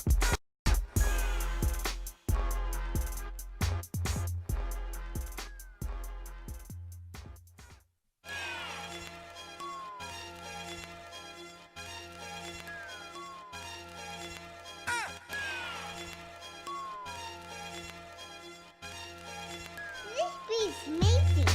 This beat's amazing.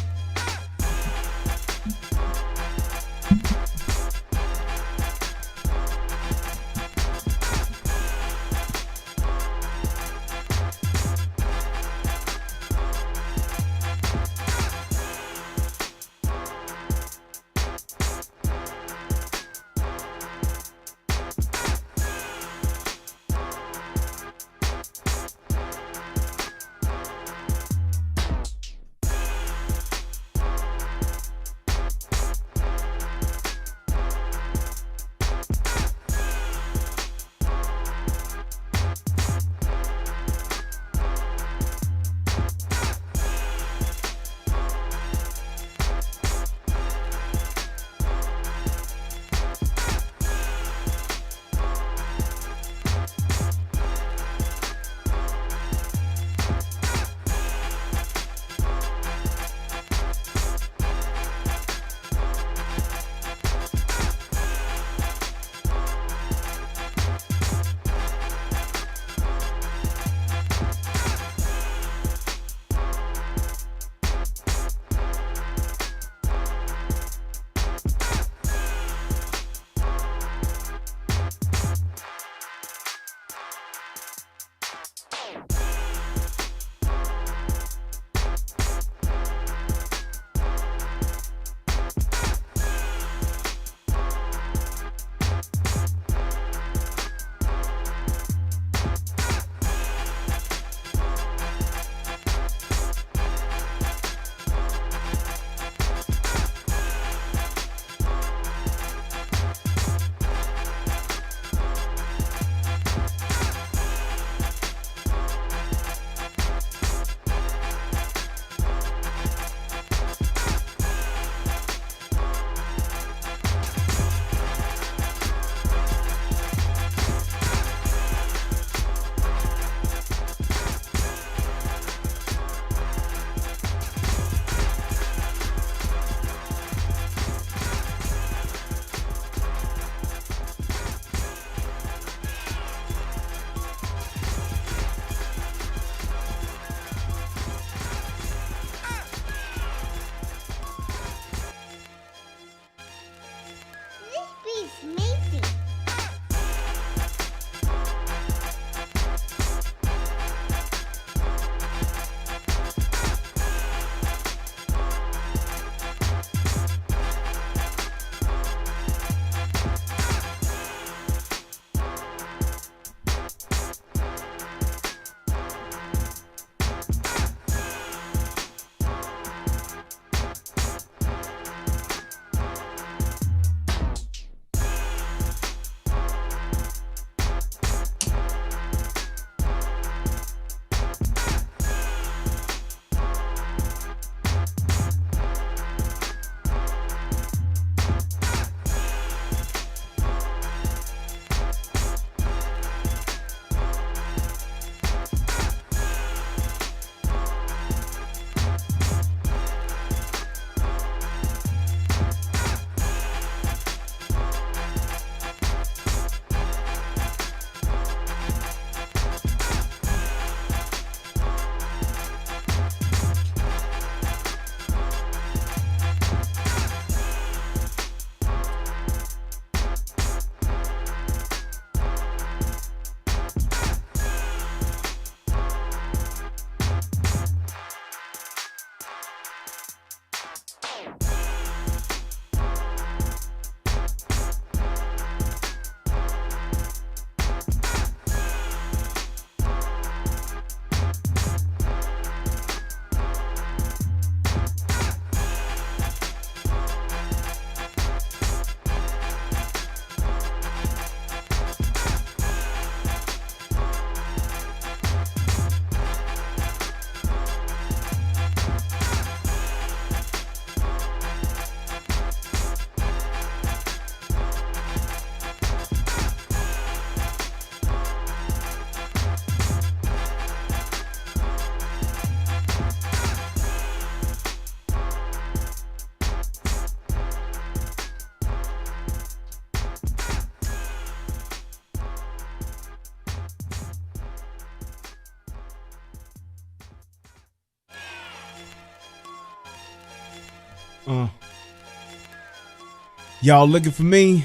Y'all looking for me?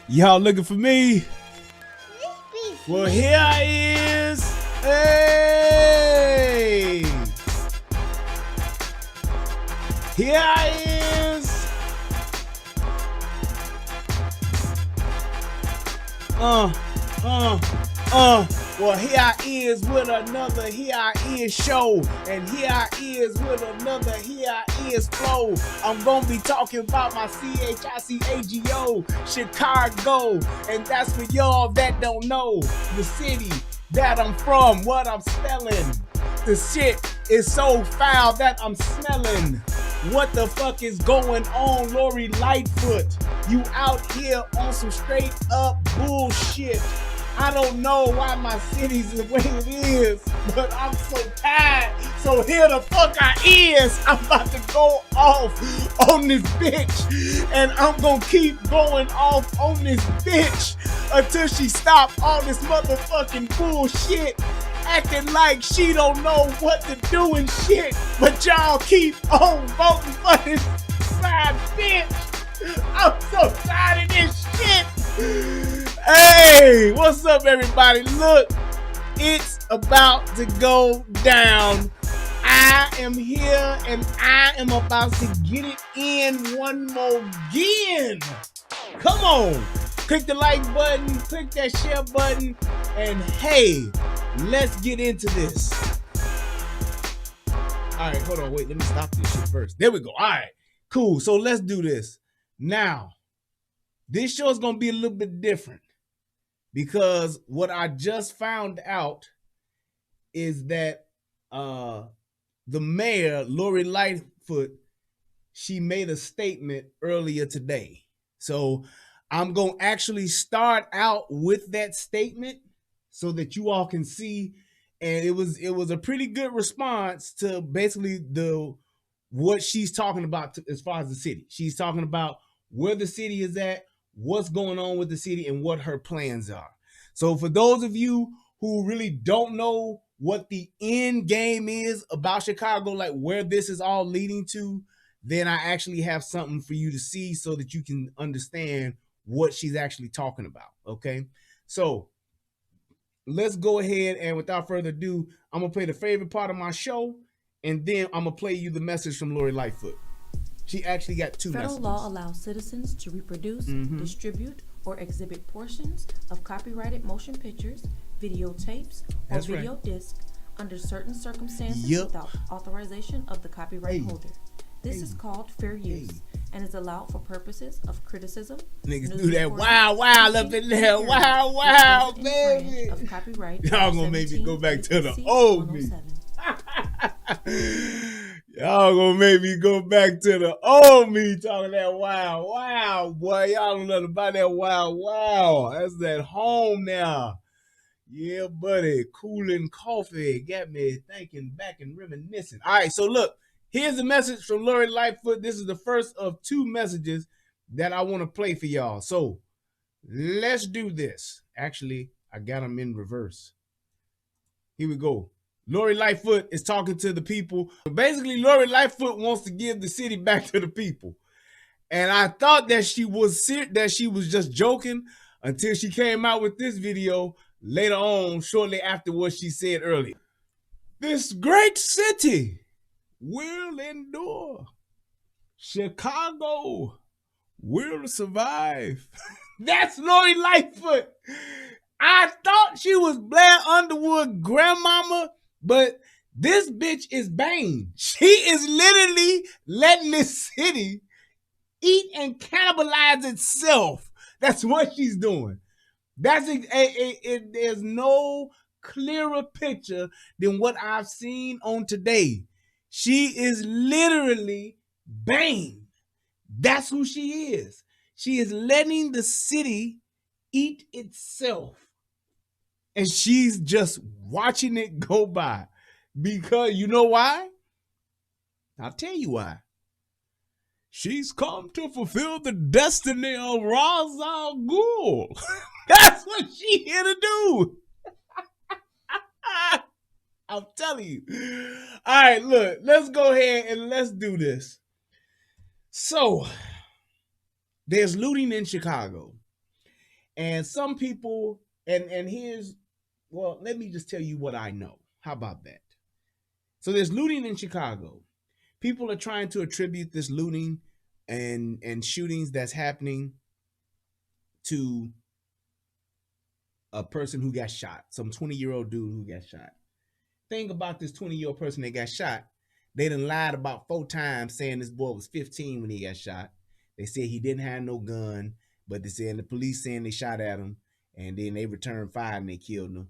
Y'all looking for me? Well, here I is. Hey! Here I is. Well, here I is with another Here I Is show. And here I is with another Here I Is flow. I'm gonna be talking about my CHICAGO, Chicago. And that's for y'all that don't know the city that I'm from, what I'm spelling. The shit is so foul that I'm smelling. What the fuck is going on, Lori Lightfoot? You out here on some straight up bullshit. I don't know why my city's the way it is, but I'm so tired. So here the fuck I is. I'm about to go off on this bitch. And I'm gonna keep going off on this bitch until she stop all this motherfucking bullshit. Acting like she don't know what to do and shit. But y'all keep on voting for this side bitch. I'm so tired of this shit. Hey, what's up, everybody? Look, it's about to go down. I am here and I am about to get it in one more again. Come on, click the like button, click that share button, and hey, let's get into this. All right, hold on, wait, let me stop this shit first. There we go. All right, cool. So let's do this. Now, this show is gonna be a little bit different because what I just found out is that the mayor, Lori Lightfoot, she made a statement earlier today. So I'm gonna actually start out with that statement so that you all can see. And it was a pretty good response to basically what she's talking about as far as the city. She's talking about where the city is at, what's going on with the city, and what her plans are. So for those of you who really don't know what the end game is about Chicago, like where this is all leading to, then I actually have something for you to see so that you can understand what she's actually talking about, okay? So let's go ahead and without further ado, I'm gonna play the favorite part of my show, and then I'm gonna play you the message from Lori Lightfoot. She actually got two messages. Federal law allows citizens to reproduce, distribute, or exhibit portions of copyrighted motion pictures, videotapes, or video discs under certain circumstances without authorization of the copyright holder. This is called fair use and is allowed for purposes of criticism. Niggas do that wow up in there. Wow, baby. Of copyright. Y'all gonna make me go back to the old me. Y'all gonna make me go back to the old me talking that wow, boy. Y'all don't know nothing about that wow. That's that home now. Yeah, buddy. Cooling coffee got me thinking back and reminiscing. All right, so look, here's the message from Lori Lightfoot. This is the first of two messages that I want to play for y'all. So let's do this. Actually, I got them in reverse. Here we go. Lori Lightfoot is talking to the people. Basically, Lori Lightfoot wants to give the city back to the people. And I thought that she was just joking until she came out with this video later on, shortly after what she said earlier. This great city will endure. Chicago will survive. That's Lori Lightfoot. I thought she was Blair Underwood grandmama, but this bitch is Bane. She is literally letting this city eat and cannibalize itself. That's what she's doing. There's no clearer picture than what I've seen on today. She is literally Bane. That's who she is. She is letting the city eat itself. And she's just watching it go by. Because you know why? I'll tell you why. She's come to fulfill the destiny of Ra's al Ghul. That's what she's here to do. I'm telling you. All right, look, let's go ahead and let's do this. So, there's looting in Chicago. And some people, and here's, well, let me just tell you what I know. How about that? So there's looting in Chicago. People are trying to attribute this looting and shootings that's happening to a person who got shot, some 20-year-old dude who got shot. Thing about this 20-year-old person that got shot, they done lied about 4 times saying this boy was 15 when he got shot. They said he didn't have no gun, but they said the police saying they shot at him, and then they returned fire and they killed him.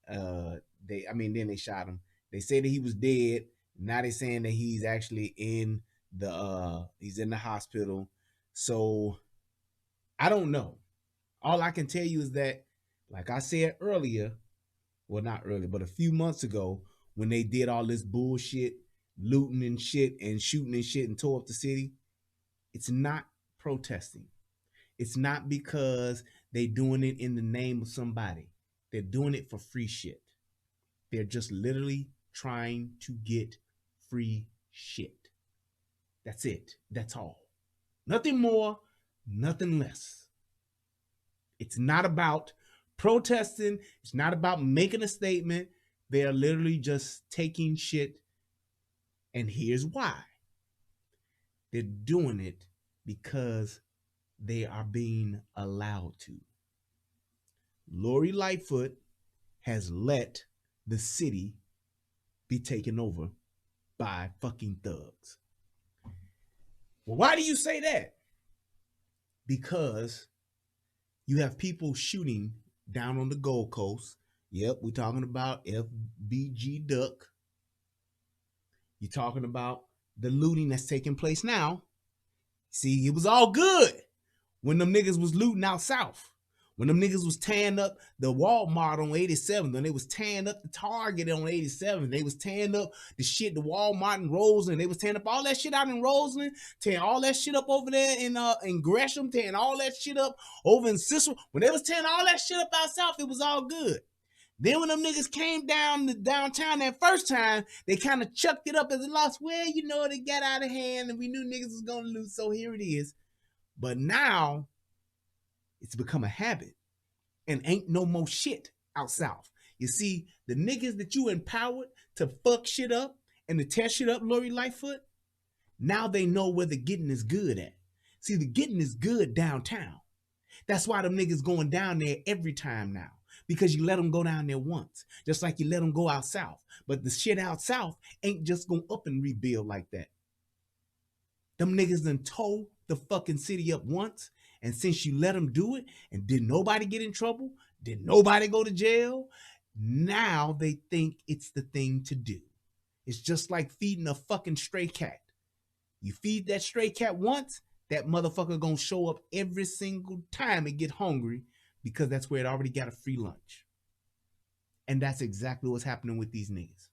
Then they shot him. They said that he was dead. Now they saying that he's actually in the hospital. So I don't know. All I can tell you is that, like I said earlier, well, not earlier, but a few months ago, when they did all this bullshit, looting and shit and shooting and shit and tore up the city, it's not protesting. It's not because they doing it in the name of somebody. They're doing it for free shit. They're just literally trying to get free shit. That's it. That's all. Nothing more, nothing less. It's not about protesting. It's not about making a statement. They are literally just taking shit. And here's why. They're doing it because they are being allowed to. Lori Lightfoot has let the city be taken over by fucking thugs. Well, why do you say that? Because you have people shooting down on the Gold Coast. Yep, we're talking about FBG Duck. You're talking about the looting that's taking place now. See, it was all good when them niggas was looting out south. When them niggas was tearing up the Walmart on 87th, when they was tearing up the Target on 87th, they was tearing up the Walmart in Roseland, they was tearing up all that shit out in Roseland, tearing all that shit up over there in Gresham, tearing all that shit up over in Cicero. When they was tearing all that shit up out south, it was all good. Then when them niggas came down to downtown that first time, they kind of chucked it up as a loss. Well, you know, they got out of hand and we knew niggas was gonna lose, so here it is. But now, it's become a habit and ain't no more shit out south. You see, the niggas that you empowered to fuck shit up and to tear shit up, Lori Lightfoot, now they know where the getting is good at. See, the getting is good downtown. That's why them niggas going down there every time now. Because you let them go down there once, just like you let them go out south. But the shit out south ain't just gonna up and rebuild like that. Them niggas done tore the fucking city up once, and since you let them do it, and did nobody get in trouble, did nobody go to jail, now they think it's the thing to do. It's just like feeding a fucking stray cat. You feed that stray cat once, that motherfucker gonna show up every single time it get hungry, because that's where it already got a free lunch. And that's exactly what's happening with these niggas.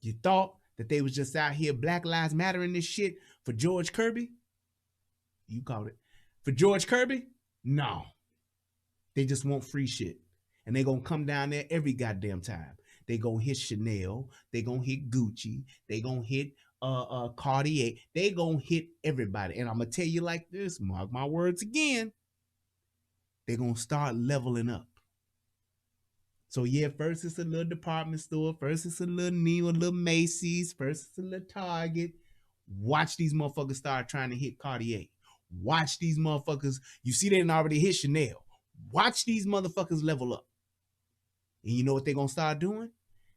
You thought that they was just out here Black Lives Matter in this shit for George Kirby? You called it. For George Kirby? No. They just want free shit. And they gonna come down there every goddamn time. They gonna hit Chanel. They gonna hit Gucci. They gonna hit Cartier. They gonna hit everybody. And I'm gonna tell you like this, mark my words again. They're going to start leveling up. So, yeah, first it's a little department store. First it's a little Neiman, a little Macy's. First it's a little Target. Watch these motherfuckers start trying to hit Cartier. Watch these motherfuckers. You see they done already hit Chanel. Watch these motherfuckers level up. And you know what they're going to start doing?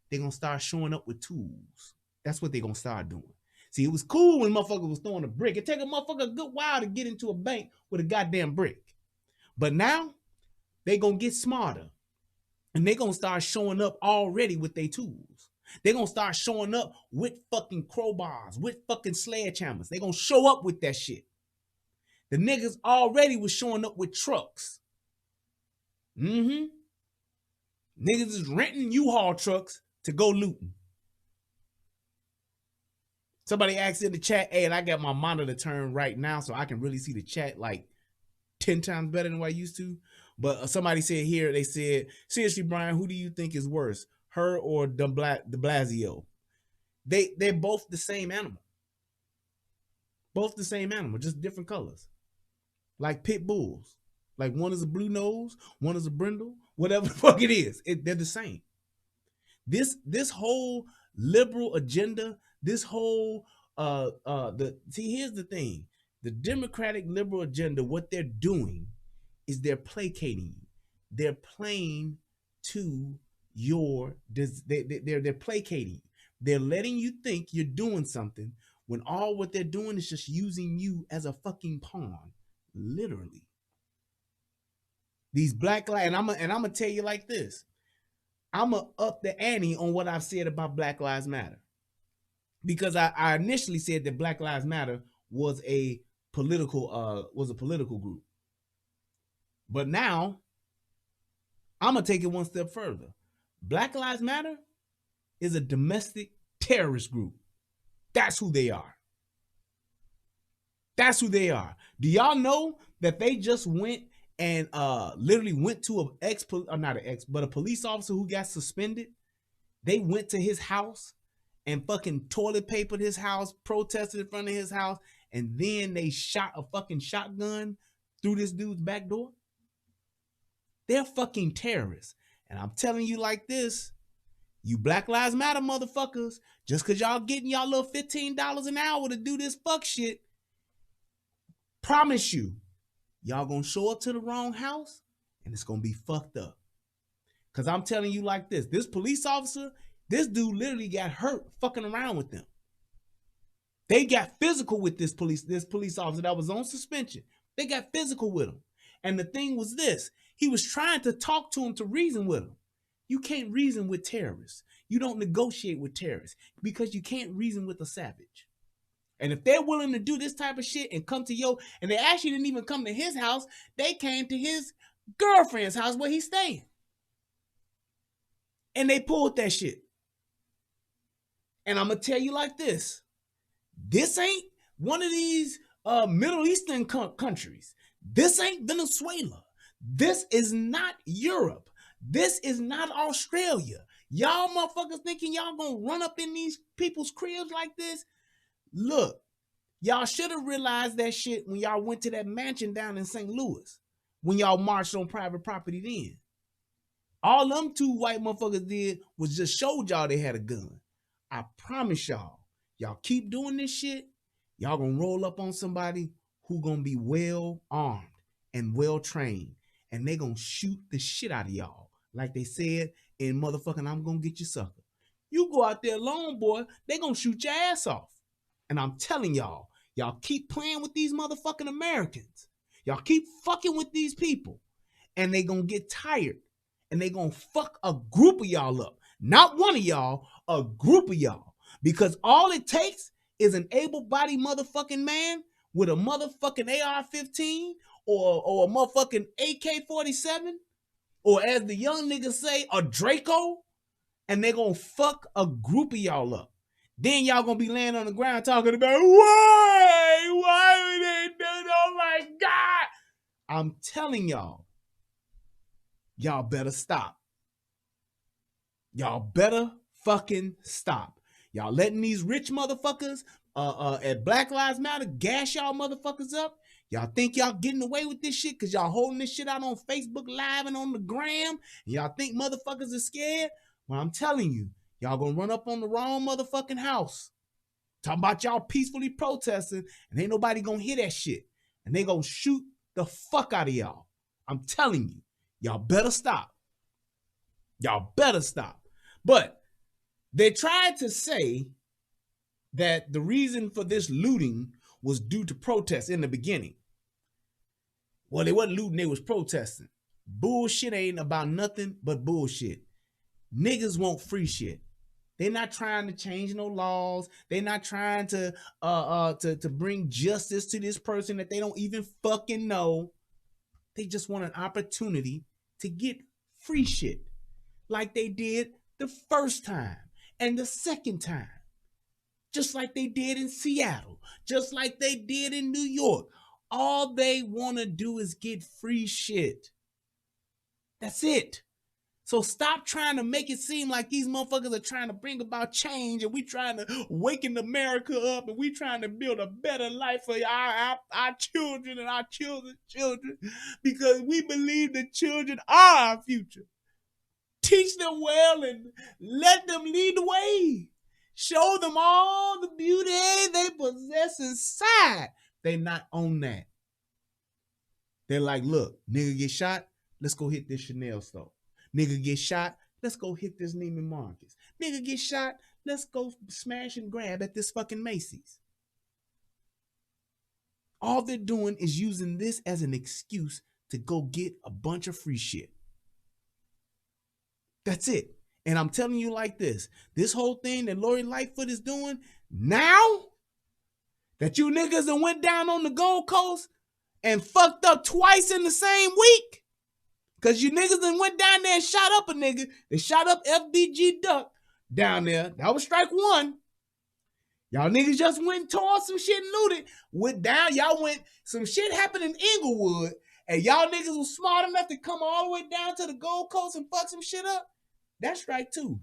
They're going to start showing up with tools. That's what they're going to start doing. See, it was cool when motherfucker was throwing a brick. It take a motherfucker a good while to get into a bank with a goddamn brick. But now, they going to get smarter. And they going to start showing up already with their tools. They going to start showing up with fucking crowbars, with fucking sledgehammers. They going to show up with that shit. The niggas already was showing up with trucks. Niggas is renting U-Haul trucks to go looting. Somebody asked in the chat, hey, and I got my monitor turned right now so I can really see the chat like 10 times better than what I used to. But somebody said here, they said, seriously, Brian, who do you think is worse? her or de Blasio. They're both the same animal. Both the same animal, just different colors. Like pit bulls. Like one is a blue nose, one is a brindle, whatever the fuck it is. They're the same. This whole liberal agenda, this whole here's the thing. The Democratic liberal agenda, what they're doing is they're placating you. They're playing to your they're placating you. They're letting you think you're doing something when all what they're doing is just using you as a fucking pawn, literally. These black lives, and I'm gonna tell you like this. I'm gonna up the ante on what I've said about Black Lives Matter, because I initially said that Black Lives Matter was a political group, but now I'm gonna take it one step further. Black Lives Matter is a domestic terrorist group. That's who they are. That's who they are. Do y'all know that they just went and literally went to a police officer who got suspended? They went to his house and fucking toilet papered his house, protested in front of his house, and then they shot a fucking shotgun through this dude's back door. They're fucking terrorists. And I'm telling you like this, you Black Lives Matter motherfuckers, just because y'all getting y'all little $15 an hour to do this fuck shit, promise you, y'all gonna show up to the wrong house and it's gonna be fucked up. Because I'm telling you like this police officer, this dude literally got hurt fucking around with them. They got physical with this police officer that was on suspension. They got physical with him. And the thing was this, he was trying to talk to him to reason with him. You can't reason with terrorists. You don't negotiate with terrorists because you can't reason with a savage. And if they're willing to do this type of shit and come to and they actually didn't even come to his house, they came to his girlfriend's house where he's staying. And they pulled that shit. And I'm going to tell you like this. This ain't one of these Middle Eastern countries. This ain't Venezuela. This is not Europe. This is not Australia. Y'all motherfuckers thinking y'all gonna run up in these people's cribs like this? Look, y'all should have realized that shit when y'all went to that mansion down in St. Louis, when y'all marched on private property then. All them two white motherfuckers did was just showed y'all they had a gun. I promise y'all keep doing this shit, y'all gonna roll up on somebody who gonna be well armed and well trained, and they gonna shoot the shit out of y'all. Like they said in motherfucking I'm gonna get you sucker. You go out there alone, boy, they gonna shoot your ass off. And I'm telling y'all keep playing with these motherfucking Americans. Y'all keep fucking with these people, and they gonna get tired, and they gonna fuck a group of y'all up. Not one of y'all, a group of y'all. Because all it takes is an able-bodied motherfucking man with a motherfucking AR-15 or a motherfucking AK-47, or as the young niggas say, a Draco, and they gonna fuck a group of y'all up. Then y'all gonna be laying on the ground talking about, why would they do that? Oh my God. I'm telling y'all better stop. Y'all better fucking stop. Y'all letting these rich motherfuckers at Black Lives Matter gas y'all motherfuckers up. Y'all think y'all getting away with this shit because y'all holding this shit out on Facebook Live and on the gram. And y'all think motherfuckers are scared? Well, I'm telling you, y'all gonna run up on the wrong motherfucking house. Talking about y'all peacefully protesting, and ain't nobody gonna hear that shit. And they gonna shoot the fuck out of y'all. I'm telling you, y'all better stop. Y'all better stop. But they tried to say that the reason for this looting was due to protests in the beginning. Well, they wasn't looting, they was protesting. Bullshit ain't about nothing but bullshit. Niggas want free shit. They're not trying to change no laws. They're not trying to bring justice to this person that they don't even fucking know. They just want an opportunity to get free shit. Like they did the first time and the second time. Just like they did in Seattle. Just like they did in New York. All they want to do is get free shit. That's it. So stop trying to make it seem like these motherfuckers are trying to bring about change and we trying to waken America up and we trying to build a better life for our children and our children's children because we believe the children are our future. Teach them well and let them lead the way. Show them all the beauty they possess inside. They not on that. They're like, look, nigga get shot, let's go hit this Chanel store. Nigga get shot, let's go hit this Neiman Marcus. Nigga get shot, let's go smash and grab at this fucking Macy's. All they're doing is using this as an excuse to go get a bunch of free shit. That's it. And I'm telling you like this whole thing that Lori Lightfoot is doing now, that you niggas that went down on the Gold Coast and fucked up twice in the same week, because you niggas that went down there and shot up a nigga. They shot up FBG Duck down there. That was strike one. Y'all niggas just went and tore some shit and looted. Y'all went, some shit happened in Inglewood, and y'all niggas was smart enough to come all the way down to the Gold Coast and fuck some shit up. That's strike two.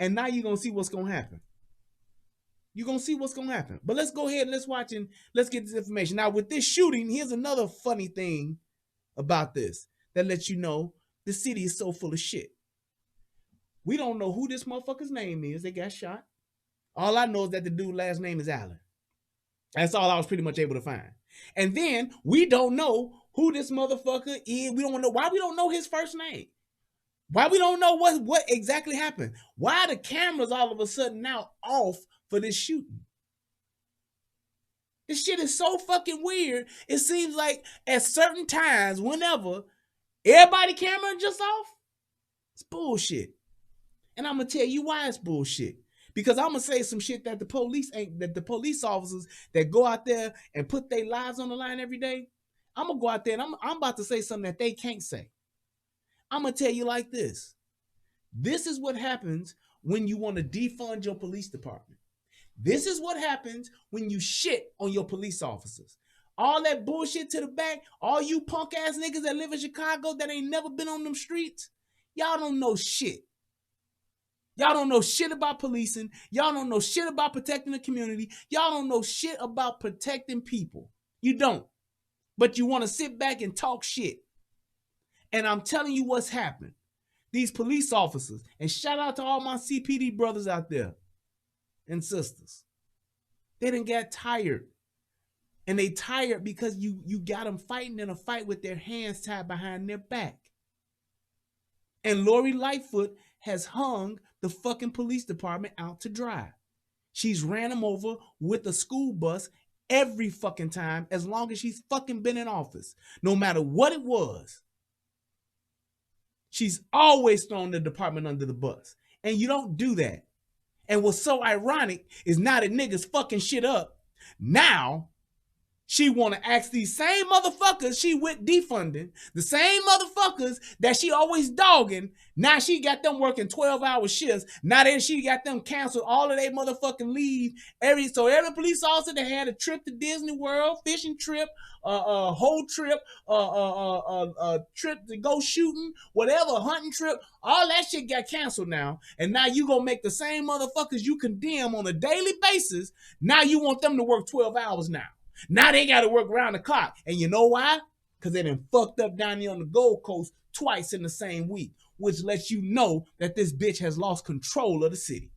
And now you're going to see what's going to happen. You're going to see what's going to happen. But let's go ahead and let's watch and let's get this information. Now, with this shooting, here's another funny thing about this that lets you know the city is so full of shit. We don't know who this motherfucker's name is. They got shot. All I know is that the dude's last name is Allen. That's all I was pretty much able to find. And then we don't know who this motherfucker is. We don't know why we don't know his first name. Why we don't know what exactly happened. Why the cameras all of a sudden now off for this shooting? This shit is so fucking weird. It seems like at certain times, whenever, everybody camera just off. It's bullshit. And I'm gonna tell you why it's bullshit. Because I'm gonna say some shit that the police officers that go out there and put their lives on the line every day. I'm gonna go out there and I'm about to say something that they can't say. I'm gonna tell you like this. This is what happens when you want to defund your police department. This is what happens when you shit on your police officers. All that bullshit to the back, all you punk ass niggas that live in Chicago that ain't never been on them streets, y'all don't know shit. Y'all don't know shit about policing. Y'all don't know shit about protecting the community. Y'all don't know shit about protecting people. You don't. But you want to sit back and talk shit. And I'm telling you what's happened. These police officers, and shout out to all my CPD brothers out there and sisters. They done got tired. And they tired because you got them fighting in a fight with their hands tied behind their back. And Lori Lightfoot has hung the fucking police department out to dry. She's ran them over with a school bus every fucking time as long as she's fucking been in office. No matter what it was. She's always thrown the department under the bus. And you don't do that. And what's so ironic is now that niggas fucking shit up, now she want to ask these same motherfuckers she went defunding, the same motherfuckers that she always dogging, now she got them working 12-hour shifts. Now that she got them canceled all of their motherfucking leave. So every police officer that had a trip to Disney World, fishing trip, a whole trip, a trip to go shooting, whatever, a hunting trip, all that shit got canceled now. And now you gonna make the same motherfuckers you condemn on a daily basis, now you want them to work 12 hours now. Now they got to work around the clock. And you know why? Because they done fucked up down there on the Gold Coast twice in the same week, which lets you know that this bitch has lost control of the city.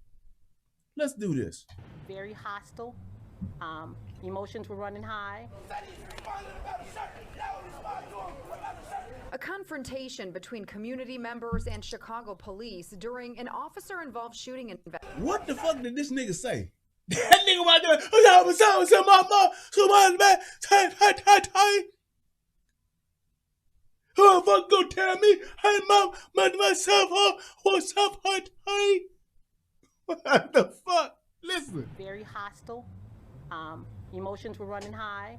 Let's do this. Very hostile. Emotions were running high. A confrontation between community members and Chicago police during an officer-involved shooting. What the fuck did this nigga say? That nigga right there, who the fuck go tell me? Hey, mom, myself up. What's up, hey? What the fuck? Listen. Very hostile. Emotions were running high.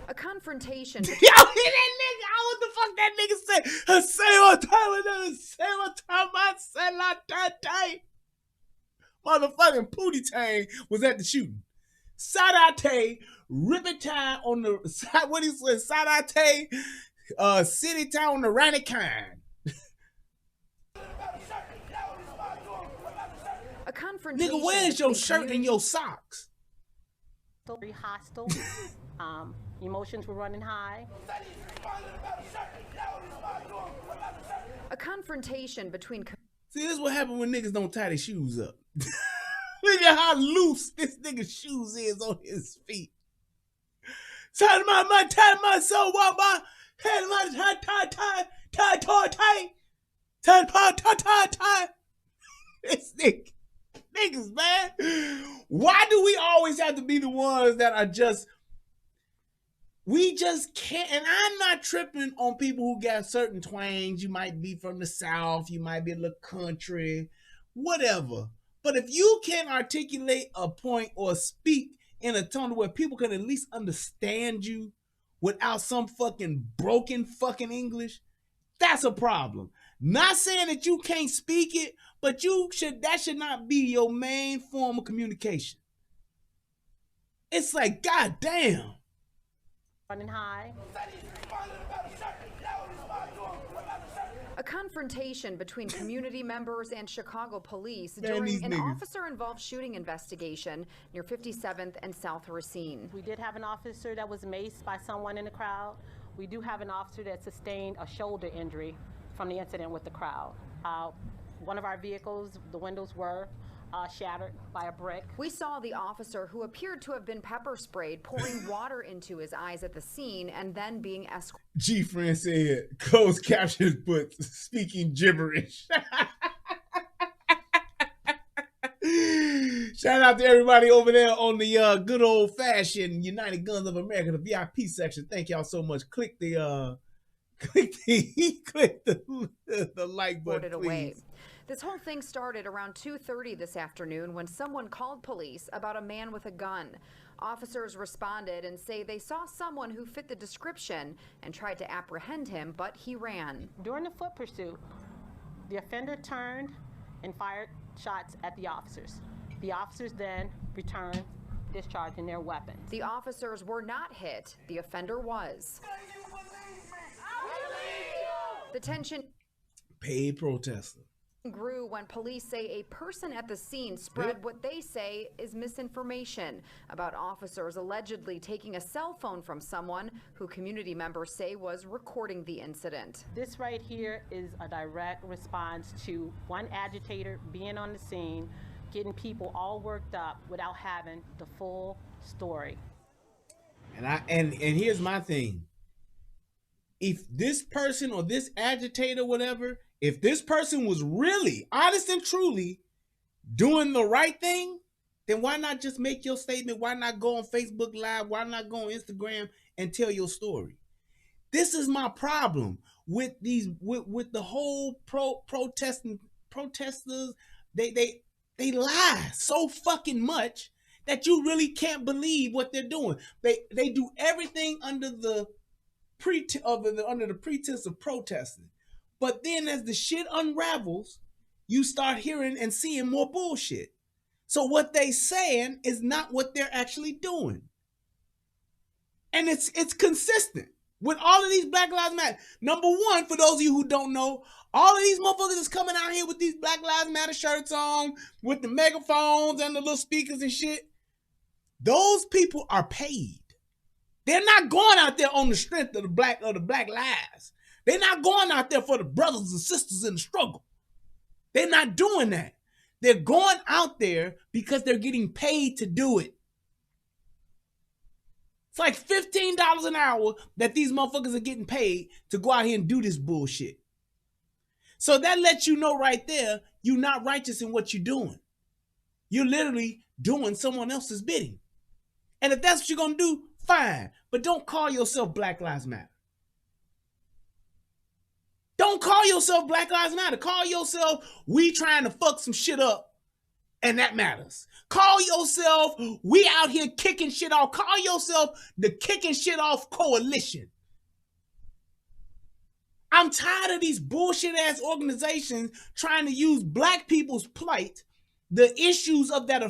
A confrontation. Yo, hear that nigga? What the fuck that nigga say? Say what time I said like that. Motherfucking Pootie Tang was at the shooting. Sadate, Ribbit tie on the side, what he said, Sadate, City Town Erraticon. A confrontation. Nigga, where's your between shirt and community- your socks? Very hostile. Emotions were running high. A confrontation between See, this is what happens when niggas don't tie their shoes up. Look at how loose this nigga's shoes is on his feet. Tie my soul, what my head, my tie. This niggas, man. Why do we always have to be the ones that are just, we just can't, and I'm not tripping on people who got certain twangs. You might be from the South, you might be a little country, whatever. But if you can't articulate a point or speak in a tone where people can at least understand you without some fucking broken fucking English, that's a problem. Not saying that you can't speak it, but that should not be your main form of communication. It's like, God damn. Running high. A confrontation between community members and Chicago police Man, during these an niggas. officer-involved shooting investigation near 57th and South Racine. We did have an officer that was maced by someone in the crowd. We do have an officer that sustained a shoulder injury from the incident with the crowd. One of our vehicles, the windows were shattered by a brick. We saw the officer, who appeared to have been pepper sprayed, pouring water into his eyes at the scene and then being escorted. G-Friend said, closed captions put speaking gibberish. Shout out to everybody over there on the good old fashioned United Guns of America, the VIP section. Thank y'all so much. Click the like button, away. please. This whole thing started around 2:30 this afternoon when someone called police about a man with a gun. Officers responded and say they saw someone who fit the description and tried to apprehend him, but he ran. During the foot pursuit, the offender turned and fired shots at the officers. The officers then returned, discharging their weapons. The officers were not hit. The offender was. The tension Paid protester. grew when police say a person at the scene spread what they say is misinformation about officers allegedly taking a cell phone from someone who community members say was recording the incident. This right here is a direct response to one agitator being on the scene, getting people all worked up without having the full story. And here's my thing. If this person or this agitator, whatever, if this person was really honest and truly doing the right thing, then why not just make your statement? Why not go on Facebook Live? Why not go on Instagram and tell your story? This is my problem with these, with the whole protesters. They lie so fucking much that you really can't believe what they're doing. They do everything under the pretense of protesting. But then as the shit unravels, you start hearing and seeing more bullshit. So what they saying is not what they're actually doing. And it's consistent with all of these Black Lives Matter. Number one, for those of you who don't know, all of these motherfuckers is coming out here with these Black Lives Matter shirts on, with the megaphones and the little speakers and shit. Those people are paid. They're not going out there on the strength of the black lives. They're not going out there for the brothers and sisters in the struggle. They're not doing that. They're going out there because they're getting paid to do it. It's like $15 an hour that these motherfuckers are getting paid to go out here and do this bullshit. So that lets you know right there, you're not righteous in what you're doing. You're literally doing someone else's bidding. And if that's what you're going to do, fine. But don't call yourself Black Lives Matter. Don't call yourself Black Lives Matter. Call yourself, we trying to fuck some shit up, and that matters. Call yourself, we out here kicking shit off. Call yourself the Kicking Shit Off Coalition. I'm tired of these bullshit ass organizations trying to use black people's plight, the issues of that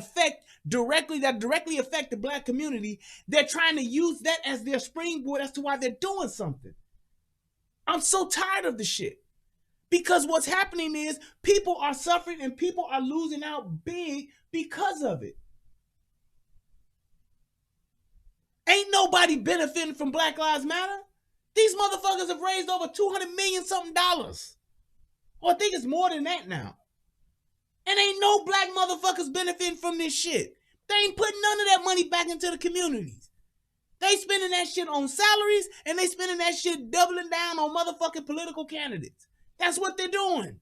directly affect the black community. They're trying to use that as their springboard as to why they're doing something. I'm so tired of the shit. Because what's happening is people are suffering and people are losing out big because of it. Ain't nobody benefiting from Black Lives Matter. These motherfuckers have raised over $200 million something dollars. Or I think it's more than that now. And ain't no black motherfuckers benefiting from this shit. They ain't putting none of that money back into the communities. They spending that shit on salaries and they spending that shit doubling down on motherfucking political candidates. That's what they're doing.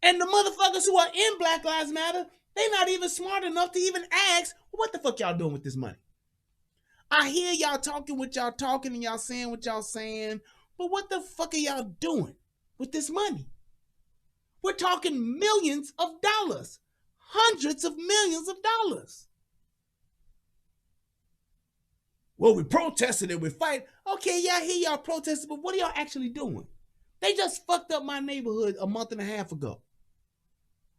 And the motherfuckers who are in Black Lives Matter, they not even smart enough to even ask, what the fuck y'all doing with this money? I hear y'all talking what y'all talking and y'all saying what y'all saying, but what the fuck are y'all doing with this money? We're talking millions of dollars, hundreds of millions of dollars. Well, we protested and we fight. Okay, yeah, I hear y'all protesting, but what are y'all actually doing? They just fucked up my neighborhood a month and a half ago.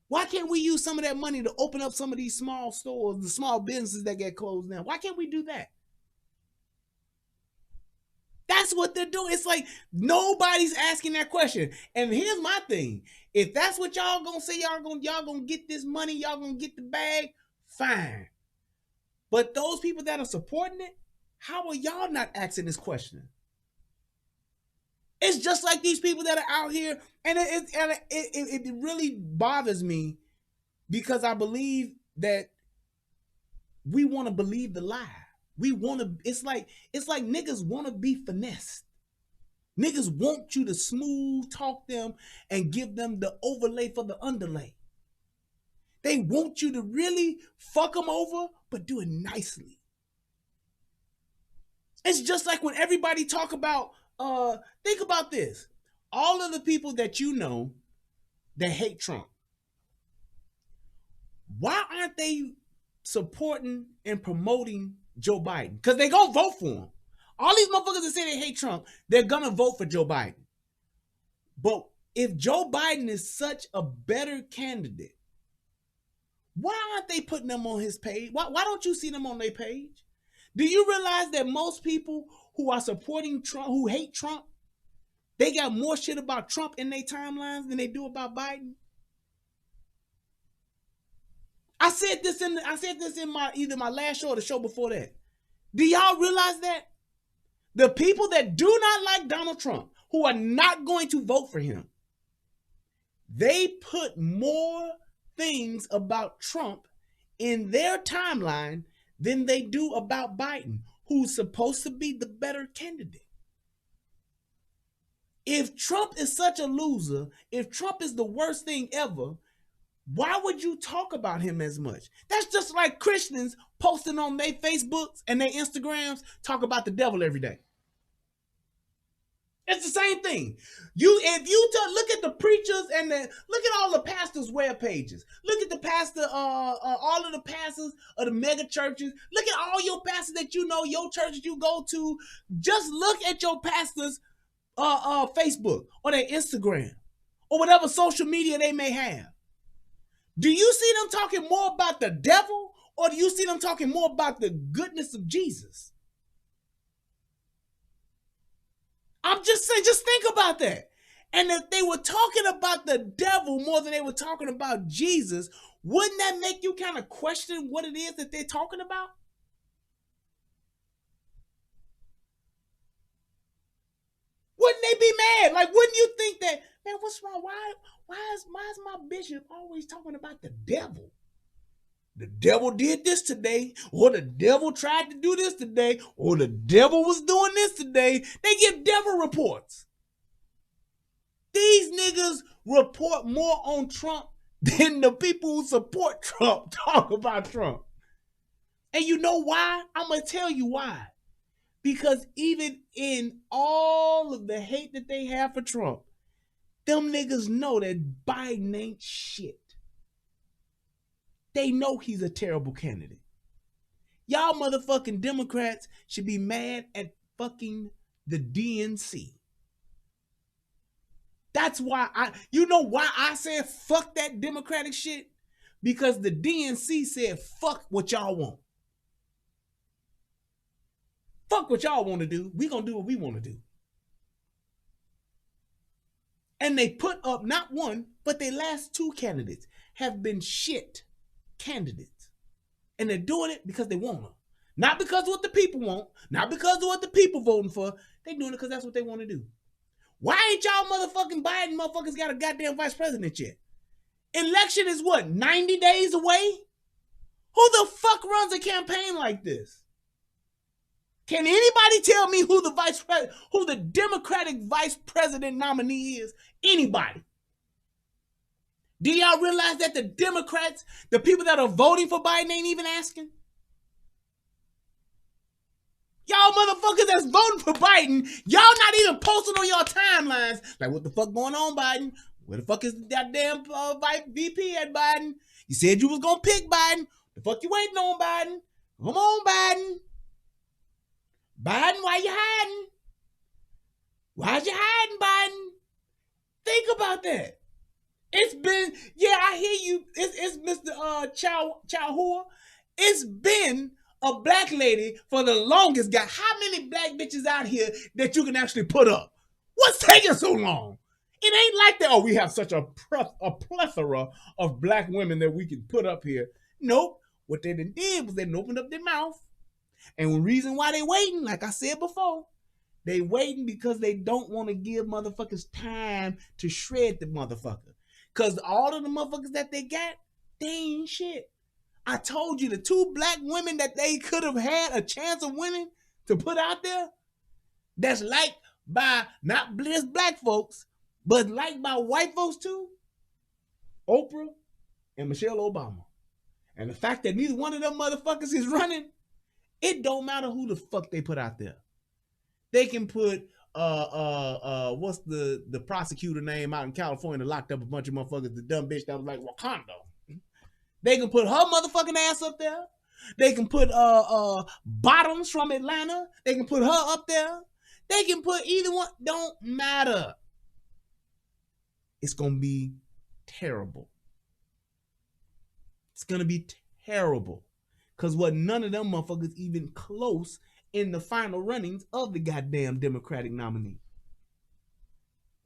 Why can't we use some of that money to open up some of these small stores, the small businesses that get closed down? Why can't we do that? That's what they're doing. It's like nobody's asking that question. And here's my thing. If that's what y'all gonna say, y'all gonna get this money, y'all gonna get the bag, fine. But those people that are supporting it, how are y'all not asking this question? It's just like these people that are out here, and it really bothers me because I believe that we want to believe the lie. We want to, it's like niggas want to be finessed. Niggas want you to smooth talk them and give them the overlay for the underlay. They want you to really fuck them over, but do it nicely. It's just like when everybody talk about, think about this. All of the people that you know that hate Trump, why aren't they supporting and promoting Joe Biden? Because they gonna vote for him. All these motherfuckers that say they hate Trump, they're gonna vote for Joe Biden. But if Joe Biden is such a better candidate, why aren't they putting them on his page? Why don't you see them on their page? Do you realize that most people who are supporting Trump, who hate Trump, they got more shit about Trump in their timelines than they do about Biden? I said this in my either my last show or the show before that. Do y'all realize that? The people that do not like Donald Trump, who are not going to vote for him, they put more things about Trump in their timeline than they do about Biden, who's supposed to be the better candidate. If Trump is such a loser, if Trump is the worst thing ever, why would you talk about him as much? That's just like Christians posting on their Facebooks and their Instagrams talk about the devil every day. It's the same thing. If you look at the preachers and look at all the pastors' web pages. Look at the pastor, all of the pastors of the mega churches. Look at all your pastors that you know, your churches you go to. Just look at your pastors' Facebook or their Instagram or whatever social media they may have. Do you see them talking more about the devil or do you see them talking more about the goodness of Jesus? I'm just saying, just think about that. And if they were talking about the devil more than they were talking about Jesus, wouldn't that make you kind of question what it is that they're talking about? Wouldn't they be mad? Like, wouldn't you think that, man, what's wrong? Why is my bishop always talking about the devil? The devil did this today, or the devil tried to do this today, or the devil was doing this today. They give devil reports. These niggas report more on Trump than the people who support Trump talk about Trump. And you know why? I'm going to tell you why. Because even in all of the hate that they have for Trump, them niggas know that Biden ain't shit. They know he's a terrible candidate. Y'all motherfucking Democrats should be mad at fucking the DNC. That's why you know why I said fuck that Democratic shit? Because the DNC said fuck what y'all want. Fuck what y'all want to do. We gonna do what we want to do. And they put up not one, but their last two candidates have been shit candidates. And they're doing it because they want to. Not because of what the people want. Not because of what the people voting for. They're doing it because that's what they want to do. Why ain't y'all motherfucking Biden motherfuckers got a goddamn vice president yet? Election is what, 90 days away? Who the fuck runs a campaign like this? Can anybody tell me who the Democratic vice president nominee is? Anybody? Do y'all realize that the Democrats, the people that are voting for Biden, ain't even asking? Y'all motherfuckers that's voting for Biden, y'all not even posting on your timelines. Like, what the fuck going on, Biden? Where the fuck is that damn VP at, Biden? You said you was gonna pick Biden. The fuck you waiting on, Biden? Come on, Biden. Biden, why you hiding? Why's you hiding, Biden? Think about that. It's been, yeah, I hear you. It's Mr. Chahua. It's been a black lady for the longest. Got how many black bitches out here that you can actually put up? What's taking so long? It ain't like that. Oh, we have such a plethora of black women that we can put up here. Nope. What they did was they opened up their mouth. And the reason why they waiting, like I said before, they waiting because they don't want to give motherfuckers time to shred the motherfucker. Because all of the motherfuckers that they got, they ain't shit. I told you the two black women that they could have had a chance of winning to put out there, that's liked by not just black folks, but liked by white folks too, Oprah and Michelle Obama. And the fact that neither one of them motherfuckers is running, it don't matter who the fuck they put out there. They can put what's the prosecutor name out in California that locked up a bunch of motherfuckers, the dumb bitch that was like Wakanda. They can put her motherfucking ass up there. They can put Bottoms from Atlanta. They can put her up there. They can put either one. Don't matter. It's gonna be terrible. It's gonna be terrible. Because none of them motherfuckers even close in the final runnings of the goddamn Democratic nominee.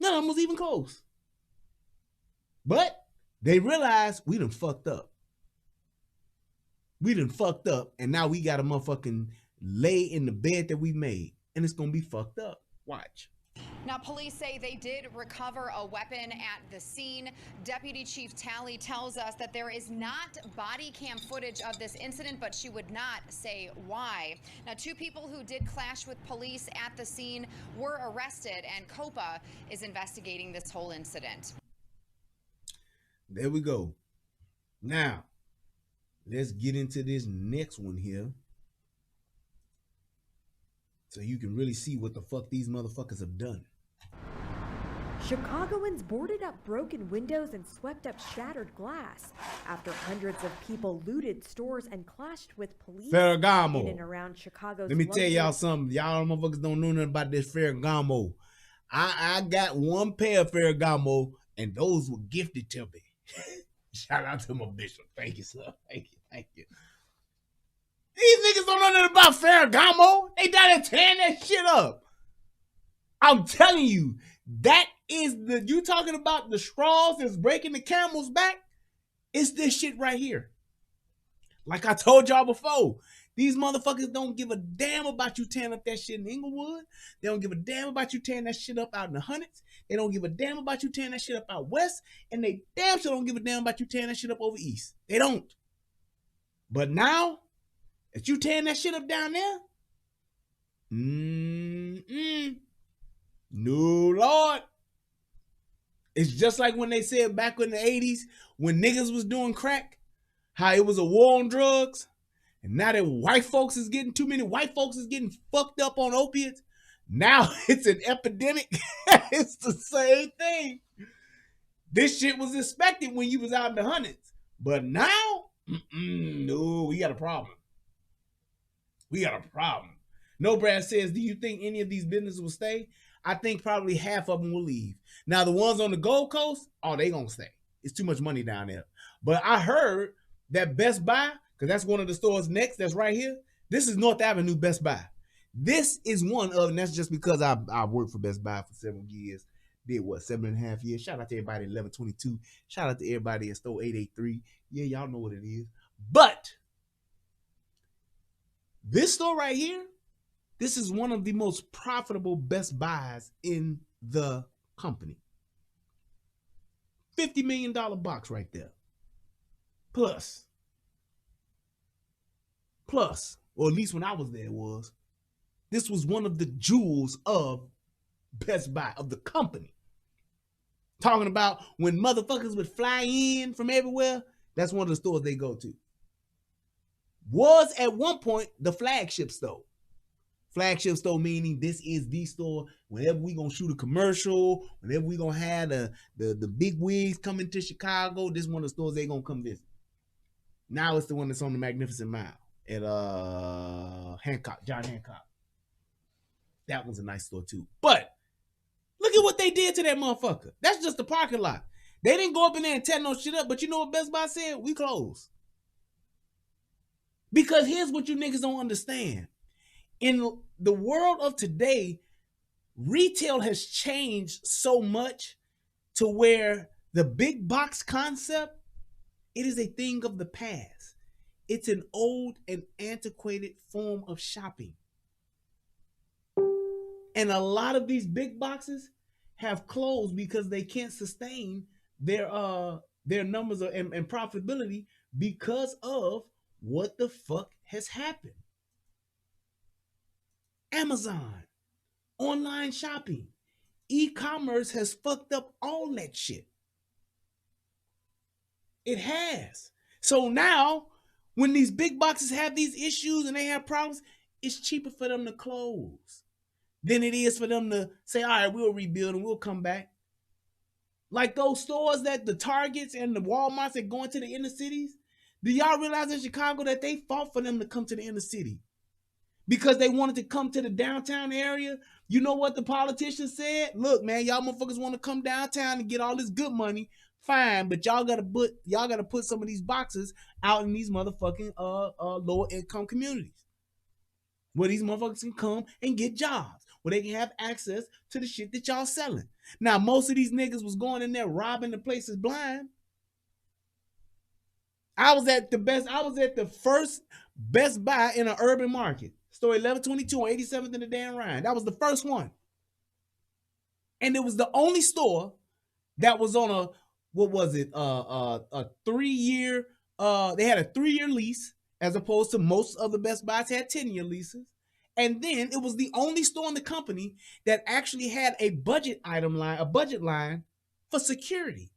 None of them was even close. But they realized we done fucked up. We done fucked up, and now we got to motherfucking lay in the bed that we made, and it's gonna be fucked up. Watch. Now, police say they did recover a weapon at the scene. Deputy Chief Talley tells us that there is not body cam footage of this incident, but she would not say why. Now, two people who did clash with police at the scene were arrested, and COPA is investigating this whole incident. There we go. Now, let's get into this next one here, so you can really see what the fuck these motherfuckers have done. Chicagoans boarded up broken windows and swept up shattered glass after hundreds of people looted stores and clashed with police Ferragamo. in and around Chicago's. Let me tell y'all something. Y'all motherfuckers don't know nothing about this Ferragamo. I got one pair of Ferragamo, and those were gifted to me. Shout out to my bishop. Thank you, sir. Thank you. These niggas don't know nothing about Ferragamo. They down there tearing that shit up. I'm telling you, that is you talking about the straws that's breaking the camel's back? It's this shit right here. Like I told y'all before, these motherfuckers don't give a damn about you tearing up that shit in Inglewood. They don't give a damn about you tearing that shit up out in the Hundreds. They don't give a damn about you tearing that shit up out west. And they damn sure don't give a damn about you tearing that shit up over east. They don't. But now, if you tearing that shit up down there, no, Lord. It's just like when they said back in the 80s when niggas was doing crack, how it was a war on drugs. And now that white folks is getting too many white folks is getting fucked up on opiates. Now it's an epidemic. It's the same thing. This shit was expected when you was out in the hundreds. But now, no, we got a problem. We got a problem. No Brad says, do you think any of these businesses will stay? I think probably half of them will leave. Now, the ones on the Gold Coast, they gonna stay. It's too much money down there. But I heard that Best Buy, because that's one of the stores next that's right here. This is North Avenue Best Buy. This is one of, and that's just because I worked for Best Buy for several years. Did what, 7.5 years? Shout out to everybody at 1122. Shout out to everybody at store 883. Yeah, y'all know what it is. But this store right here, this is one of the most profitable Best Buys in the company. $50 million box right there. Plus, or at least when I was there, this was one of the jewels of Best Buy, of the company. Talking about when motherfuckers would fly in from everywhere, that's one of the stores they go to. Was at one point the flagship store. Flagship store meaning this is the store. Whenever we gonna shoot a commercial, whenever we gonna have the big wigs coming to Chicago, this is one of the stores they gonna come visit. Now it's the one that's on the Magnificent Mile at Hancock, John Hancock. That one's a nice store too. But look at what they did to that motherfucker. That's just the parking lot. They didn't go up in there and tear no shit up, but you know what Best Buy said? We closed. Because here's what you niggas don't understand. In the world of today, retail has changed so much to where the big box concept, it is a thing of the past. It's an old and antiquated form of shopping. And a lot of these big boxes have closed because they can't sustain their numbers and profitability because of what the fuck has happened. Amazon, online shopping, e-commerce has fucked up all that shit. It has. So now, when these big boxes have these issues and they have problems, it's cheaper for them to close than it is for them to say, all right, we'll rebuild and we'll come back. Like those stores that the Targets and the Walmarts that go into the inner cities, do y'all realize in Chicago that they fought for them to come to the inner city? Because they wanted to come to the downtown area. You know what the politicians said? Look, man, y'all motherfuckers want to come downtown and get all this good money. Fine, but y'all gotta put some of these boxes out in these motherfucking lower income communities, where these motherfuckers can come and get jobs, where they can have access to the shit that y'all selling. Now, most of these niggas was going in there robbing the places blind. I was at the first Best Buy in an urban market. Store 1122 on 87th and the Dan Ryan. That was the first one. And it was the only store that was on a 3-year, they had a 3-year lease, as opposed to most other Best Buys had 10-year leases. And then it was the only store in the company that actually had a budget line for security.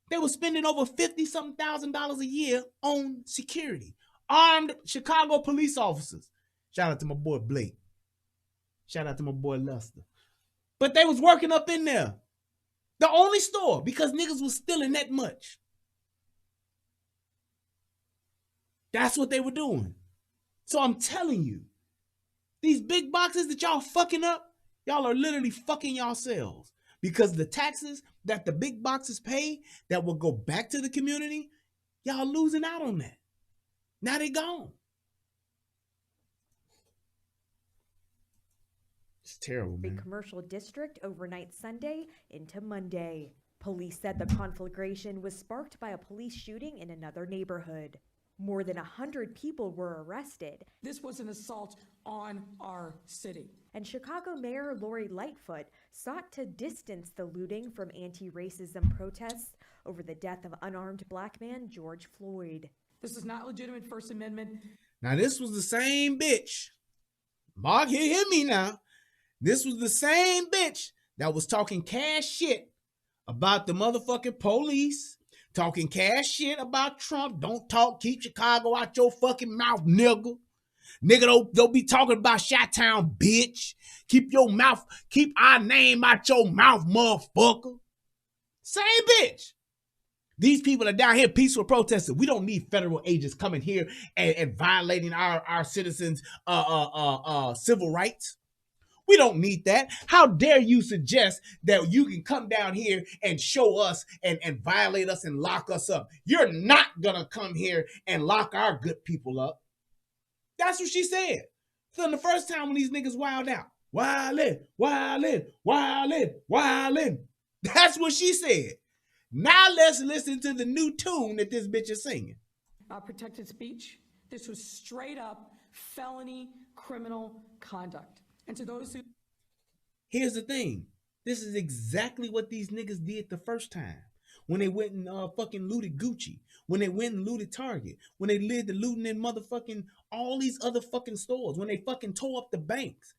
They were spending over $50-something thousand a year on security. Armed Chicago police officers. Shout out to my boy Blake. Shout out to my boy Lester. But they was working up in there. The only store, because niggas was stealing that much. That's what they were doing. So I'm telling you, these big boxes that y'all fucking up, y'all are literally fucking yourselves. Because the taxes that the big boxes pay that will go back to the community, y'all losing out on that. Now they gone. It's terrible, man. The commercial district overnight Sunday into Monday. Police said the conflagration was sparked by a police shooting in another neighborhood. More than 100 people were arrested. This was an assault on our city. And Chicago Mayor Lori Lightfoot sought to distance the looting from anti-racism protests over the death of unarmed black man George Floyd. This is not legitimate First Amendment. Now, this was the same bitch. Mark, hear me now. This was the same bitch that was talking cash shit about the motherfucking police, talking cash shit about Trump. Don't talk, keep Chicago out your fucking mouth, nigga. Nigga, don't be talking about Chi-Town, bitch. Keep your mouth, keep our name out your mouth, motherfucker. Same bitch. These people are down here peaceful protesting. We don't need federal agents coming here and violating our citizens' civil rights. We don't need that. How dare you suggest that you can come down here and show us and violate us and lock us up? You're not going to come here and lock our good people up. That's what she said. So the first time when these niggas wild out, wildin'. That's what she said. Now let's listen to the new tune that this bitch is singing. Protected speech. This was straight up felony criminal conduct. And to those who... Here's the thing. This is exactly what these niggas did the first time. When they went and fucking looted Gucci. When they went and looted Target. When they did the looting in motherfucking all these other fucking stores. When they fucking tore up the banks.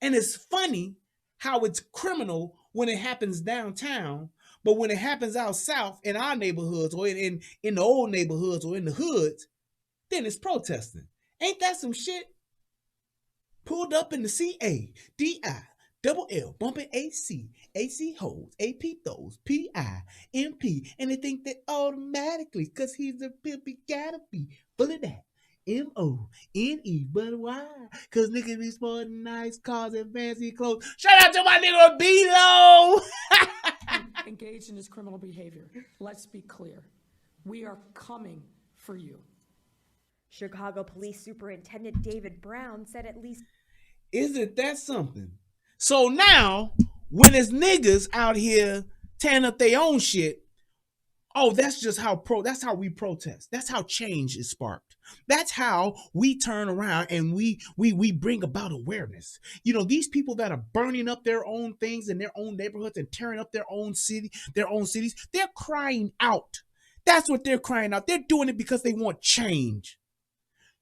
And it's funny how it's criminal when it happens downtown, but when it happens out south in our neighborhoods or in the old neighborhoods or in the hoods, then it's protesting. Ain't that some shit? Pulled up in the CADILL, bumping AC hoes, AP those, PIMP, and they think that automatically, cause he's a pimp, he gotta be full of that. MONE, but why? Cause niggas be sporting nice cars and fancy clothes. Shout out to my nigga B-Lo! engaged in this criminal behavior. Let's be clear. We are coming for you. Chicago Police Superintendent David Brown said at least... Isn't that something? So now, when it's niggas out here tearing up their own shit, oh, that's just how we protest. That's how change is sparked. That's how we turn around and we bring about awareness. You know, these people that are burning up their own things in their own neighborhoods and tearing up their own cities, they're crying out. That's what they're crying out. They're doing it because they want change.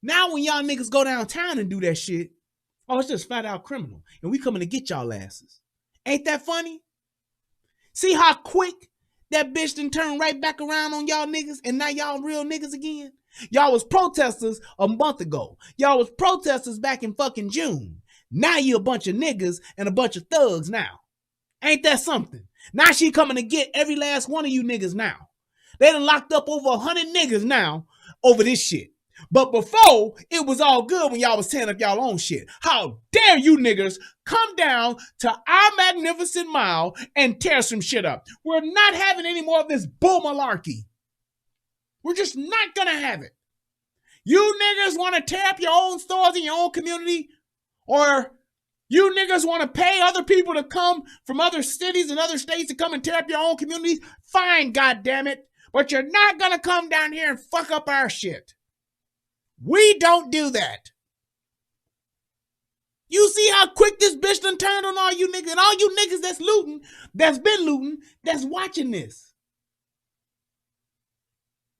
Now when y'all niggas go downtown and do that shit, oh, it's just flat out criminal. And we coming to get y'all asses. Ain't that funny? See how quick that bitch done turned right back around on y'all niggas and now y'all real niggas again? Y'all was protesters a month ago. Y'all was protesters back in fucking June. Now you a bunch of niggas and a bunch of thugs now. Ain't that something? Now she coming to get every last one of you niggas now. They done locked up over 100 niggas now over this shit. But before, it was all good when y'all was tearing up y'all own shit. How dare you niggas come down to our magnificent mile and tear some shit up. We're not having any more of this bull malarkey. We're just not gonna have it. You niggas want to tear up your own stores in your own community? Or you niggas want to pay other people to come from other cities and other states to come and tear up your own communities? Fine, goddammit. But you're not gonna come down here and fuck up our shit. We don't do that. You see how quick this bitch done turned on all you niggas, and all you niggas that's looting, that's been looting, that's watching this.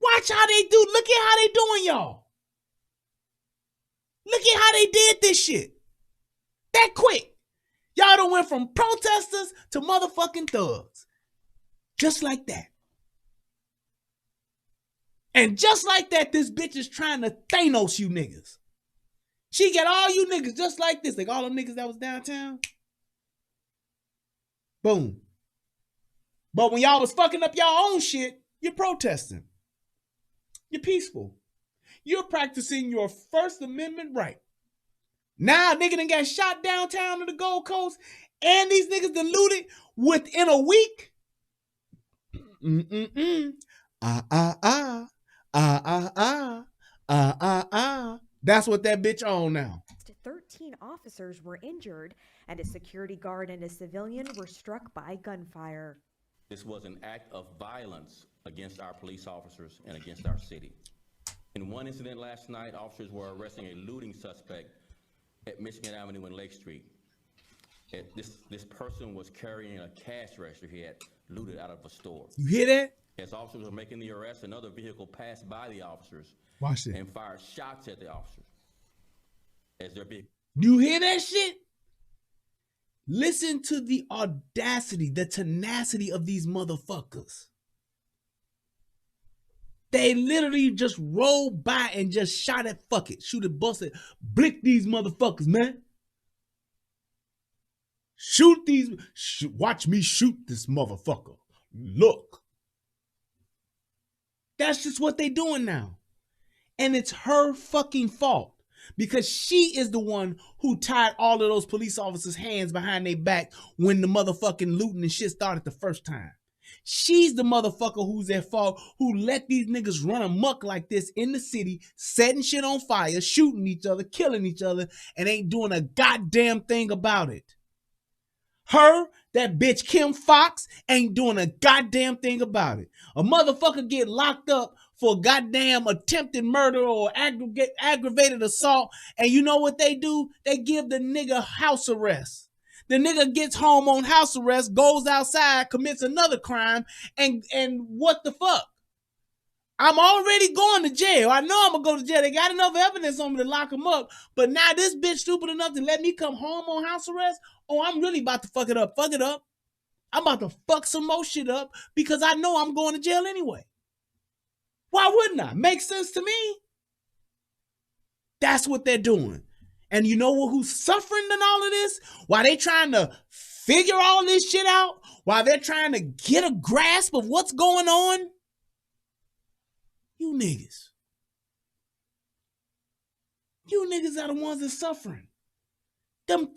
Watch how they do. Look at how they doing, y'all. Look at how they did this shit. That quick. Y'all done went from protesters to motherfucking thugs. Just like that. And just like that, this bitch is trying to Thanos you niggas. She got all you niggas just like this. Like all them niggas that was downtown. Boom. But when y'all was fucking up y'all own shit, you're protesting. You're peaceful. You're practicing your First Amendment right. Now nigga done got shot downtown in the Gold Coast and these niggas done looted within a week. That's what that bitch on now. 13 officers were injured and a security guard and a civilian were struck by gunfire. This was an act of violence against our police officers and against our city. In one incident last night, officers were arresting a looting suspect at Michigan Avenue and Lake Street. This person was carrying a cash register he had looted out of a store. You hear that? As officers were making the arrest, another vehicle passed by the officers. Watch it. And fired shots at the officers. As their vehicle. You hear that shit? Listen to the audacity, the tenacity of these motherfuckers. They literally just rolled by and just shot at fuck it. Shoot it, bust it. Blick these motherfuckers, man. Shoot these. Watch me shoot this motherfucker. Look. That's just what they doing now. And it's her fucking fault. Because she is the one who tied all of those police officers' hands behind their back when the motherfucking looting and shit started the first time. She's the motherfucker who's at fault, who let these niggas run amok like this in the city, setting shit on fire, shooting each other, killing each other, and ain't doing a goddamn thing about it. Her, that bitch Kim Fox, ain't doing a goddamn thing about it. A motherfucker get locked up for goddamn attempted murder or aggravated assault, and you know what they do? They give the nigga house arrest. The nigga gets home on house arrest, goes outside, commits another crime, and what the fuck? I'm already going to jail. I know I'm gonna go to jail. They got enough evidence on me to lock him up. But now this bitch stupid enough to let me come home on house arrest? Oh, I'm really about to fuck it up. Fuck it up. I'm about to fuck some more shit up because I know I'm going to jail anyway. Why wouldn't I? Makes sense to me. That's what they're doing. And you know who's suffering in all of this? While they trying to figure all this shit out, while they're trying to get a grasp of what's going on, you niggas. You niggas are the ones that's suffering. Them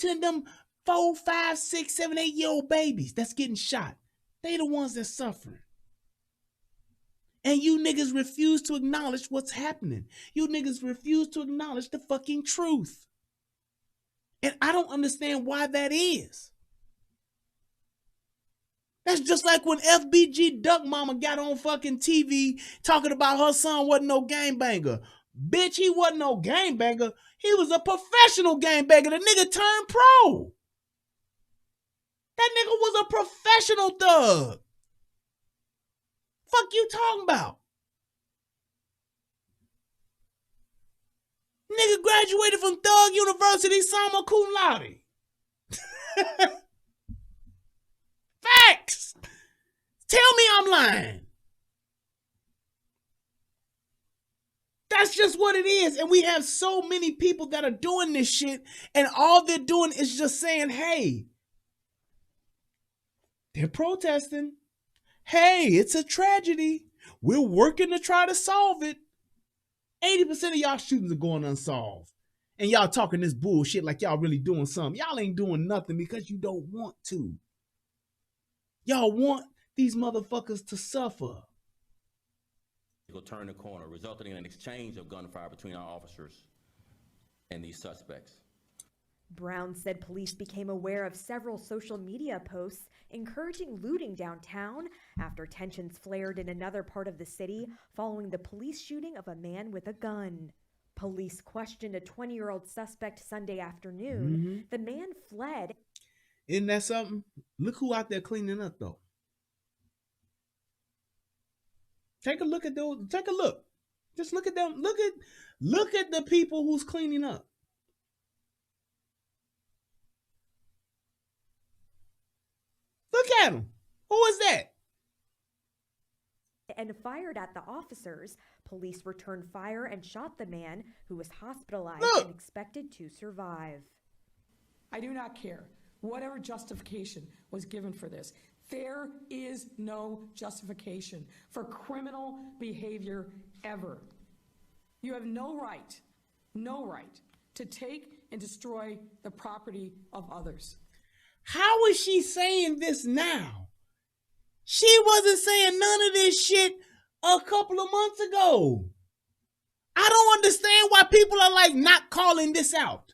4, 5, 6, 7, 8-year-old babies that's getting shot. They the ones that's suffering. And you niggas refuse to acknowledge what's happening. You niggas refuse to acknowledge the fucking truth. And I don't understand why that is. That's just like when FBG Duck Mama got on fucking TV talking about her son wasn't no gangbanger. Bitch, he wasn't no gangbanger. He was a professional gangbanger. The nigga turned pro. That nigga was a professional thug. Fuck you talking about? Nigga graduated from Thug University, summa cum laude. Facts. Tell me I'm lying. That's just what it is. And we have so many people that are doing this shit, and all they're doing is just saying, hey, they're protesting. Hey, it's a tragedy. We're working to try to solve it. 80% of y'all shootings are going unsolved. And y'all talking this bullshit like y'all really doing something. Y'all ain't doing nothing because you don't want to. Y'all want these motherfuckers to suffer. Will turn the corner, resulting in an exchange of gunfire between our officers and these suspects. Brown said police became aware of several social media posts encouraging looting downtown after tensions flared in another part of the city following the police shooting of a man with a gun. Police questioned a 20-year-old suspect Sunday afternoon. The man fled. Isn't that something? Look who out there cleaning up, though. Take a look at those. Take a look. Just look at them. Look at the people who's cleaning up. Look at them. Who is that? And fired at the officers. Police returned fire and shot the man, who was hospitalized and expected to survive. I do not care whatever justification was given for this. There is no justification for criminal behavior ever. You have no right to take and destroy the property of others. How is she saying this now? She wasn't saying none of this shit a couple of months ago. I don't understand why people are like not calling this out.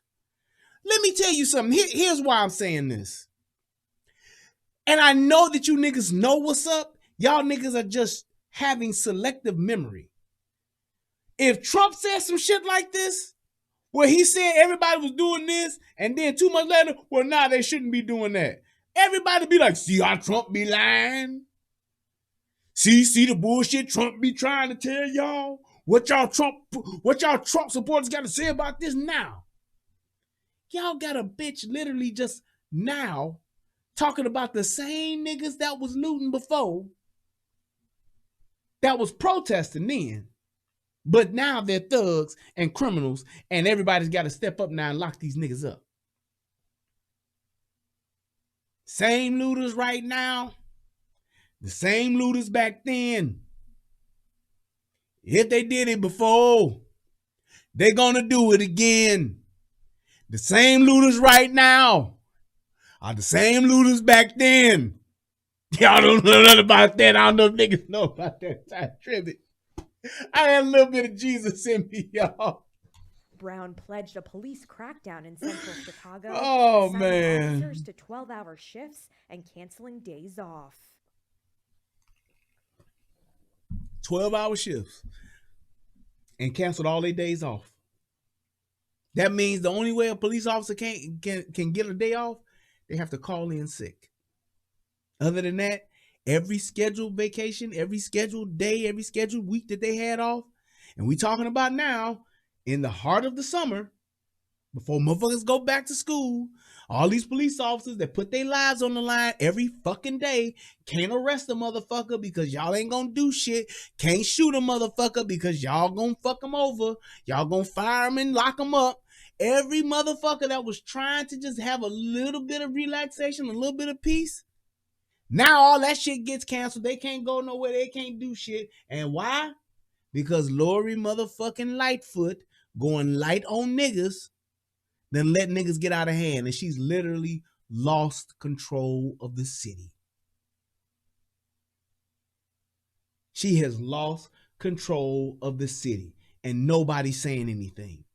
Let me tell you something. Here's why I'm saying this. And I know that you niggas know what's up. Y'all niggas are just having selective memory. If Trump said some shit like this, where he said everybody was doing this, and then 2 months later, well, nah, they shouldn't be doing that. Everybody be like, see how Trump be lying? See the bullshit Trump be trying to tell y'all? What y'all Trump supporters got to say about this now? Y'all got a bitch literally just now talking about the same niggas that was looting before, that was protesting then, but now they're thugs and criminals, and everybody's got to step up now and lock these niggas up. Same looters right now, the same looters back then. If they did it before, they're gonna do it again. The same looters right now are the same looters back then. Y'all don't know nothing about that. I don't know if niggas know about that time tribute. I had a little bit of Jesus in me, y'all. Brown pledged a police crackdown in central Chicago, Oh, assigning man. officers to 12-hour shifts and canceling days off. 12-hour shifts and canceled all their days off. That means the only way a police officer can get a day off, they have to call in sick. Other than that, every scheduled vacation, every scheduled day, every scheduled week that they had off, and we talking about now, in the heart of the summer, before motherfuckers go back to school, all these police officers that put their lives on the line every fucking day can't arrest a motherfucker because y'all ain't gonna do shit. Can't shoot a motherfucker because y'all gonna fuck them over. Y'all gonna fire them and lock them up. Every motherfucker that was trying to just have a little bit of relaxation, a little bit of peace, now all that shit gets canceled. They can't go nowhere. They can't do shit. And why? Because Lori motherfucking Lightfoot going light on niggas, then let niggas get out of hand. And she's literally lost control of the city. She has lost control of the city. And nobody's saying anything.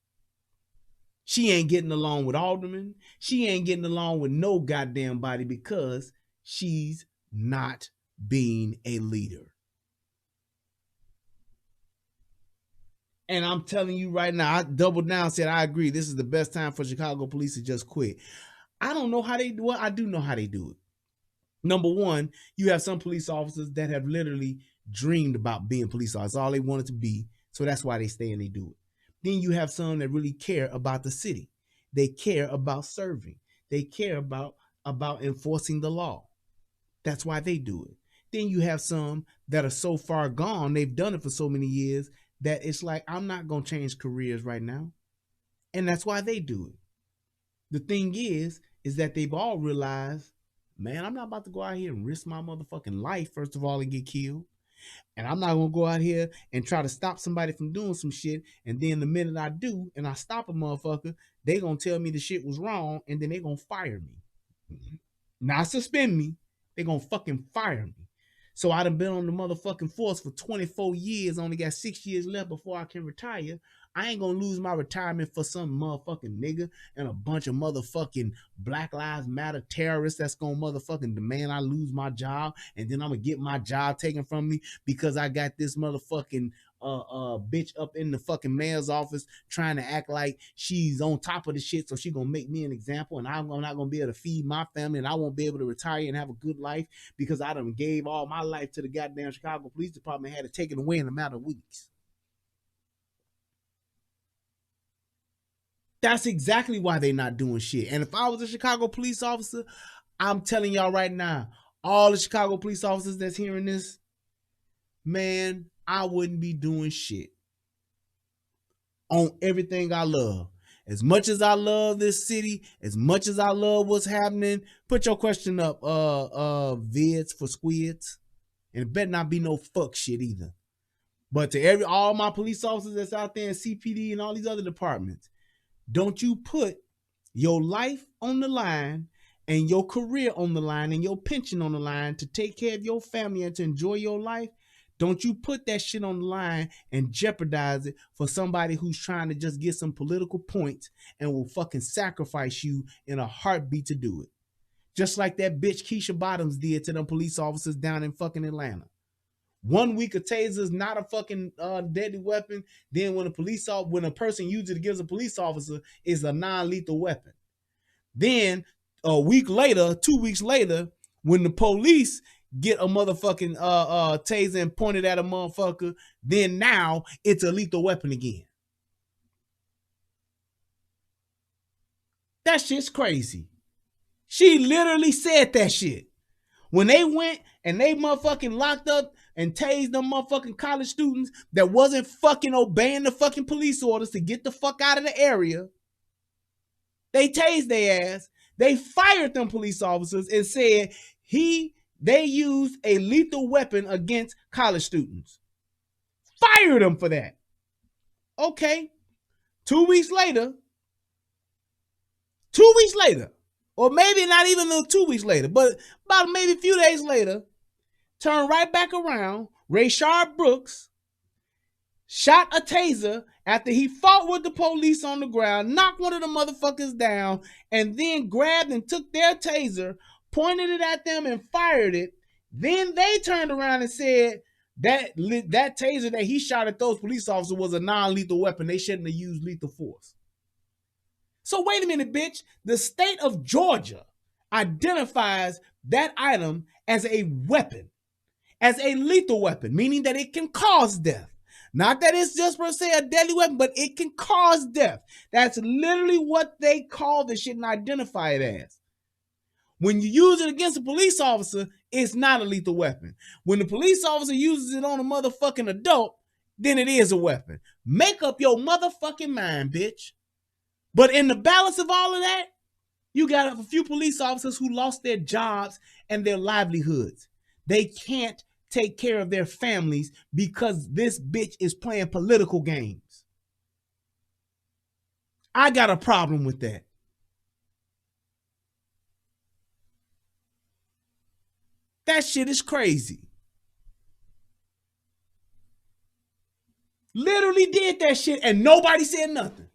She ain't getting along with aldermen. She ain't getting along with no goddamn body because she's not being a leader. And I'm telling you right now, I doubled down, said I agree. This is the best time for Chicago police to just quit. I don't know how they do it. I do know how they do it. Number one, you have some police officers that have literally dreamed about being police officers. All they wanted to be. So that's why they stay and they do it. Then you have some that really care about the city. They care about serving. They care about enforcing the law. That's why they do it. Then you have some that are so far gone, they've done it for so many years, that it's like, I'm not going to change careers right now. And that's why they do it. The thing is that they've all realized, man, I'm not about to go out here and risk my motherfucking life, first of all, and get killed. And I'm not going to go out here and try to stop somebody from doing some shit. And then the minute I do and I stop a motherfucker, they going to tell me the shit was wrong. And then they going to fire me. Not suspend me. They going to fucking fire me. So I done been on the motherfucking force for 24 years. Only got 6 years left before I can retire. I ain't gonna lose my retirement for some motherfucking nigga and a bunch of motherfucking Black Lives Matter terrorists that's gonna motherfucking demand I lose my job, and then I'm gonna get my job taken from me because I got this motherfucking bitch up in the fucking mayor's office trying to act like she's on top of the shit, so she gonna make me an example, and I'm not gonna be able to feed my family, and I won't be able to retire and have a good life because I done gave all my life to the goddamn Chicago Police Department, had it taken away in a matter of weeks. That's exactly why they not doing shit. And if I was a Chicago police officer, I'm telling y'all right now, all the Chicago police officers that's hearing this, man, I wouldn't be doing shit on everything I love. As much as I love this city, as much as I love what's happening, put your question up, vids for squids. And it better not be no fuck shit either. But to all my police officers that's out there in CPD and all these other departments, don't you put your life on the line and your career on the line and your pension on the line to take care of your family and to enjoy your life. Don't you put that shit on the line and jeopardize it for somebody who's trying to just get some political points and will fucking sacrifice you in a heartbeat to do it. Just like that bitch Keisha Bottoms did to them police officers down in fucking Atlanta. 1 week a taser is not a fucking deadly weapon. Then when a person uses it against a police officer, it's a non-lethal weapon. Then a week later, 2 weeks later, when the police get a motherfucking taser and point it at a motherfucker, then now it's a lethal weapon again. That shit's crazy. She literally said that shit. When they went and they motherfucking locked up and tased them motherfucking college students that wasn't fucking obeying the fucking police orders to get the fuck out of the area, they tased their ass. They fired them police officers and said they used a lethal weapon against college students. Fired them for that. Okay. 2 weeks later, or maybe not even 2 weeks later, but about maybe a few days later, turned right back around. Rayshard Brooks shot a taser after he fought with the police on the ground, knocked one of the motherfuckers down, and then grabbed and took their taser, pointed it at them, and fired it. Then they turned around and said that taser that he shot at those police officers was a non-lethal weapon. They shouldn't have used lethal force. So wait a minute, bitch. The state of Georgia identifies that item as a weapon, as a lethal weapon, meaning that it can cause death. Not that it's just per se a deadly weapon, but it can cause death. That's literally what they call the shit and identify it as. When you use it against a police officer, it's not a lethal weapon. When the police officer uses it on a motherfucking adult, then it is a weapon. Make up your motherfucking mind, bitch. But in the balance of all of that, you got a few police officers who lost their jobs and their livelihoods. They can't take care of their families because this bitch is playing political games. I got a problem with that. That shit is crazy. Literally did that shit and nobody said nothing.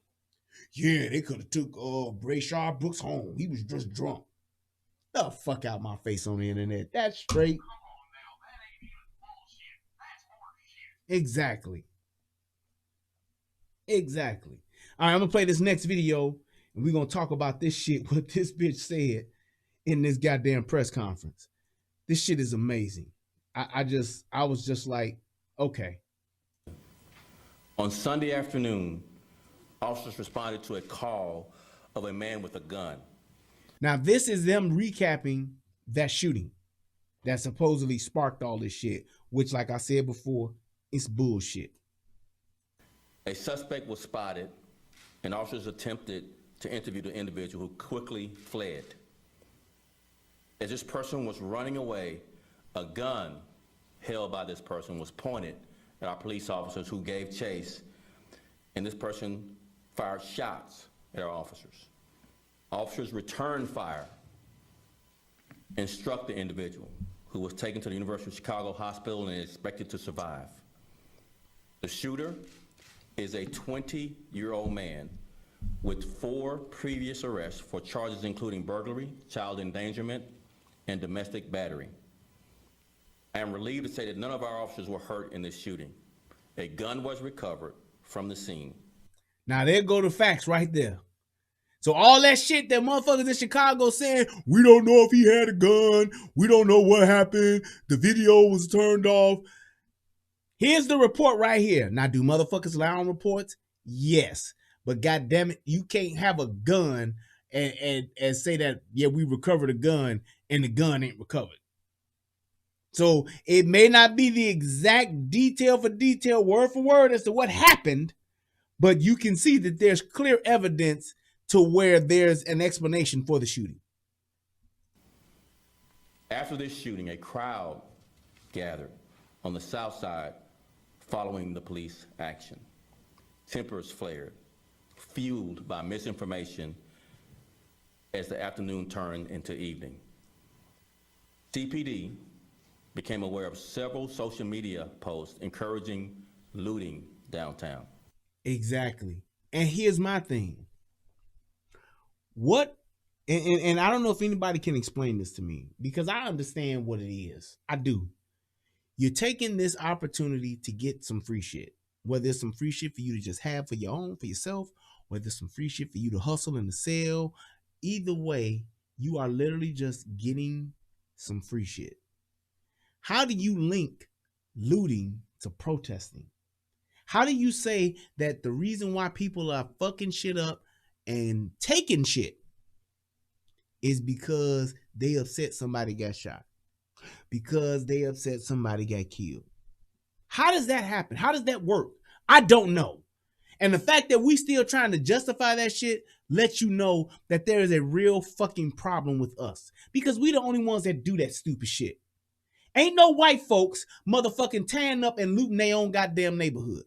Yeah, they could have took Rayshard Brooks home. He was just drunk. The fuck out my face on the internet. That's straight. Exactly. Exactly. All right, I'm going to play this next video, and we're going to talk about this shit, what this bitch said in this goddamn press conference. This shit is amazing. I was just like, okay. On Sunday afternoon, officers responded to a call of a man with a gun. Now, this is them recapping that shooting that supposedly sparked all this shit, which, like I said before, it's bullshit. A suspect was spotted, and officers attempted to interview the individual who quickly fled. As this person was running away, a gun held by this person was pointed at our police officers who gave chase, and this person fired shots at our officers. Officers returned fire and struck the individual, who was taken to the University of Chicago Hospital and expected to survive. The shooter is a 20-year-old man with 4 previous arrests for charges including burglary, child endangerment, and domestic battery. I am relieved to say that none of our officers were hurt in this shooting. A gun was recovered from the scene. Now there go the facts right there. So all that shit that motherfuckers in Chicago saying, we don't know if he had a gun, we don't know what happened, the video was turned off. Here's the report right here. Now, do motherfuckers lie on reports? Yes. But goddamn it, you can't have a gun and say that, yeah, we recovered a gun and the gun ain't recovered. So it may not be the exact detail for detail, word for word as to what happened, but you can see that there's clear evidence to where there's an explanation for the shooting. After this shooting, a crowd gathered on the south side following the police action. Tempers flared, fueled by misinformation as the afternoon turned into evening. CPD became aware of several social media posts encouraging looting downtown. Exactly. And here's my thing. What, and I don't know if anybody can explain this to me, because I understand what it is. I do. You're taking this opportunity to get some free shit, whether it's some free shit for you to just have for your own, for yourself, whether it's some free shit for you to hustle and to sell. Either way, you are literally just getting some free shit. How do you link looting to protesting? How do you say that the reason why people are fucking shit up and taking shit is because they upset somebody got shot, because they upset somebody got killed? How does that happen? How does that work? I don't know. And the fact that we still trying to justify that shit lets you know that there is a real fucking problem with us, because we the only ones that do that stupid shit. Ain't no white folks motherfucking tearing up and looting their own goddamn neighborhoods.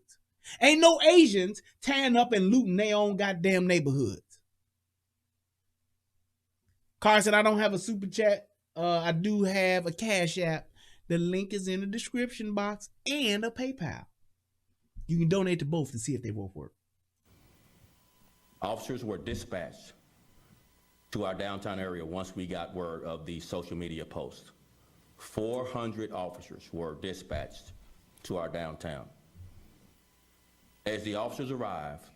Ain't no Asians tearing up and looting their own goddamn neighborhoods. Carson, I don't have a super chat. I do have a Cash App. The link is in the description box and a PayPal. You can donate to both to see if they both work. Officers were dispatched to our downtown area once we got word of the social media post. 400 officers were dispatched to our downtown. As the officers arrived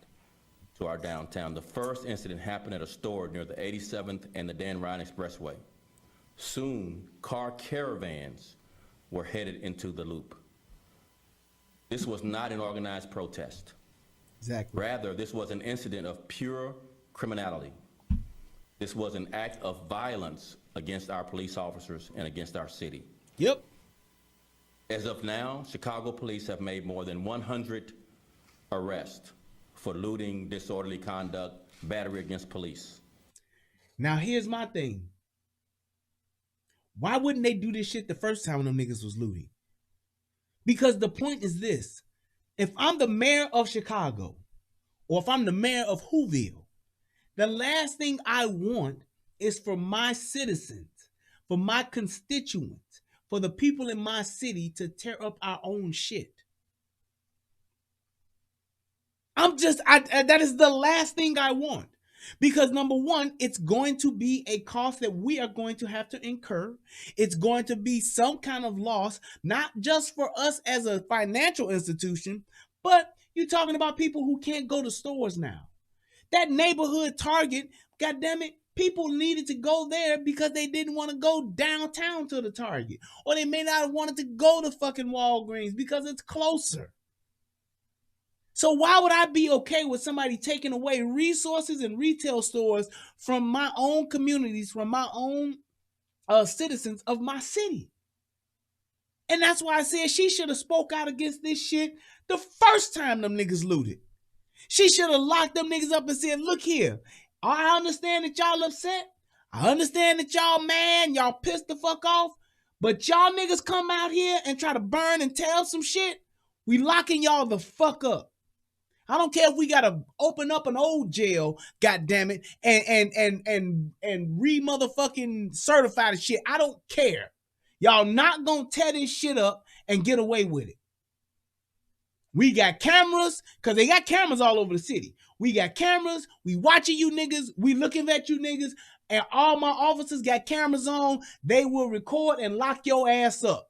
to our downtown, the first incident happened at a store near the 87th and the Dan Ryan Expressway. Soon, car caravans were headed into the loop. This was not an organized protest. Exactly. Rather, this was an incident of pure criminality. This was an act of violence against our police officers and against our city. Yep. As of now, Chicago police have made more than 100 arrests for looting, disorderly conduct, battery against police. Now, here's my thing. Why wouldn't they do this shit the first time when them niggas was looting? Because the point is this. If I'm the mayor of Chicago, or if I'm the mayor of Whoville, the last thing I want is for my citizens, for my constituents, for the people in my city to tear up our own shit. That is the last thing I want. Because number one, it's going to be a cost that we are going to have to incur. It's going to be some kind of loss, not just for us as a financial institution, but you're talking about people who can't go to stores now. That neighborhood Target, goddammit, people needed to go there because they didn't want to go downtown to the Target. Or they may not have wanted to go to fucking Walgreens because it's closer. So why would I be okay with somebody taking away resources and retail stores from my own communities, from my own citizens of my city? And that's why I said she should have spoke out against this shit the first time them niggas looted. She should have locked them niggas up and said, look here, I understand that y'all upset. I understand that y'all mad, y'all pissed the fuck off. But y'all niggas come out here and try to burn and tell some shit, we locking y'all the fuck up. I don't care if we gotta open up an old jail, goddammit, and re-motherfucking certify the shit. I don't care. Y'all not gonna tear this shit up and get away with it. We got cameras, because they got cameras all over the city. We got cameras, we watching you niggas, we looking at you niggas, and all my officers got cameras on. They will record and lock your ass up.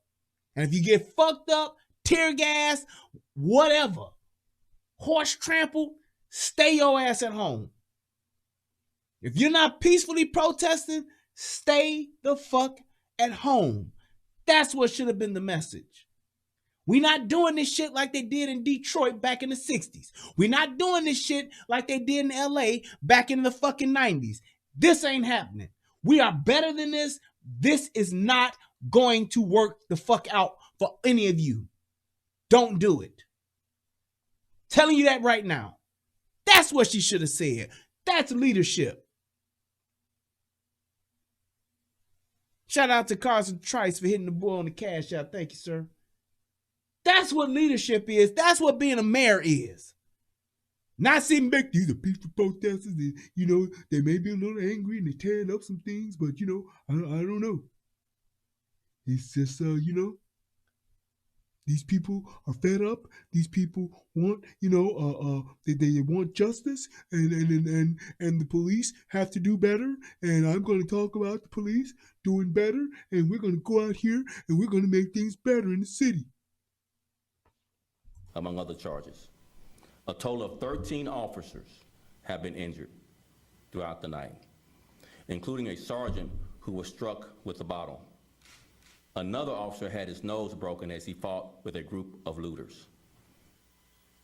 And if you get fucked up, tear gas, whatever, horse trampled, stay your ass at home. If you're not peacefully protesting, stay the fuck at home. That's what should have been the message. We're not doing this shit like they did in Detroit back in the 60s. We're not doing this shit like they did in LA back in the fucking 90s. This ain't happening. We are better than this. This is not going to work the fuck out for any of you. Don't do it. Telling you that right now. That's what she should have said. That's leadership. Shout out to Carson Trice for hitting the boy on the Cash App. Thank you, sir. That's what leadership is. That's what being a mayor is. Not sitting back, these are peaceful protesters. And, they may be a little angry and they're tearing up some things, but, I don't know. It's just, these people are fed up. These people want, they want justice, and the police have to do better. And I'm going to talk about the police doing better, and we're going to go out here and we're going to make things better in the city. Among other charges. A total of 13 officers have been injured throughout the night, including a sergeant who was struck with a bottle. Another officer had his nose broken as he fought with a group of looters.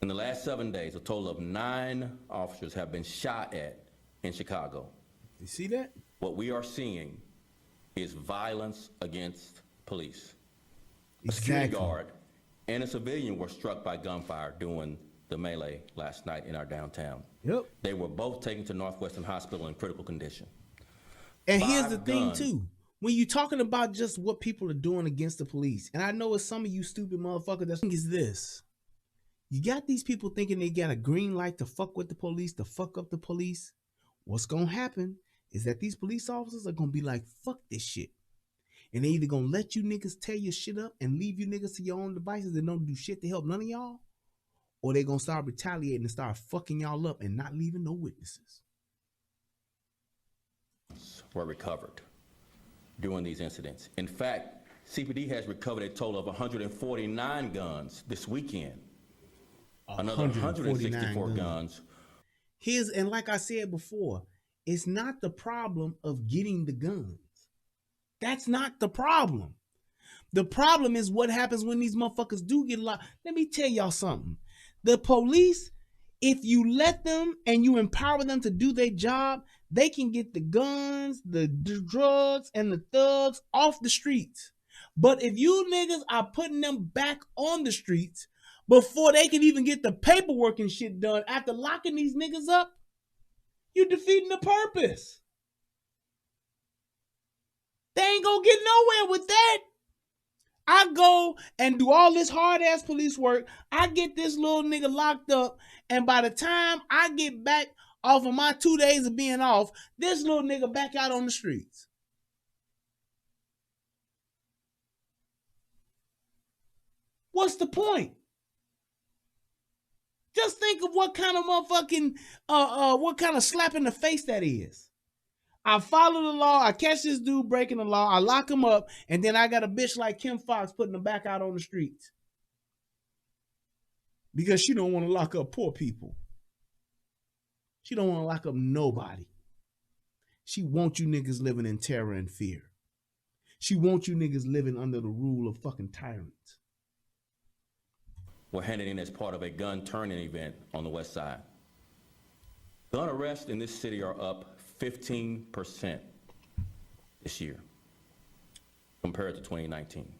In the last 7 days, a total of 9 officers have been shot at in Chicago. You see that? What we are seeing is violence against police. A security guard and a civilian were struck by gunfire during the melee last night in our downtown. Yep. They were both taken to Northwestern Hospital in critical condition. And here's the thing, too. When you're talking about just what people are doing against the police, and I know it's some of you stupid motherfuckers that think is this. You got these people thinking they got a green light to fuck with the police, to fuck up the police. What's going to happen is that these police officers are gonna be like, fuck this shit. And they either gonna let you niggas tear your shit up and leave you niggas to your own devices and don't do shit to help none of y'all, or they gonna start retaliating and start fucking y'all up and not leaving no witnesses. Were recovered during these incidents. In fact, CPD has recovered a total of 149 guns this weekend. Another 164 guns. And like I said before, it's not the problem of getting the guns. That's not the problem. The problem is what happens when these motherfuckers do get locked. Let me tell y'all something. The police, if you let them and you empower them to do their job, they can get the guns, the drugs, and the thugs off the streets. But if you niggas are putting them back on the streets before they can even get the paperwork and shit done after locking these niggas up, you're defeating the purpose. They ain't gonna get nowhere with that. I go and do all this hard-ass police work. I get this little nigga locked up, and by the time I get back off of my 2 days of being off, this little nigga back out on the streets. What's the point? Just think of what kind of motherfucking, what kind of slap in the face that is. I follow the law, I catch this dude breaking the law, I lock him up, and then I got a bitch like Kim Fox putting him back out on the streets. Because she don't want to lock up poor people. She don't want to lock up nobody. She wants you niggas living in terror and fear. She wants you niggas living under the rule of fucking tyrants. Were handed in as part of a gun turning event on the west side. Gun arrests in this city are up 15% this year compared to 2019.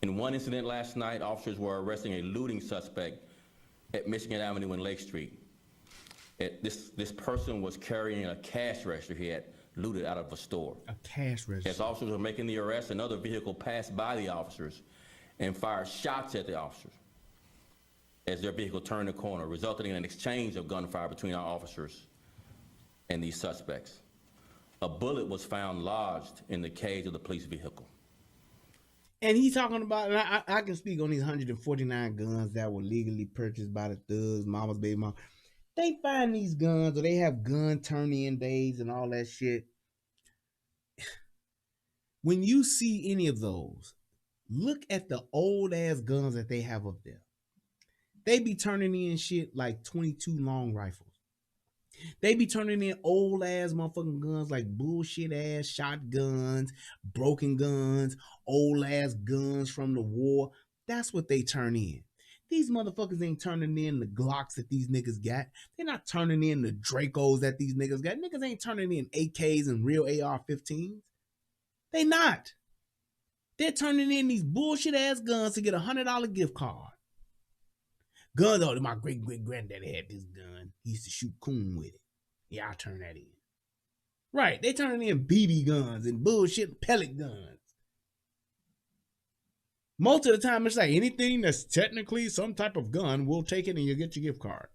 In one incident last night, officers were arresting a looting suspect at Michigan Avenue and Lake Street. This person was carrying a cash register he had looted out of a store. A cash register. As officers were making the arrest, another vehicle passed by the officers and fired shots at the officers as their vehicle turned the corner, resulting in an exchange of gunfire between our officers and these suspects. A bullet was found lodged in the cage of the police vehicle. And he's talking about, and I can speak on these 149 guns that were legally purchased by the thugs, mama's baby mom. They find these guns, or they have gun turn-in days and all that shit. When you see any of those, look at the old-ass guns that they have up there. They be turning in shit like 22 long rifles. They be turning in old ass motherfucking guns like bullshit ass shotguns, broken guns, old ass guns from the war. That's what they turn in. These motherfuckers ain't turning in the Glocks that these niggas got. They're not turning in the Dracos that these niggas got. Niggas ain't turning in AKs and real AR-15s. They not. They're turning in these bullshit ass guns to get a $100 gift card. Guns, oh, my great-great-granddaddy had this gun. He used to shoot coon with it. Yeah, I'll turn that in. Right, they turning in BB guns and bullshit pellet guns. Most of the time, it's like anything that's technically some type of gun, we'll take it and you'll get your gift card.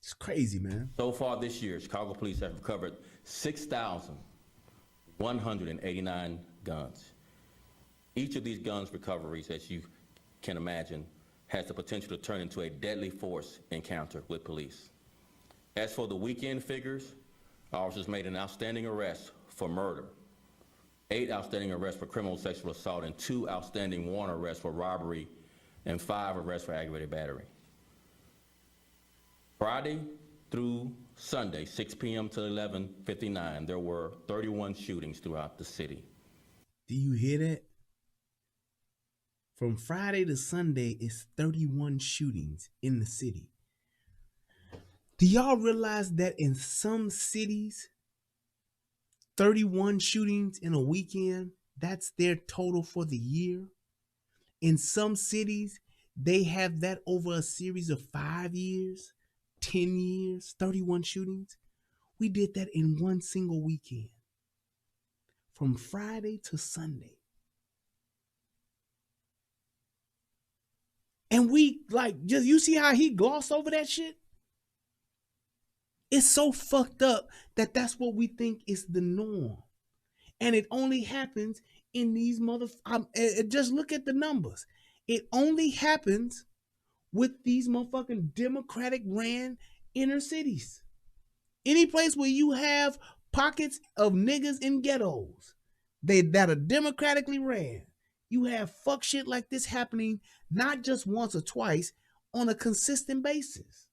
It's crazy, man. So far this year, Chicago police have recovered 6,189 guns. Each of these guns recoveries, as you can imagine, has the potential to turn into a deadly force encounter with police. As for the weekend figures, officers made an outstanding arrest for murder, 8 outstanding arrests for criminal sexual assault, and 2 outstanding warrant arrests for robbery, and 5 arrests for aggravated battery. Friday through Sunday, 6 p.m. to 11:59, there were 31 shootings throughout the city. Do you hear that? From Friday to Sunday, it's 31 shootings in the city. Do y'all realize that in some cities, 31 shootings in a weekend, that's their total for the year? In some cities, they have that over a series of 5 years, 10 years, 31 shootings. We did that in one single weekend. From Friday to Sunday. And we, like, just, you see how he glossed over that shit? It's so fucked up that that's what we think is the norm. And it only happens in these just look at the numbers. It only happens with these motherfucking Democratic ran inner cities. Any place where you have pockets of niggas in ghettos that are democratically ran, you have fuck shit like this happening not just once or twice, on a consistent basis.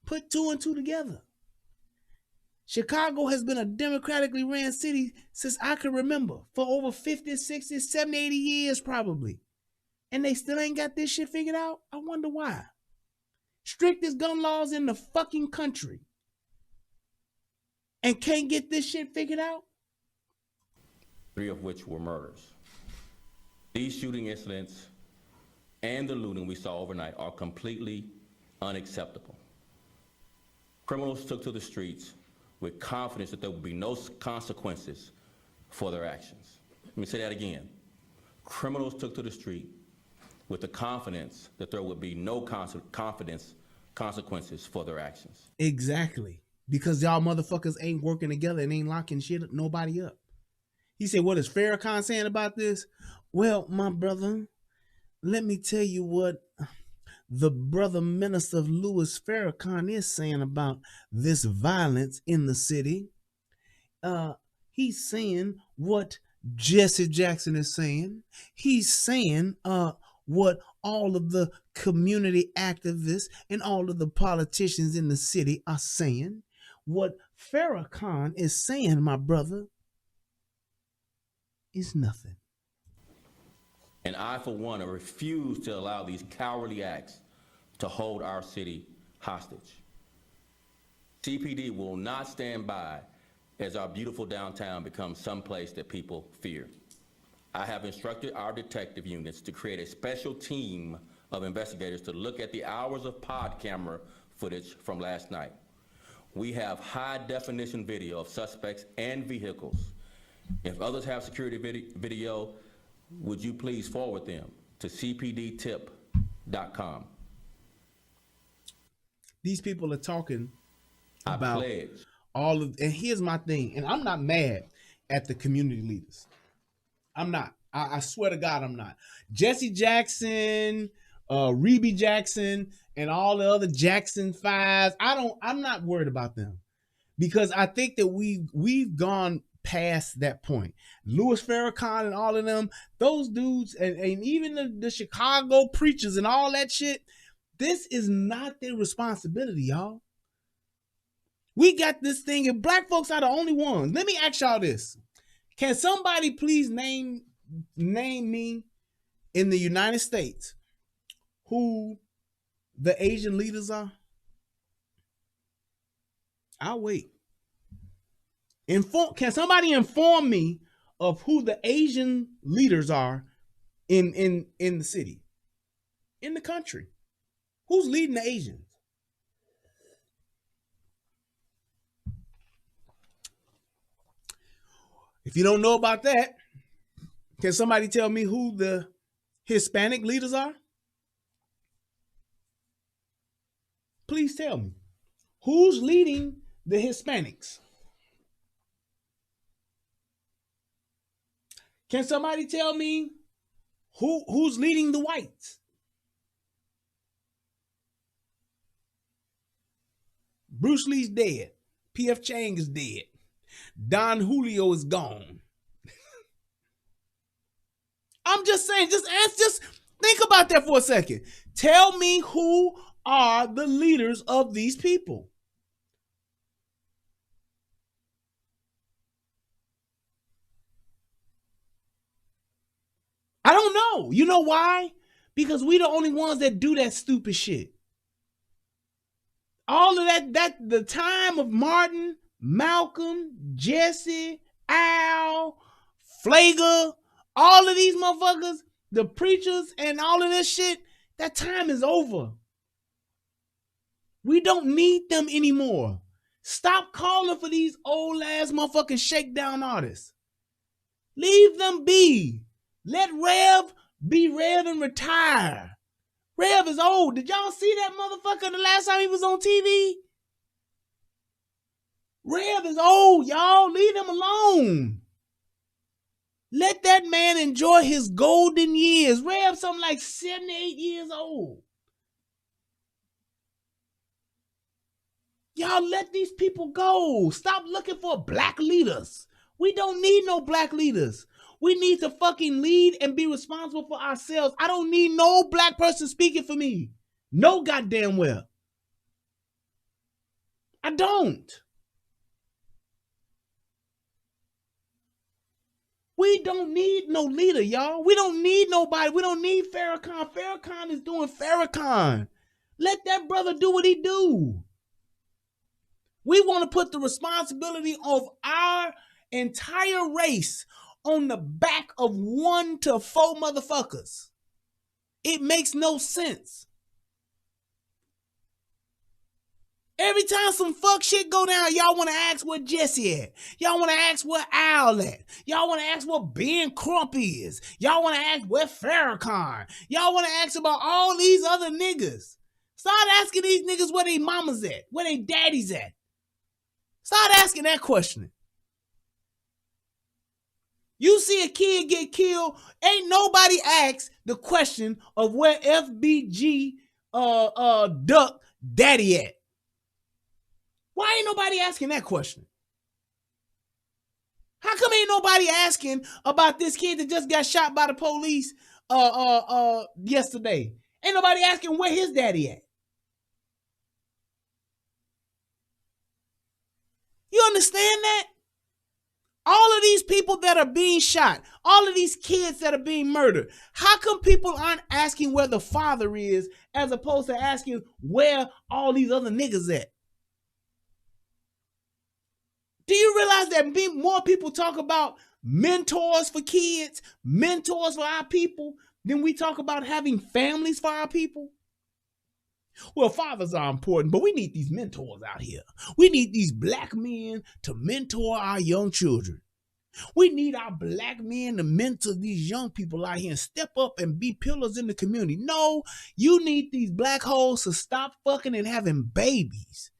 Put 2 and 2 together. Chicago has been a democratically ran city since I can remember, for over 50, 60, 70, 80 years probably. And they still ain't got this shit figured out? I wonder why. Strictest gun laws in the fucking country. And can't get this shit figured out? 3 of which were murders. These shooting incidents and the looting we saw overnight are completely unacceptable. Criminals took to the streets with confidence that there would be no consequences for their actions. Let me say that again. Criminals took to the street with the confidence that there would be no consequences for their actions. Exactly. Because y'all motherfuckers ain't working together and ain't locking shit nobody up. He said, what is Farrakhan saying about this? Well, my brother, let me tell you what the brother minister Louis Farrakhan is saying about this violence in the city. He's saying what Jesse Jackson is saying. He's saying what all of the community activists and all of the politicians in the city are saying. What Farrakhan is saying, my brother, is nothing. And I, for one, refuse to allow these cowardly acts to hold our city hostage. CPD will not stand by as our beautiful downtown becomes someplace that people fear. I have instructed our detective units to create a special team of investigators to look at the hours of pod camera footage from last night. We have high-definition video of suspects and vehicles. If others have security video, would you please forward them to cpdtip.com. These people are talking about all of, and here's my thing, and I'm not mad at the community leaders. I'm not. I swear to God, I'm not. Jesse Jackson, Reby Jackson, and all the other Jackson Fives. I'm not worried about them because I think that we've gone past that point. Louis Farrakhan and all of them, those dudes, and even the Chicago preachers and all that shit. This is not their responsibility, y'all. We got this thing, and black folks are the only ones. Let me ask y'all this. Can somebody please name me in the United States who the Asian leaders are? I'll wait. Can somebody inform me of who the Asian leaders are in the city, in the country? Who's leading the Asians? If you don't know about that, can somebody tell me who the Hispanic leaders are? Please tell me. Who's leading the Hispanics? Can somebody tell me who's leading the whites? Bruce Lee's dead. P.F. Chang is dead. Don Julio is gone. I'm just saying, just think about that for a second. Tell me who are the leaders of these people. I don't know. You know why? Because we the only ones that do that stupid shit. All of that the time of Martin, Malcolm, Jesse, Al, Flager, all of these motherfuckers, the preachers and all of this shit, that time is over. We don't need them anymore. Stop calling for these old ass motherfucking shakedown artists. Leave them be. Let Rev be Rev and retire. Rev is old. Did y'all see that motherfucker the last time he was on TV? Rev is old, y'all. Leave him alone. Let that man enjoy his golden years. Rev something like 78 years old. Y'all let these people go. Stop looking for black leaders. We don't need no black leaders. We need to fucking lead and be responsible for ourselves. I don't need no black person speaking for me. No goddamn well. I don't. We don't need no leader, y'all. We don't need nobody. We don't need Farrakhan. Farrakhan is doing Farrakhan. Let that brother do what he do. We want to put the responsibility of our entire race on the back of 1 to 4 motherfuckers. It makes no sense. Every time some fuck shit go down, y'all want to ask where Jesse at. Y'all want to ask where Al at. Y'all want to ask what Ben Crump is. Y'all want to ask where Farrakhan. Y'all want to ask about all these other niggas. Start asking these niggas where they mamas at, where they daddies at. Start asking that question. You see a kid get killed, ain't nobody asked the question of where FBG Duck daddy at. Why ain't nobody asking that question? How come ain't nobody asking about this kid that just got shot by the police yesterday? Ain't nobody asking where his daddy at. You understand that? All of these people that are being shot, all of these kids that are being murdered, how come people aren't asking where the father is as opposed to asking where all these other niggas at? Do you realize that more people talk about mentors for kids, mentors for our people, than we talk about having families for our people? Well, fathers are important, but we need these mentors out here. We need these black men to mentor our young children. We need our black men to mentor these young people out here and step up and be pillars in the community. No, you need these black holes to stop fucking and having babies.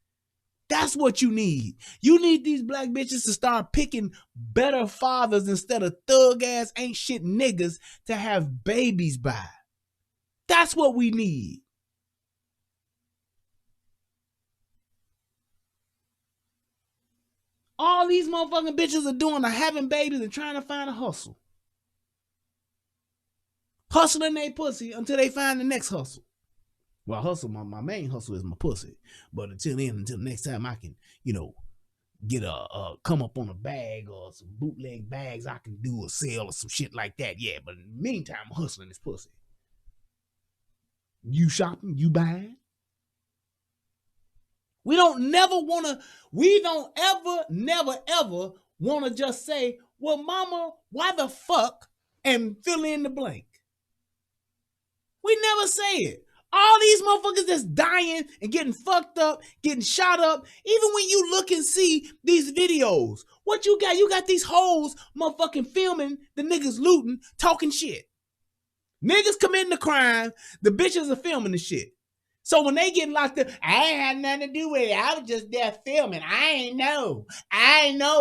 That's what you need. You need these black bitches to start picking better fathers instead of thug ass ain't shit niggas to have babies by. That's what we need. All these motherfucking bitches are doing are having babies and trying to find a hustle. Hustling their pussy until they find the next hustle. Well, hustle, my main hustle is my pussy. But until next time I can, get a come up on a bag or some bootleg bags I can do a sale or some shit like that. Yeah, but in the meantime, I'm hustling this pussy. You shopping, you buying. We don't ever, never want to just say, well, mama, why the fuck, and fill in the blank. We never say it. All these motherfuckers that's dying and getting fucked up, getting shot up, even when you look and see these videos, what you got? You got these hoes motherfucking filming the niggas looting, talking shit. Niggas committing the crime, the bitches are filming the shit. So when they get locked up, I ain't had nothing to do with it. I was just there filming. I ain't know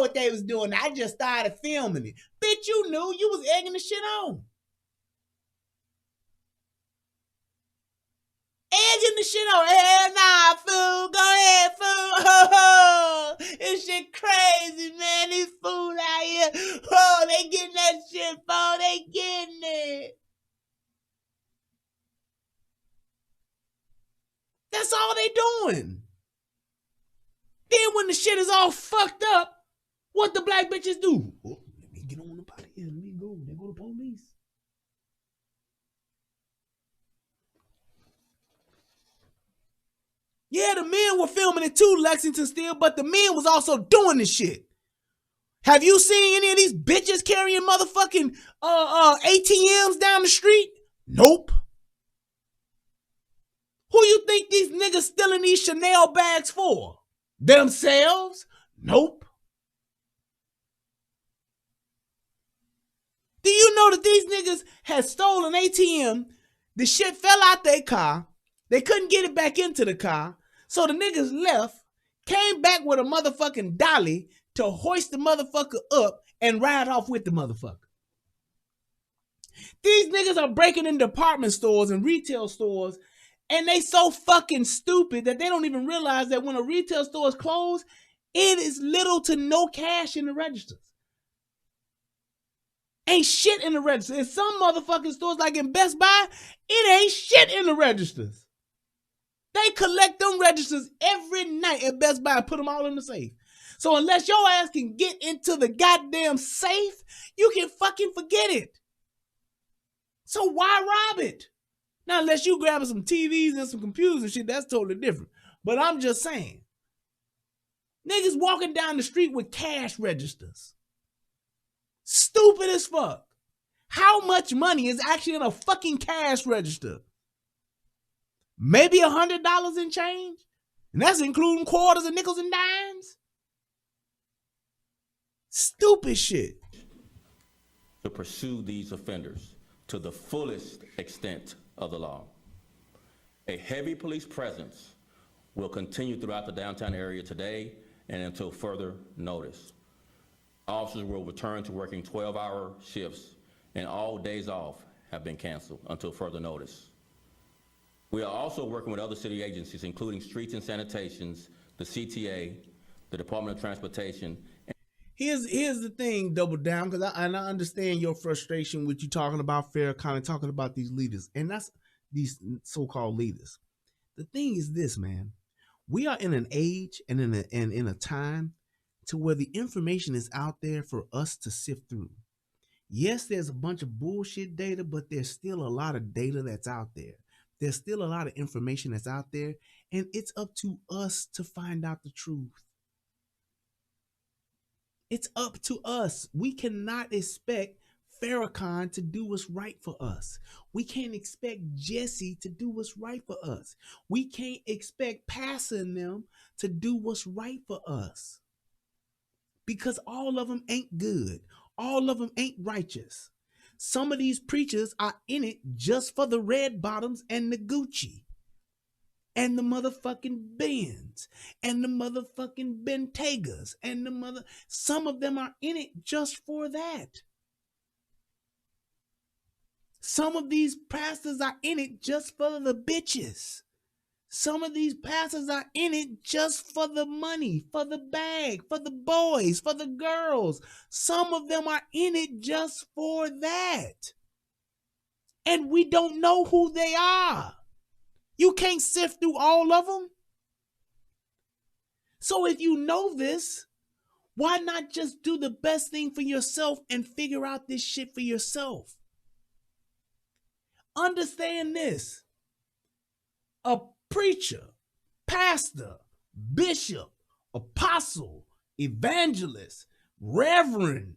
what they was doing. I just started filming it. Bitch, you knew. You was egging the shit on. Egging the shit on. Hell nah, fool. Go ahead, fool. This shit crazy, man. These fools out here. Oh, they getting that shit, fool. They getting it. That's all they doing. Then when the shit is all fucked up, what the black bitches do? Oh, let me get on up out of here. Let me go. They go to police. Yeah, the men were filming it too, Lexington still, but the men was also doing this shit. Have you seen any of these bitches carrying motherfucking ATMs down the street? Nope. Who you think these niggas stealing these Chanel bags for? Themselves? Nope. Do you know that these niggas had stolen ATM, The shit fell out their car. They couldn't get it back into the car. So the niggas left, came back with a motherfucking dolly to hoist the motherfucker up and ride off with the motherfucker. These niggas are breaking in department stores and retail stores, and they so fucking stupid that they don't even realize that when a retail store is closed, it is little to no cash in the registers. Ain't shit in the register. In some motherfucking stores, like in Best Buy, it ain't shit in the registers. They collect them registers every night at Best Buy and put them all in the safe. So unless your ass can get into the goddamn safe, you can fucking forget it. So why rob it? Now, unless you grabbing some TVs and some computers and shit, that's totally different. But I'm just saying, niggas walking down the street with cash registers. Stupid as fuck. How much money is actually in a fucking cash register? Maybe $100 in change? And that's including quarters and nickels and dimes? Stupid shit. To pursue these offenders to the fullest extent of the law. A heavy police presence will continue throughout the downtown area today and until further notice. Officers will return to working 12-hour shifts, and all days off have been canceled until further notice. We are also working with other city agencies, including Streets and Sanitations, the CTA, the Department of Transportation. Here's the thing, Double Down, because I understand your frustration with you talking about Farrakhan and talking about these leaders, and that's these so-called leaders. The thing is this, man. We are in an age and in a time to where the information is out there for us to sift through. Yes, there's a bunch of bullshit data, but there's still a lot of data that's out there. There's still a lot of information that's out there, and it's up to us to find out the truth. It's up to us. We cannot expect Farrakhan to do what's right for us. We can't expect Jesse to do what's right for us. We can't expect Pastor and them to do what's right for us. Because all of them ain't good. All of them ain't righteous. Some of these preachers are in it just for the red bottoms and the Gucci. And the motherfucking Benz. And the motherfucking Bentegas. And some of them are in it just for that. Some of these pastors are in it just for the bitches. Some of these pastors are in it just for the money, for the bag, for the boys, for the girls. Some of them are in it just for that. And we don't know who they are. You can't sift through all of them. So if you know this, why not just do the best thing for yourself and figure out this shit for yourself? Understand this. A preacher, pastor, bishop, apostle, evangelist, reverend,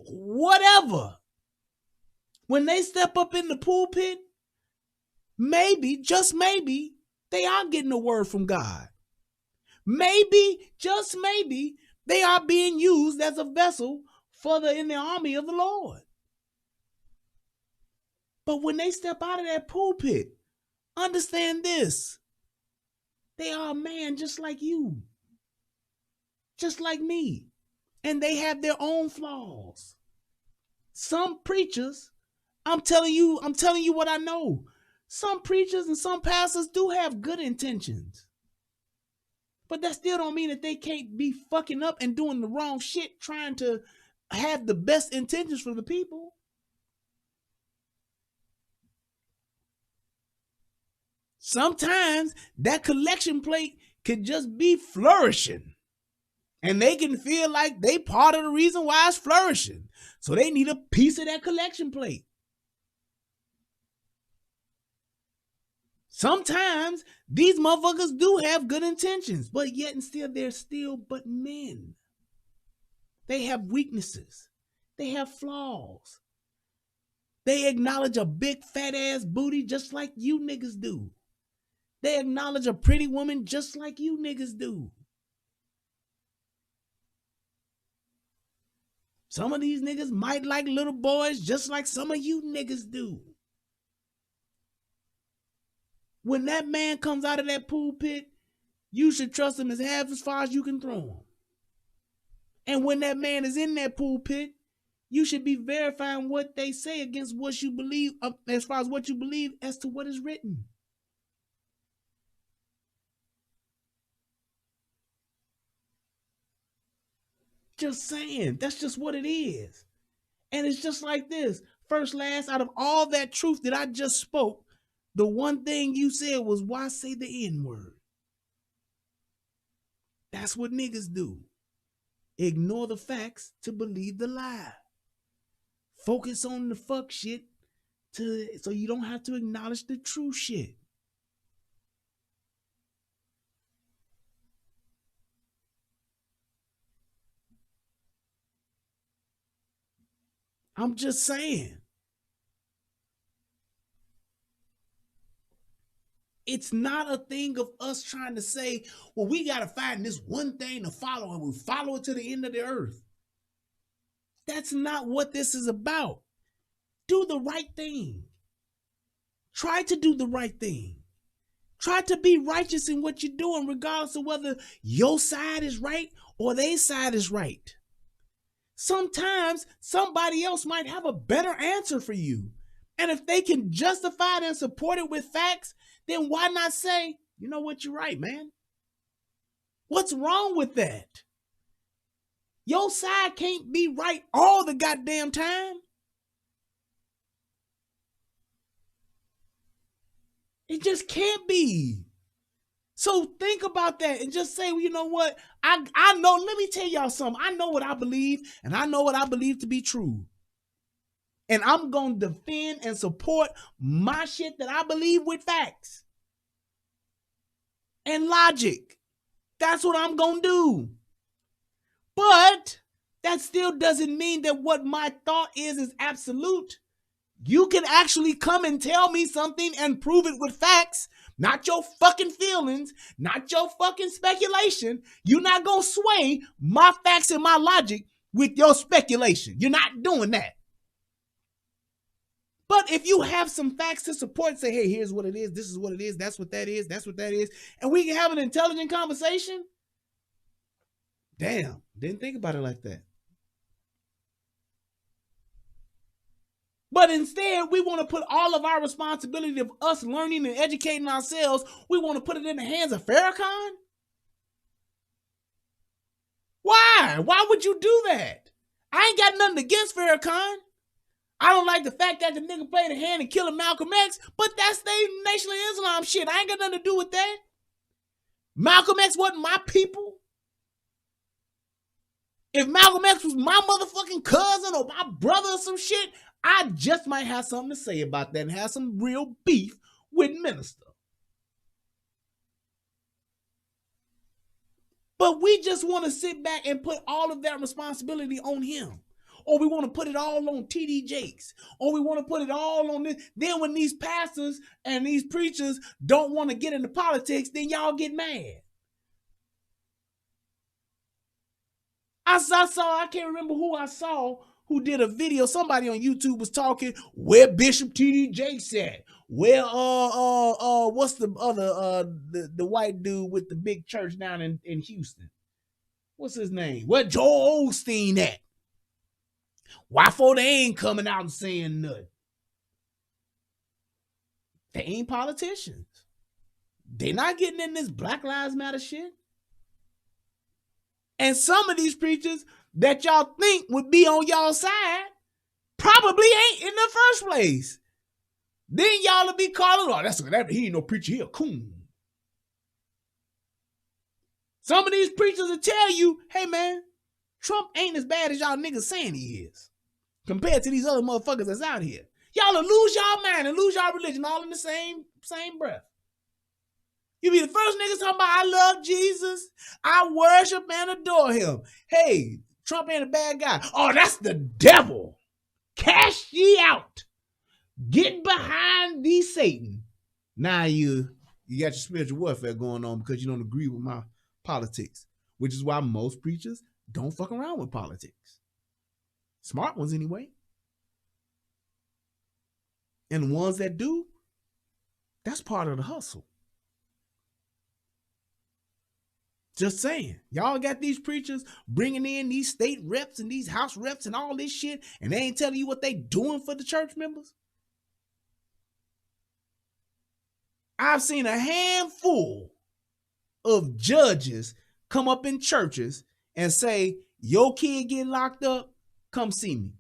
whatever. When they step up in the pulpit, maybe, just maybe, they are getting a word from God. Maybe, just maybe, they are being used as a vessel in the army of the Lord. But when they step out of that pulpit, understand this. They are a man just like you. Just like me. And they have their own flaws. Some preachers, I'm telling you what I know. Some preachers and some pastors do have good intentions. But that still don't mean that they can't be fucking up and doing the wrong shit, trying to have the best intentions for the people. Sometimes that collection plate could just be flourishing. And they can feel like they part of the reason why it's flourishing. So they need a piece of that collection plate. Sometimes these motherfuckers do have good intentions, but yet and still they're still but men. They have weaknesses. They have flaws. They acknowledge a big fat ass booty just like you niggas do. They acknowledge a pretty woman just like you niggas do. Some of these niggas might like little boys just like some of you niggas do. When that man comes out of that pool pit, you should trust him as far as you can throw him. And when that man is in that pool pit, you should be verifying what they say against what you believe, as far as what you believe as to what is written. Just saying, that's just what it is. And it's just like this. First, last, out of all that truth that I just spoke, the one thing you said was, why say the N-word? That's what niggas do. Ignore the facts to believe the lie. Focus on the fuck shit so you don't have to acknowledge the true shit. I'm just saying. It's not a thing of us trying to say, well, we got to find this one thing to follow and we follow it to the end of the earth. That's not what this is about. Do the right thing. Try to do the right thing. Try to be righteous in what you're doing, regardless of whether your side is right or their side is right. Sometimes somebody else might have a better answer for you. And if they can justify it and support it with facts, then why not say, you know what, you're right, man. What's wrong with that? Your side can't be right all the goddamn time. It just can't be. So think about that and just say, well, you know what? I know, let me tell y'all something. I know what I believe, and I know what I believe to be true. And I'm going to defend and support my shit that I believe with facts and logic. That's what I'm going to do. But that still doesn't mean that what my thought is absolute. You can actually come and tell me something and prove it with facts, not your fucking feelings, not your fucking speculation. You're not going to sway my facts and my logic with your speculation. You're not doing that. But if you have some facts to support, say, hey, here's what it is, this is what it is, that's what that is, that's what that is, and we can have an intelligent conversation. Damn, didn't think about it like that. But instead, we want to put all of our responsibility of us learning and educating ourselves, we want to put it in the hands of Farrakhan? Why? Why would you do that? I ain't got nothing against Farrakhan. I don't like the fact that the nigga played a hand in killing Malcolm X, but that's the Nation of Islam shit. I ain't got nothing to do with that. Malcolm X wasn't my people. If Malcolm X was my motherfucking cousin or my brother or some shit, I just might have something to say about that and have some real beef with Minister. But we just want to sit back and put all of that responsibility on him. Or we want to put it all on TD Jakes. Or we want to put it all on this. Then when these pastors and these preachers don't want to get into politics, then y'all get mad. I can't remember who I saw who did a video. Somebody on YouTube was talking, where Bishop TD Jakes at? Where what's the other the white dude with the big church down in Houston? What's his name? Where Joel Osteen at? Why for they ain't coming out and saying nothing? They ain't politicians. They not getting in this Black Lives Matter shit. And some of these preachers that y'all think would be on y'all side probably ain't in the first place. Then y'all will be calling, oh, he ain't no preacher, he a coon. Some of these preachers will tell you, hey man, Trump ain't as bad as y'all niggas saying he is compared to these other motherfuckers that's out here. Y'all will lose y'all mind and lose y'all religion all in the same breath. You be the first niggas talking about, I love Jesus, I worship and adore him. Hey, Trump ain't a bad guy. Oh, that's the devil. Cash ye out. Get behind thee, Satan. Now you got your spiritual warfare going on because you don't agree with my politics, which is why most preachers don't fuck around with politics. Smart ones anyway. And the ones that do, that's part of the hustle. Just saying. Y'all got these preachers bringing in these state reps and these house reps and all this shit, and they ain't telling you what they doing for the church members. I've seen a handful of judges come up in churches and say, your kid get locked up, come see me.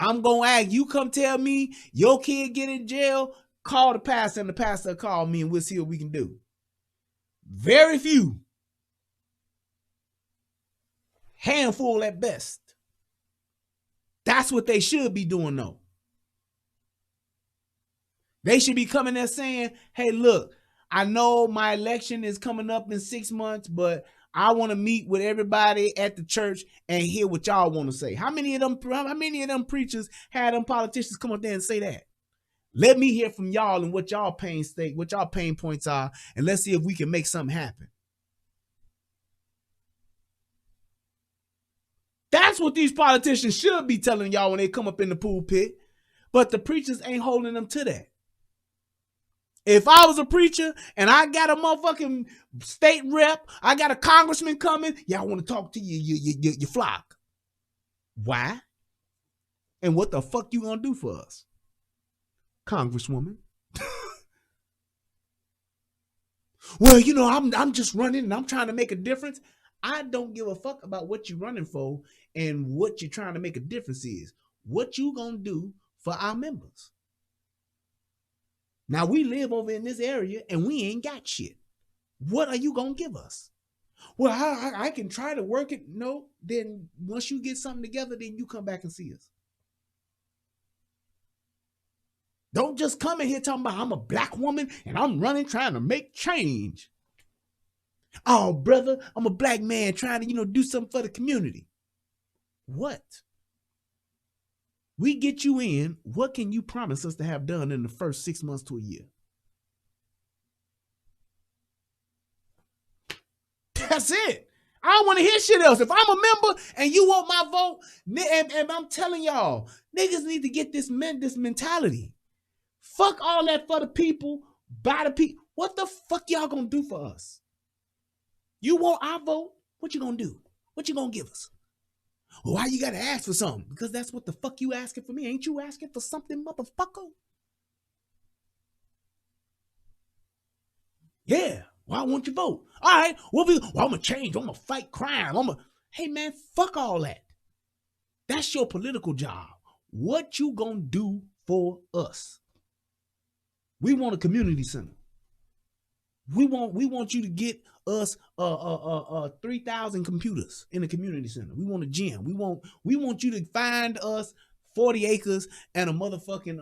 I'm going to ask you, come tell me your kid get in jail, call the pastor, and the pastor call me, and we'll see what we can do. Very few. Handful at best. That's what they should be doing, though. They should be coming there saying, hey, look, I know my election is coming up in 6 months, but I want to meet with everybody at the church and hear what y'all want to say. How many of them preachers had them politicians come up there and say that? Let me hear from y'all and what y'all pain points are, and let's see if we can make something happen. That's what these politicians should be telling y'all when they come up in the pulpit, but the preachers ain't holding them to that. If I was a preacher and I got a motherfucking state rep, I got a congressman coming, y'all want to talk to your flock. Why? And what the fuck you gonna do for us, Congresswoman? Well, you know, I'm just running and I'm trying to make a difference. I don't give a fuck about what you're running for and what you're trying to make a difference is. What you gonna do for our members? Now, we live over in this area and we ain't got shit. What are you going to give us? Well, I can try to work it. No, then once you get something together, then you come back and see us. Don't just come in here talking about I'm a black woman and I'm running trying to make change. Oh, brother, I'm a black man trying to, do something for the community. What? We get you in, what can you promise us to have done in the first 6 months to a year? That's it. I don't want to hear shit else. If I'm a member and you want my vote, and I'm telling y'all, niggas need to get this mentality. Fuck all that for the people, by the people. What the fuck y'all gonna do for us? You want our vote? What you gonna do? What you gonna give us? Well, why you gotta ask for something? Because that's what the fuck you asking for me. Ain't you asking for something, motherfucker? Yeah. Well, I want your vote. All right. Well, I'm gonna change. I'm gonna fight crime. Hey man, fuck all that. That's your political job. What you gonna do for us? We want a community center. We want you to get us 3,000 computers in a community center. We want a gym. We want you to find us 40 acres and a motherfucking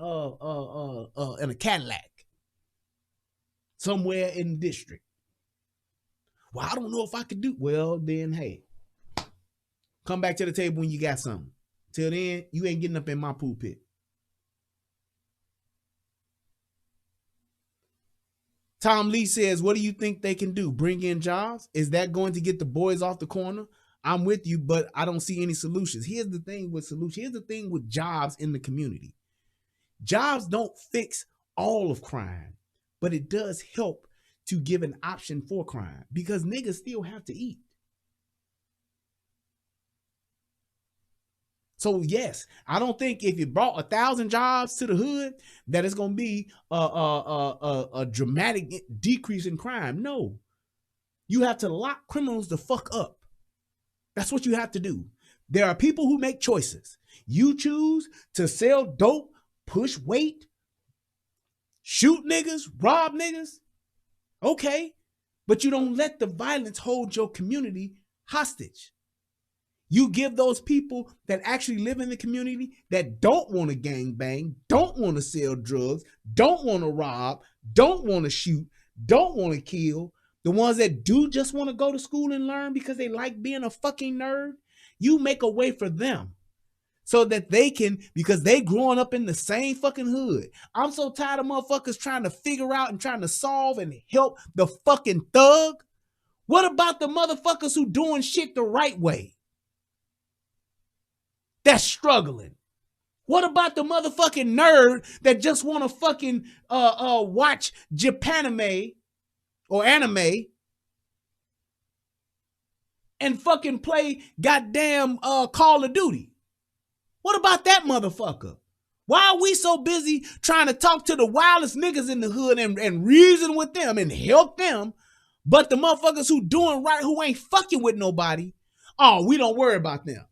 and a Cadillac somewhere in the district. Well, I don't know if I could do. Well, then hey, come back to the table when you got something. Till then, you ain't getting up in my pulpit. Tom Lee says, what do you think they can do? Bring in jobs? Is that going to get the boys off the corner? I'm with you, but I don't see any solutions. Here's the thing with solutions. Here's the thing with jobs in the community. Jobs don't fix all of crime, but it does help to give an option for crime because niggas still have to eat. So yes, I don't think if you brought 1,000 jobs to the hood that it's going to be a dramatic decrease in crime. No, you have to lock criminals the fuck up. That's what you have to do. There are people who make choices. You choose to sell dope, push weight, shoot niggas, rob niggas. Okay, but you don't let the violence hold your community hostage. You give those people that actually live in the community that don't want to gangbang, don't want to sell drugs, don't want to rob, don't want to shoot, don't want to kill, the ones that do just want to go to school and learn because they like being a fucking nerd, you make a way for them so that they can, because they growing up in the same fucking hood. I'm so tired of motherfuckers trying to figure out and trying to solve and help the fucking thug. What about the motherfuckers who doing shit the right way? that's struggling? What about the motherfucking nerd that just want to fucking watch Japanime or anime and fucking play goddamn Call of Duty? What about that motherfucker? Why are we so busy trying to talk to the wildest niggas in the hood and reason with them and help them, but the motherfuckers who doing right, who ain't fucking with nobody, oh, we don't worry about them?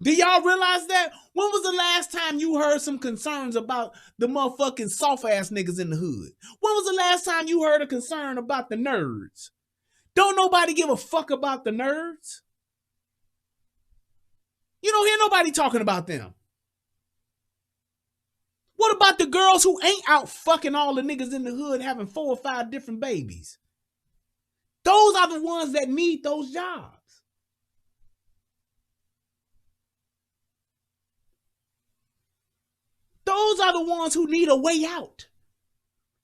Do y'all realize that? When was the last time you heard some concerns about the motherfucking soft-ass niggas in the hood? When was the last time you heard a concern about the nerds? Don't nobody give a fuck about the nerds. You don't hear nobody talking about them. What about the girls who ain't out fucking all the niggas in the hood having 4 or 5 different babies? Those are the ones that need those jobs. Those are the ones who need a way out.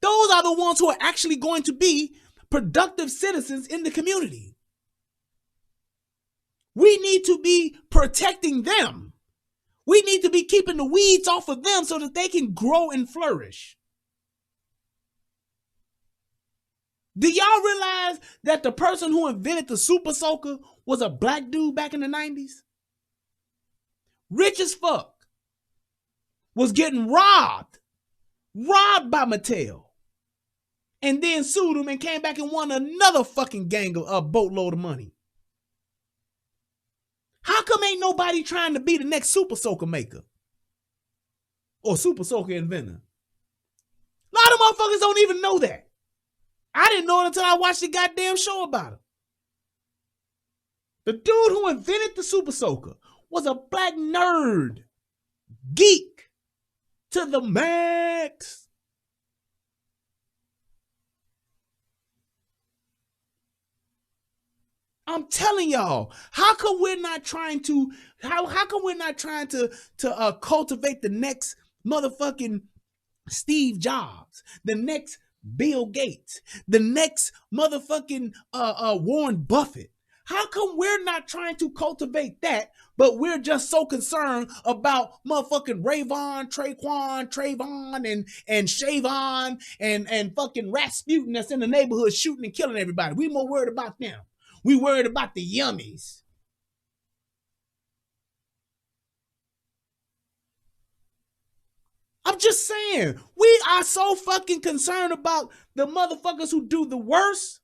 Those are the ones who are actually going to be productive citizens in the community. We need to be protecting them. We need to be keeping the weeds off of them so that they can grow and flourish. Do y'all realize that the person who invented the Super Soaker was a black dude back in the 90s? Rich as fuck. Was getting robbed by Mattel, and then sued him and came back and won another fucking gang of a boatload of money. How come ain't nobody trying to be the next Super Soaker maker or Super Soaker inventor? A lot of motherfuckers don't even know that. I didn't know it until I watched the goddamn show about it. The dude who invented the Super Soaker was a black nerd, geek to the max. I'm telling y'all, how come we're not trying to cultivate the next motherfucking Steve Jobs, the next Bill Gates, the next motherfucking Warren Buffett? How come we're not trying to cultivate that, but we're just so concerned about motherfucking Trayvon, and Shavon and fucking Rasputin that's in the neighborhood shooting and killing everybody? We more worried about them. We worried about the yummies. I'm just saying, we are so fucking concerned about the motherfuckers who do the worst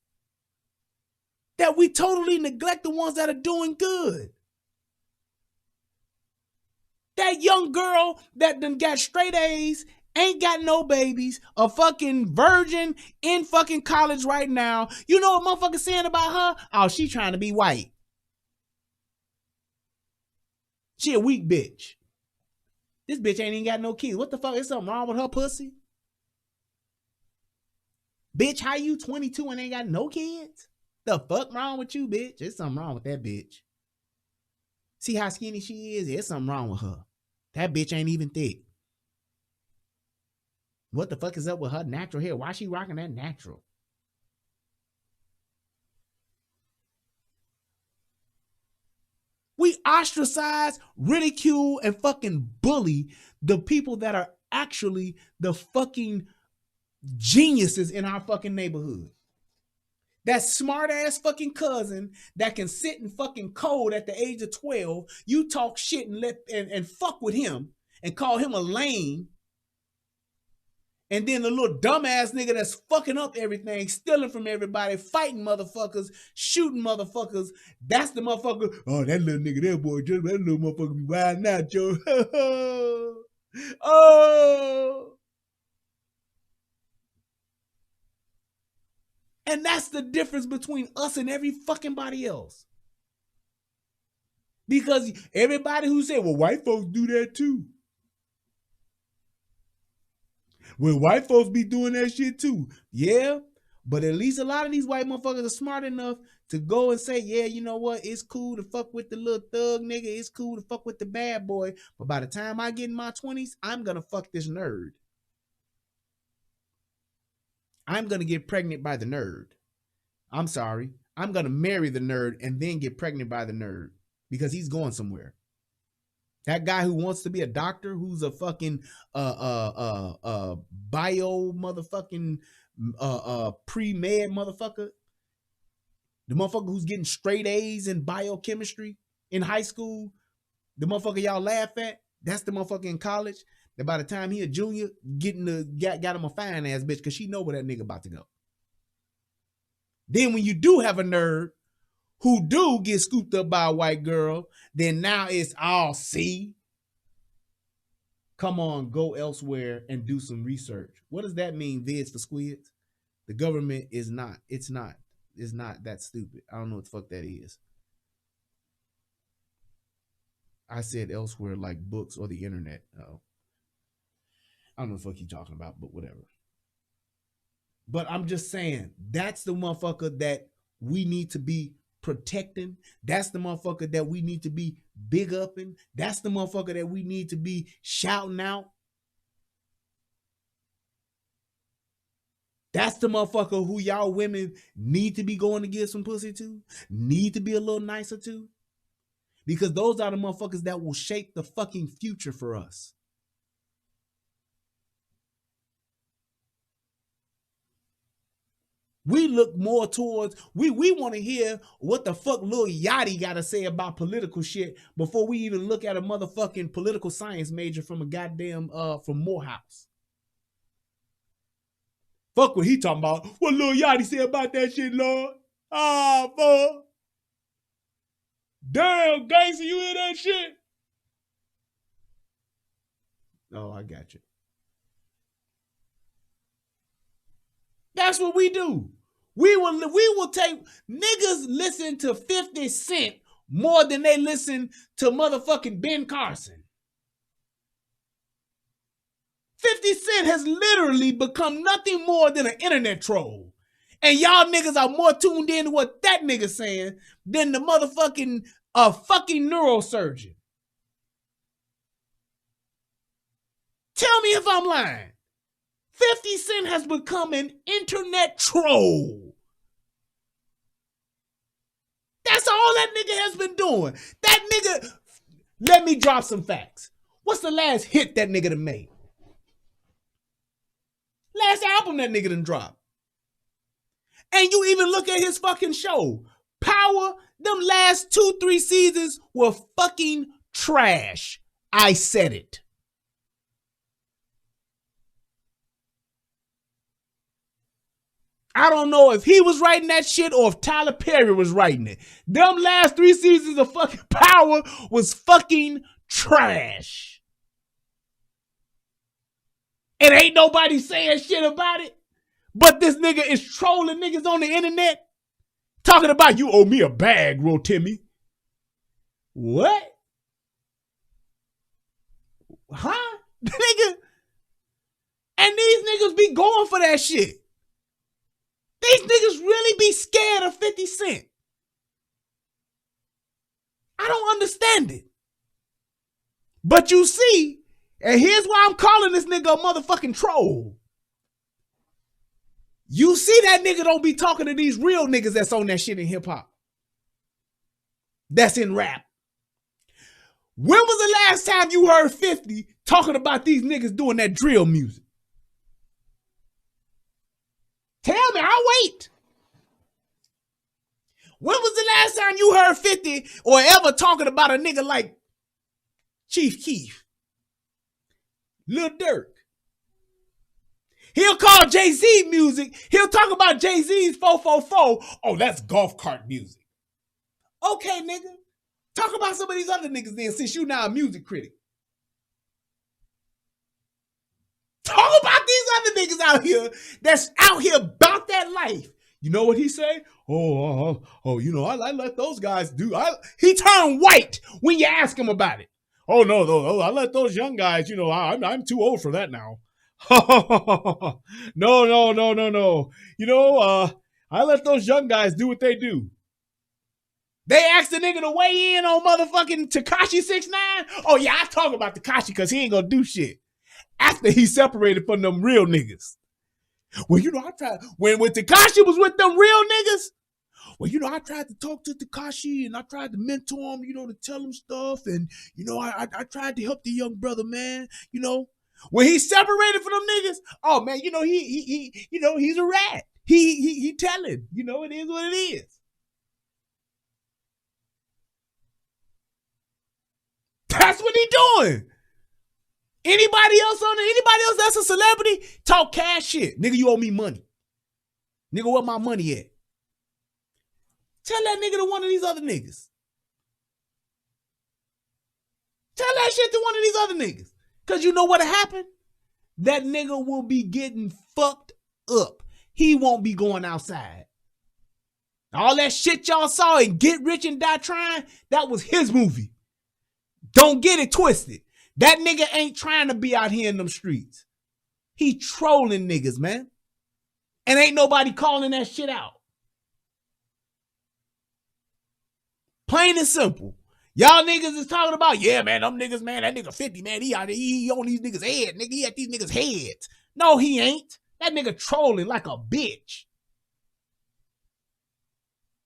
that we totally neglect the ones that are doing good. That young girl that done got straight A's, ain't got no babies, a fucking virgin in fucking college right now. You know what motherfuckers saying about her? Oh, she trying to be white. She a weak bitch. This bitch ain't even got no kids. What the fuck? Is something wrong with her pussy? Bitch, how you 22 and ain't got no kids? The fuck wrong with you, bitch? There's something wrong with that bitch. See how skinny she is? There's something wrong with her. That bitch ain't even thick. What the fuck is up with her natural hair? Why she rocking that natural? We ostracize, ridicule, and fucking bully the people that are actually the fucking geniuses in our fucking neighborhood. That smart ass fucking cousin that can sit and fucking code at the age of 12, you talk shit and fuck with him and call him a lame. And then the little dumbass nigga that's fucking up everything, stealing from everybody, fighting motherfuckers, shooting motherfuckers. That's the motherfucker. Oh, that little nigga there, boy, that little motherfucker be wilding out, Joe. Oh. And that's the difference between us and every fucking body else. Because everybody who said, well, white folks do that too. Well, white folks be doing that shit too. Yeah, but at least a lot of these white motherfuckers are smart enough to go and say, yeah, you know what? It's cool to fuck with the little thug nigga. It's cool to fuck with the bad boy. But by the time I get in my 20s, I'm going to fuck this nerd. I'm going to get pregnant by the nerd. I'm sorry. I'm going to marry the nerd and then get pregnant by the nerd. because he's going somewhere. That guy who wants to be a doctor, who's a fucking bio motherfucking pre-med motherfucker, the motherfucker who's getting straight A's in biochemistry in high school, the motherfucker y'all laugh at, that's the motherfucker in college that by the time he a junior, got him a fine ass bitch because she know where that nigga about to go. Then when you do have a nerd who do get scooped up by a white girl, then now it's all see. Come on, go elsewhere and do some research. What does that mean, vids for squids? The government is not, it's not that stupid. I don't know what the fuck that is. I said elsewhere like books or the internet. Oh. I don't know what the fuck you're talking about, but whatever. But I'm just saying, that's the motherfucker that we need to be protecting. That's the motherfucker that we need to be big upping. That's the motherfucker that we need to be shouting out. That's the motherfucker who y'all women need to be going to get some pussy to, need to be a little nicer to. Because those are the motherfuckers that will shape the fucking future for us. We look more towards, we want to hear what the fuck Lil Yachty got to say about political shit before we even look at a motherfucking political science major from a goddamn, from Morehouse. Fuck what he talking about. What Lil Yachty say about that shit, Lord? Ah, fuck. Damn, gangster, you hear that shit? Oh, I got you. That's what we do. We will take, niggas listen to 50 Cent more than they listen to motherfucking Ben Carson. 50 Cent has literally become nothing more than an internet troll. And y'all niggas are more tuned in to what that nigga saying than the motherfucking fucking neurosurgeon. Tell me if I'm lying. 50 Cent has become an internet troll. That's all that nigga has been doing. That nigga, let me drop some facts. What's the last hit that nigga done made? Last album that nigga done dropped. And you even look at his fucking show. Power, them last 2-3 seasons were fucking trash. I said it. I don't know if he was writing that shit or if Tyler Perry was writing it. Them last 3 seasons of fucking Power was fucking trash. And ain't nobody saying shit about it. But this nigga is trolling niggas on the internet. Talking about you owe me a bag, Rotimi. What? Huh? Nigga. And these niggas be going for that shit. These niggas really be scared of 50 Cent. I don't understand it. But you see, and here's why I'm calling this nigga a motherfucking troll. You see that nigga don't be talking to these real niggas that's on that shit in hip hop. That's in rap. When was the last time you heard 50 talking about these niggas doing that drill music? Tell me, I'll wait. When was the last time you heard 50 or ever talking about a nigga like Chief Keef? Lil Durk. He'll call Jay-Z music. He'll talk about Jay-Z's 444. Oh, that's golf cart music. Okay, nigga. Talk about some of these other niggas then, since you now a music critic. Talk about these other niggas out here that's out here about that life. You know what he say? Oh, I let those guys do. He turned white when you ask him about it. Oh, no, I let those young guys, I'm too old for that now. No. I let those young guys do what they do. They asked the nigga to weigh in on motherfucking Tekashi 6ix9ine. Oh, yeah, I talk about Tekashi because he ain't gonna do shit. After he separated from them real niggas. Well, I tried. When Tekashi was with them real niggas, well, you know, I tried to talk to Tekashi and I tried to mentor him, you know, to tell him stuff. And, you know, I tried to help the young brother, man, you know. When he's separated from them niggas, oh man, you know, he you know, he's a rat. He telling, you know, it is what it is. That's what he doing. Anybody else that's a celebrity, talk cash shit. Nigga, you owe me money. Nigga, where my money at? Tell that nigga to one of these other niggas. Tell that shit to one of these other niggas. Because you know what'll happen? That nigga will be getting fucked up. He won't be going outside. All that shit y'all saw in Get Rich and Die Trying, that was his movie. Don't get it twisted. That nigga ain't trying to be out here in them streets. He trolling niggas, man. And ain't nobody calling that shit out. Plain and simple. Y'all niggas is talking about, yeah, man, them niggas, man, that nigga 50, man, he out there, he on these niggas' head, nigga, he at these niggas' heads. No, he ain't. That nigga trolling like a bitch.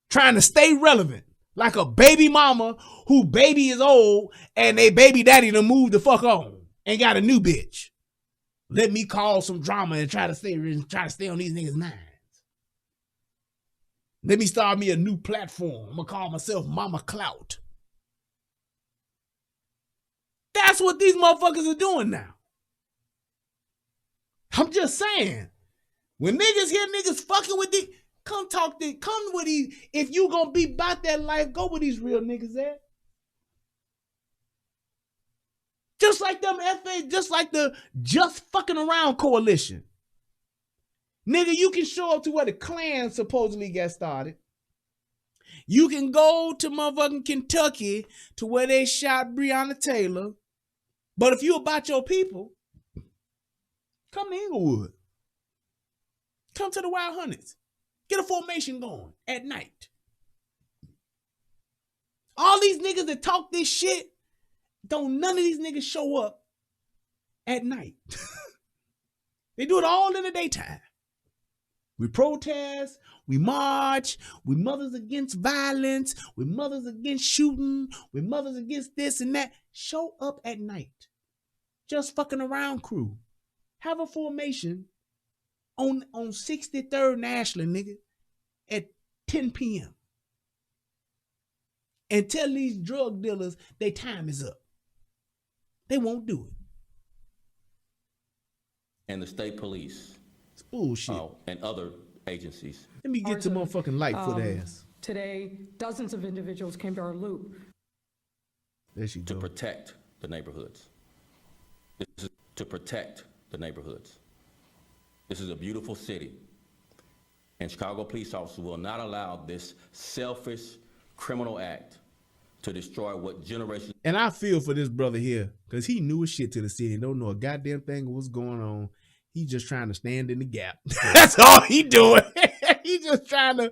Trying to stay relevant. Like a baby mama who baby is old and they baby daddy to move the fuck on and got a new bitch. Let me cause some drama and try to stay on these niggas' minds. Let me start me a new platform. I'm gonna call myself Mama Clout. That's what these motherfuckers are doing now. I'm just saying. When niggas hear niggas fucking with these, come with these. If you gonna be about that life, go with these real niggas there. Just like them FA, just like the Just Fucking Around coalition. Nigga, you can show up to where the Klan supposedly got started. You can go to motherfucking Kentucky to where they shot Breonna Taylor. But if you about your people, come to Inglewood. Come to the Wild Hunters. Get a formation going at night. All these niggas that talk this shit, don't none of these niggas show up at night. They do it all in the daytime. We protest, we march, we mothers against violence, we mothers against shooting, we mothers against this and that. Show up at night. Just Fucking Around crew. Have a formation on 63rd and Ashland, nigga, at 10 p.m. And tell these drug dealers their time is up. They won't do it. And the state police. It's bullshit. And other agencies. Let me get to motherfucking Lightfoot ass. Today, dozens of individuals came to our loop. There she to go. protect the neighborhoods. This is to protect the neighborhoods. This is a beautiful city. And Chicago police officers will not allow this selfish criminal act to destroy what generations. And I feel for this brother here, because he knew his shit to the city and don't know a goddamn thing of what's going on. He just trying to stand in the gap. That's all he doing. He just trying to,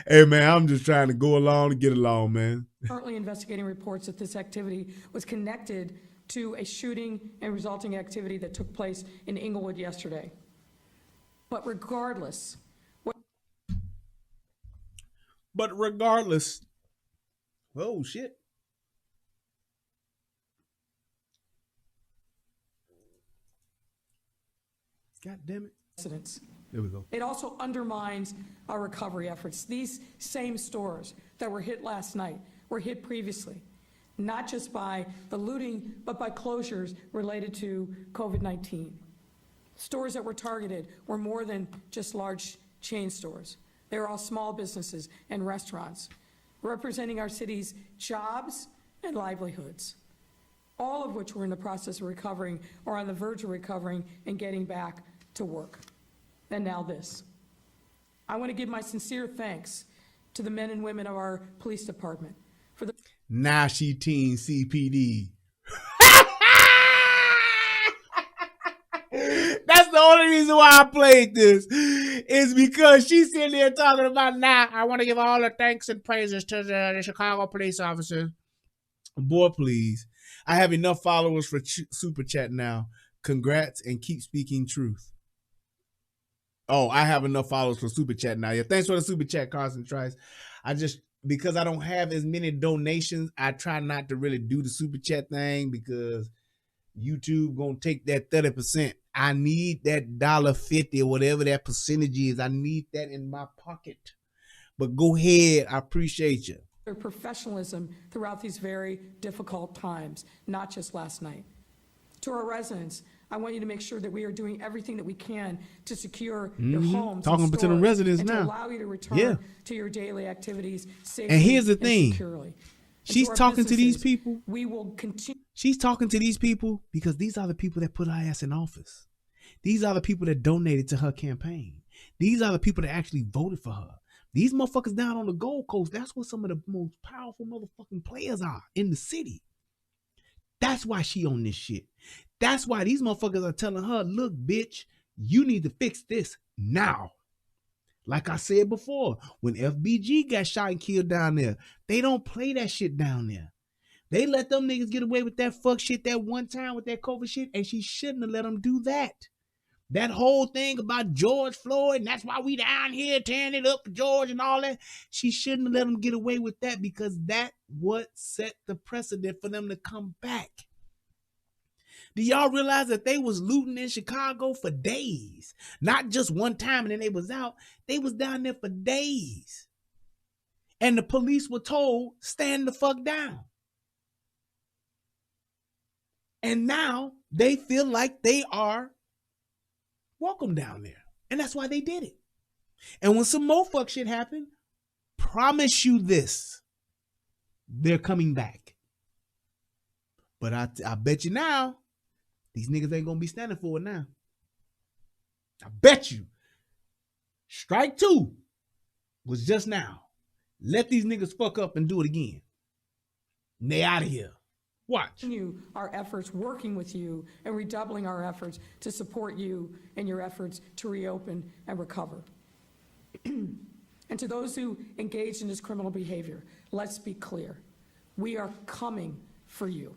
hey man, I'm just trying to go along and get along, man. Currently investigating reports that this activity was connected to a shooting and resulting activity that took place in Inglewood yesterday. But regardless, oh shit. God damn it. incidents. There we go. It also undermines our recovery efforts. These same stores that were hit last night were hit previously, not just by the looting, but by closures related to COVID-19. Stores that were targeted were more than just large chain stores. They were all small businesses and restaurants, representing our city's jobs and livelihoods, all of which were in the process of recovering or on the verge of recovering and getting back to work. And now this. I want to give my sincere thanks to the men and women of our police department for the Now she teen CPD. That's the only reason why I played this, is because she's sitting there talking about, now I want to give all the thanks and praises to the Chicago police officers. Boy, please. I have enough followers for Super Chat now. Congrats and keep speaking truth. Oh, I have enough followers for super chat now. Yeah, thanks for the super chat, Carson Trice. Because I don't have as many donations, I try not to really do the super chat thing because YouTube gonna take that 30%. I need that $1.50 or whatever that percentage is. I need that in my pocket. But go ahead, I appreciate you. Their professionalism throughout these very difficult times, not just last night. To our residents, I want you to make sure that we are doing everything that we can to secure your homes. Talking and to the stores, residents and now. to allow you to return to your daily activities safely And here's the thing. securely. And She's to our talking to these businesses, people. We will continue. She's talking to these people because these are the people that put her ass in office. These are the people that donated to her campaign. These are the people that actually voted for her. These motherfuckers down on the Gold Coast, that's what some of the most powerful motherfucking players are in the city. That's why she on this shit. That's why these motherfuckers are telling her, look, bitch, you need to fix this now. Like I said before, when FBG got shot and killed down there, they don't play that shit down there. They let them niggas get away with that fuck shit that one time with that COVID shit, and she shouldn't have let them do that. That whole thing about George Floyd, and that's why we down here tearing it up for George and all that. She shouldn't have let them get away with that because that what set the precedent for them to come back. Do y'all realize that they was looting in Chicago for days? Not just one time and then they was out. They was down there for days. And the police were told, stand the fuck down. And now they feel like they are welcome down there. And that's why they did it. And when some more fuck shit happened, promise you this, they're coming back. But I bet you now, these niggas ain't gonna be standing for it now. I bet you. Strike 2 was just now. Let these niggas fuck up and do it again. And they out of here. Watch. Our efforts, working with you and redoubling our efforts to support you in your efforts to reopen and recover. And to those who engage in this criminal behavior, let's be clear. We are coming for you.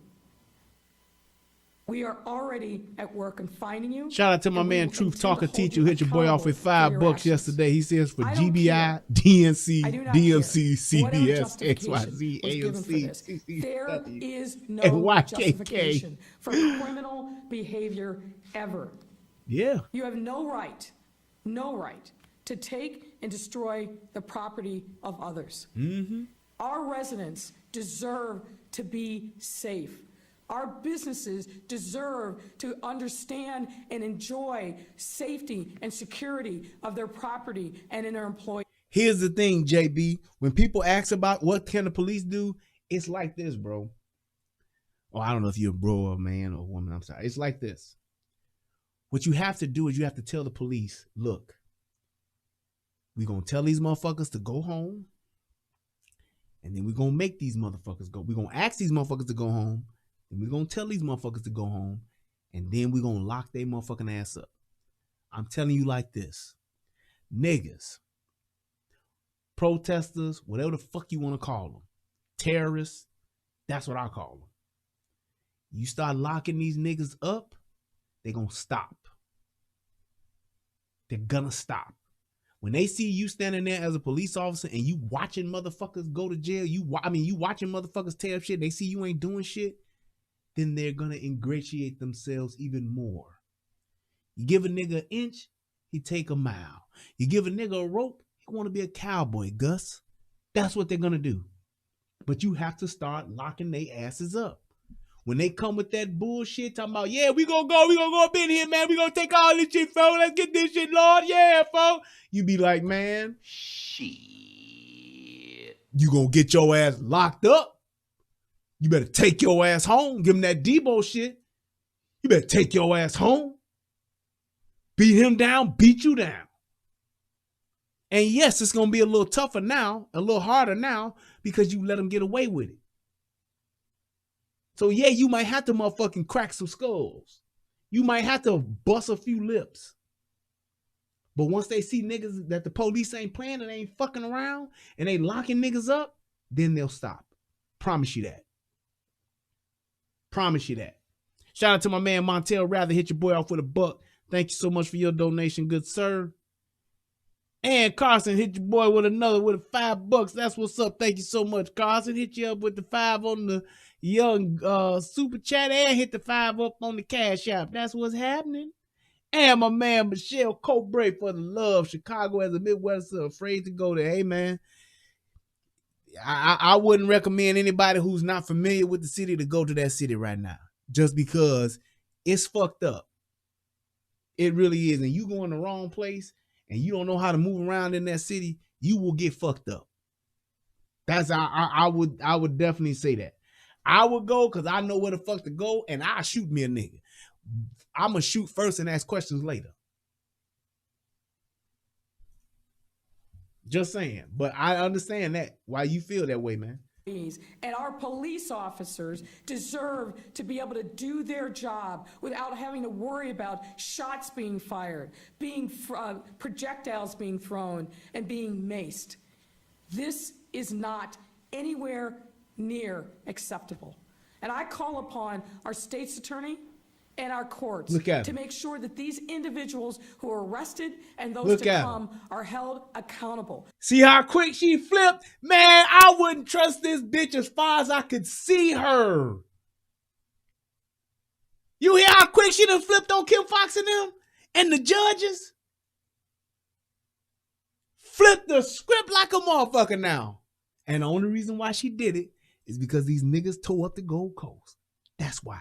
We are already at work and finding you. Shout out to my man Truth Talker Teacher who hit your boy off with $5 yesterday. He says for I don't GBI, care. DNC, I do not DMC, care. Whatever CBS, justification XYZ, was given for this. AOC, There is no and YKK. justification for criminal behavior ever. Yeah. You have no right to take and destroy the property of others. Our residents deserve to be safe. Our businesses deserve to understand and enjoy safety and security of their property and in their employees. Here's the thing, JB. When people ask about what can the police do, it's like this, bro. Oh, I don't know if you're a bro or a man or a woman. I'm sorry. It's like this. What you have to do is you have to tell the police, look, we're going to tell these motherfuckers to go home. And then we're going to make these motherfuckers go. We're going to ask these motherfuckers to go home. And we're going to tell these motherfuckers to go home. And then we're going to lock their motherfucking ass up. I'm telling you like this. Niggas, protesters, whatever the fuck you want to call them, terrorists, that's what I call them. You start locking these niggas up, they're going to stop. They're going to stop. When they see you standing there as a police officer and you watching motherfuckers go to jail, you watching motherfuckers tear up shit, they see you ain't doing shit, then they're going to ingratiate themselves even more. You give a nigga an inch, he take a mile. You give a nigga a rope, he want to be a cowboy, Gus. That's what they're going to do. But you have to start locking their asses up. When they come with that bullshit, talking about, yeah, we gonna go up in here, man. We gonna take all this shit, folks. Let's get this shit, Lord. Yeah, folks. You be like, man, shit. You gonna get your ass locked up. You better take your ass home. Give him that Debo shit. You better take your ass home. Beat him down, beat you down. And yes, it's gonna be a little tougher now, a little harder now, because you let him get away with it. So yeah, you might have to motherfucking crack some skulls. You might have to bust a few lips. But once they see niggas that the police ain't playing and they ain't fucking around and they locking niggas up, then they'll stop. Promise you that. Promise you that. Shout out to my man Montel Rather. Hit your boy off with $1. Thank you so much for your donation, good sir. And Carson hit your boy with another with a $5. That's what's up. Thank you so much, Carson. Hit you up with the 5 on the young super chat and hit the 5 up on the Cash App. That's what's happening. And my man Michelle Cobrae for the love. Chicago as a Midwestern, afraid to go there. Hey man, I wouldn't recommend anybody who's not familiar with the city to go to that city right now, just because it's fucked up. It really is. And you go in the wrong place and you don't know how to move around in that city, you will get fucked up. That's I would definitely say that. I would go because I know where the fuck to go, and I shoot me a nigga. I'm gonna shoot first and ask questions later. Just saying. But I understand that why you feel that way, man. And our police officers deserve to be able to do their job without having to worry about shots being fired, projectiles being thrown, and being maced. This is not anywhere near acceptable. And I call upon our state's attorney and our courts to make sure that these individuals who are arrested and those to come are held accountable. See how quick she flipped? Man, I wouldn't trust this bitch as far as I could see her. You hear how quick she done flipped on Kim Fox and them? And the judges? Flipped the script like a motherfucker now. And the only reason why she did it is because these niggas tore up the Gold Coast. That's why.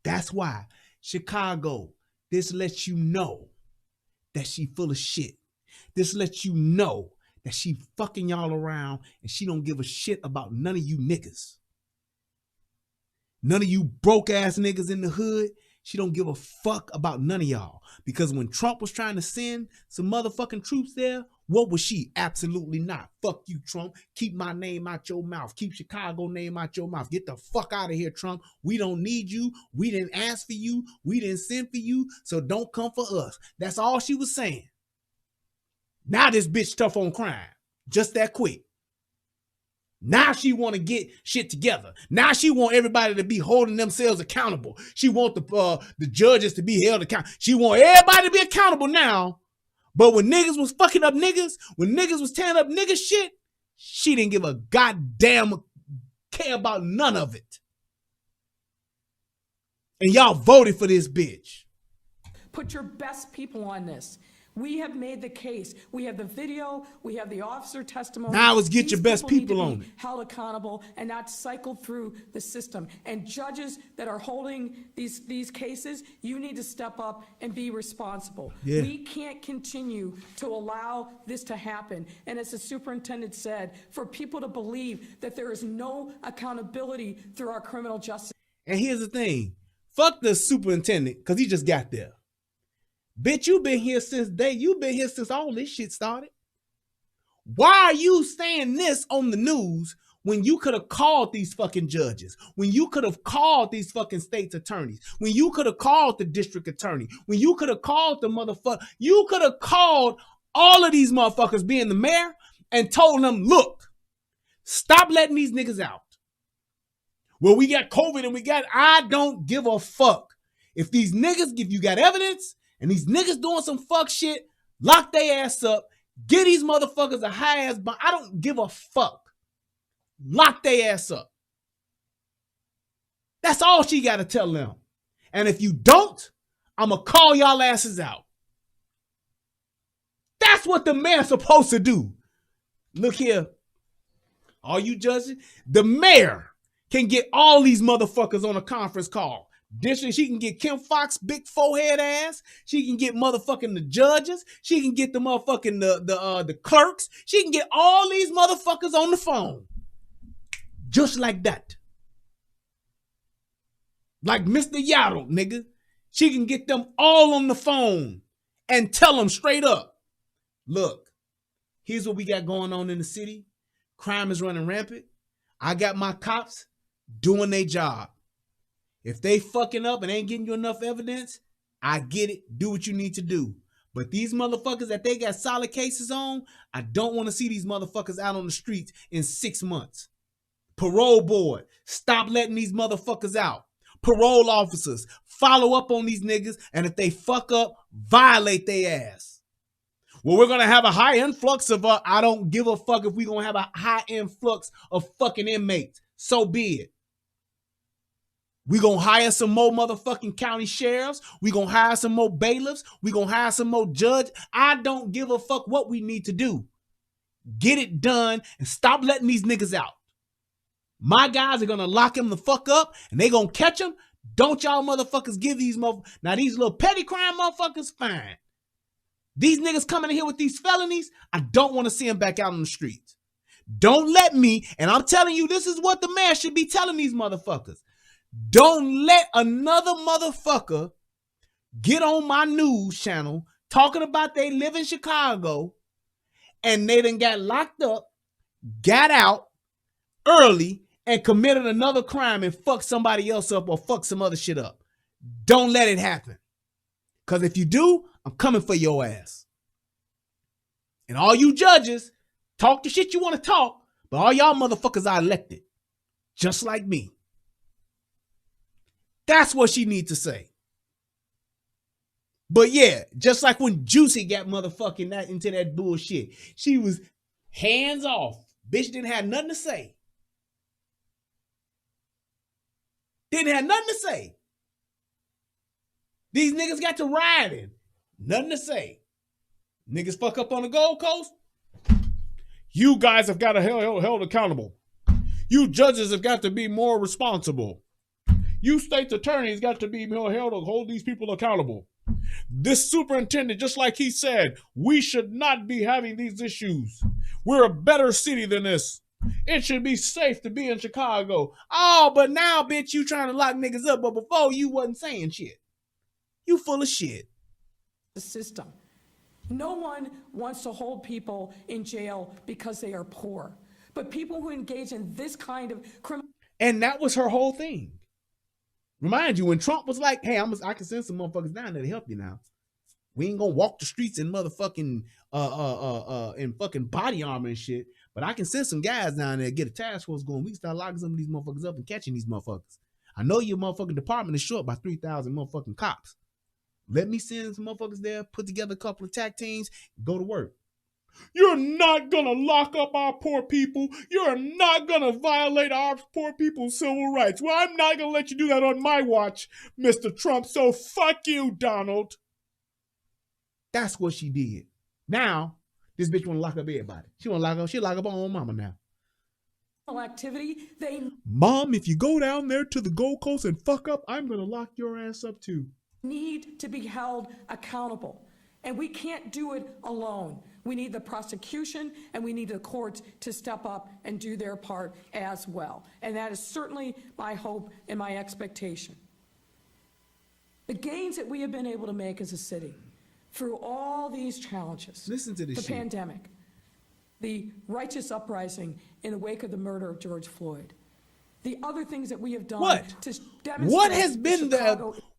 That's why. Chicago, this lets you know that she full of shit. This lets you know that she fucking y'all around and she don't give a shit about none of you niggas. None of you broke ass niggas in the hood. She don't give a fuck about none of y'all. Because when Trump was trying to send some motherfucking troops there, what was she? Absolutely not. Fuck you, Trump. Keep my name out your mouth. Keep Chicago name out your mouth. Get the fuck out of here, Trump. We don't need you. We didn't ask for you. We didn't send for you. So don't come for us. That's all she was saying. Now this bitch tough on crime. Just that quick. Now she want to get shit together. Now she want everybody to be holding themselves accountable. She want the judges to be held accountable. She want everybody to be accountable now. But when niggas was fucking up niggas, when niggas was tearing up niggas shit, she didn't give a goddamn care about none of it. And y'all voted for this bitch. Put your best people on this. We have made the case. We have the video. We have the officer testimony. Now let's get your best people on it. Held accountable and not cycled through the system. And judges that are holding these cases, you need to step up and be responsible. Yeah. We can't continue to allow this to happen. And as the superintendent said, for people to believe that there is no accountability through our criminal justice. And here's the thing. Fuck the superintendent, because he just got there. Bitch, you've been here since all this shit started. Why are you saying this on the news when you could have called these fucking judges, when you could have called these fucking state's attorneys, when you could have called the district attorney, when you could have called the motherfucker, you could have called all of these motherfuckers being the mayor and told them, look, stop letting these niggas out. Well, we got COVID and I don't give a fuck. If these niggas, if you got evidence, and these niggas doing some fuck shit, lock their ass up, get these motherfuckers a high ass bond. I don't give a fuck. Lock their ass up. That's all she got to tell them. And if you don't, I'm going to call y'all asses out. That's what the mayor's supposed to do. Look here. All you judges, the mayor can get all these motherfuckers on a conference call. She can get Kim Fox, big forehead ass. She can get motherfucking the judges. She can get the motherfucking the clerks. She can get all these motherfuckers on the phone. Just like that. Like Mr. Yaddle, nigga. She can get them all on the phone and tell them straight up. Look, here's what we got going on in the city. Crime is running rampant. I got my cops doing their job. If they fucking up and ain't getting you enough evidence, I get it. Do what you need to do. But these motherfuckers that they got solid cases on, I don't want to see these motherfuckers out on the streets in 6 months. Parole board, stop letting these motherfuckers out. Parole officers, follow up on these niggas, and if they fuck up, violate their ass. Well, we're going to have a high influx of, I don't give a fuck if we're going to have a high influx of fucking inmates. So be it. We're going to hire some more motherfucking county sheriffs. We're going to hire some more bailiffs. We're going to hire some more judges. I don't give a fuck what we need to do. Get it done and stop letting these niggas out. My guys are going to lock him the fuck up and they going to catch him. Don't y'all motherfuckers give these motherfuckers. Now these little petty crime motherfuckers, fine. These niggas coming in here with these felonies, I don't want to see them back out on the streets. Don't let me, and I'm telling you, this is what the man should be telling these motherfuckers. Don't let another motherfucker get on my news channel talking about they live in Chicago and they done got locked up, got out early, and committed another crime and fuck somebody else up or fuck some other shit up. Don't let it happen. Because if you do, I'm coming for your ass. And all you judges, talk the shit you want to talk, but all y'all motherfuckers are elected. Just like me. That's what she needs to say. But yeah, just like when Juicy got motherfucking that into that bullshit, she was hands off. Bitch didn't have nothing to say. Didn't have nothing to say. These niggas got to riding. Nothing to say. Niggas fuck up on the Gold Coast. You guys have got to held accountable. You judges have got to be more responsible. You state's attorneys got to be held to hold these people accountable. This superintendent, just like he said, we should not be having these issues. We're a better city than this. It should be safe to be in Chicago. Oh, but now, bitch, you trying to lock niggas up, but before you wasn't saying shit. You full of shit. The system. No one wants to hold people in jail because they are poor. But people who engage in this kind of criminal... And that was her whole thing. Remind you, when Trump was like, hey, I can send some motherfuckers down there to help you now. We ain't gonna walk the streets in motherfucking in fucking body armor and shit. But I can send some guys down there, get a task force going. We can start locking some of these motherfuckers up and catching these motherfuckers. I know your motherfucking department is short by 3,000 motherfucking cops. Let me send some motherfuckers there, put together a couple of tag teams, go to work. You're not gonna lock up our poor people. You're not gonna violate our poor people's civil rights. Well, I'm not gonna let you do that on my watch, Mr. Trump. So fuck you, Donald. That's what she did. Now, this bitch wanna lock up everybody. She'll lock up her own mama now. Activity, Mom, if you go down there to the Gold Coast and fuck up, I'm gonna lock your ass up too. Need to be held accountable. And we can't do it alone. We need the prosecution and we need the courts to step up and do their part as well. And that is certainly my hope and my expectation. The gains that we have been able to make as a city through all these challenges, listen to this the shit. Pandemic, the righteous uprising in the wake of the murder of George Floyd, the other things that we have done to demonstrate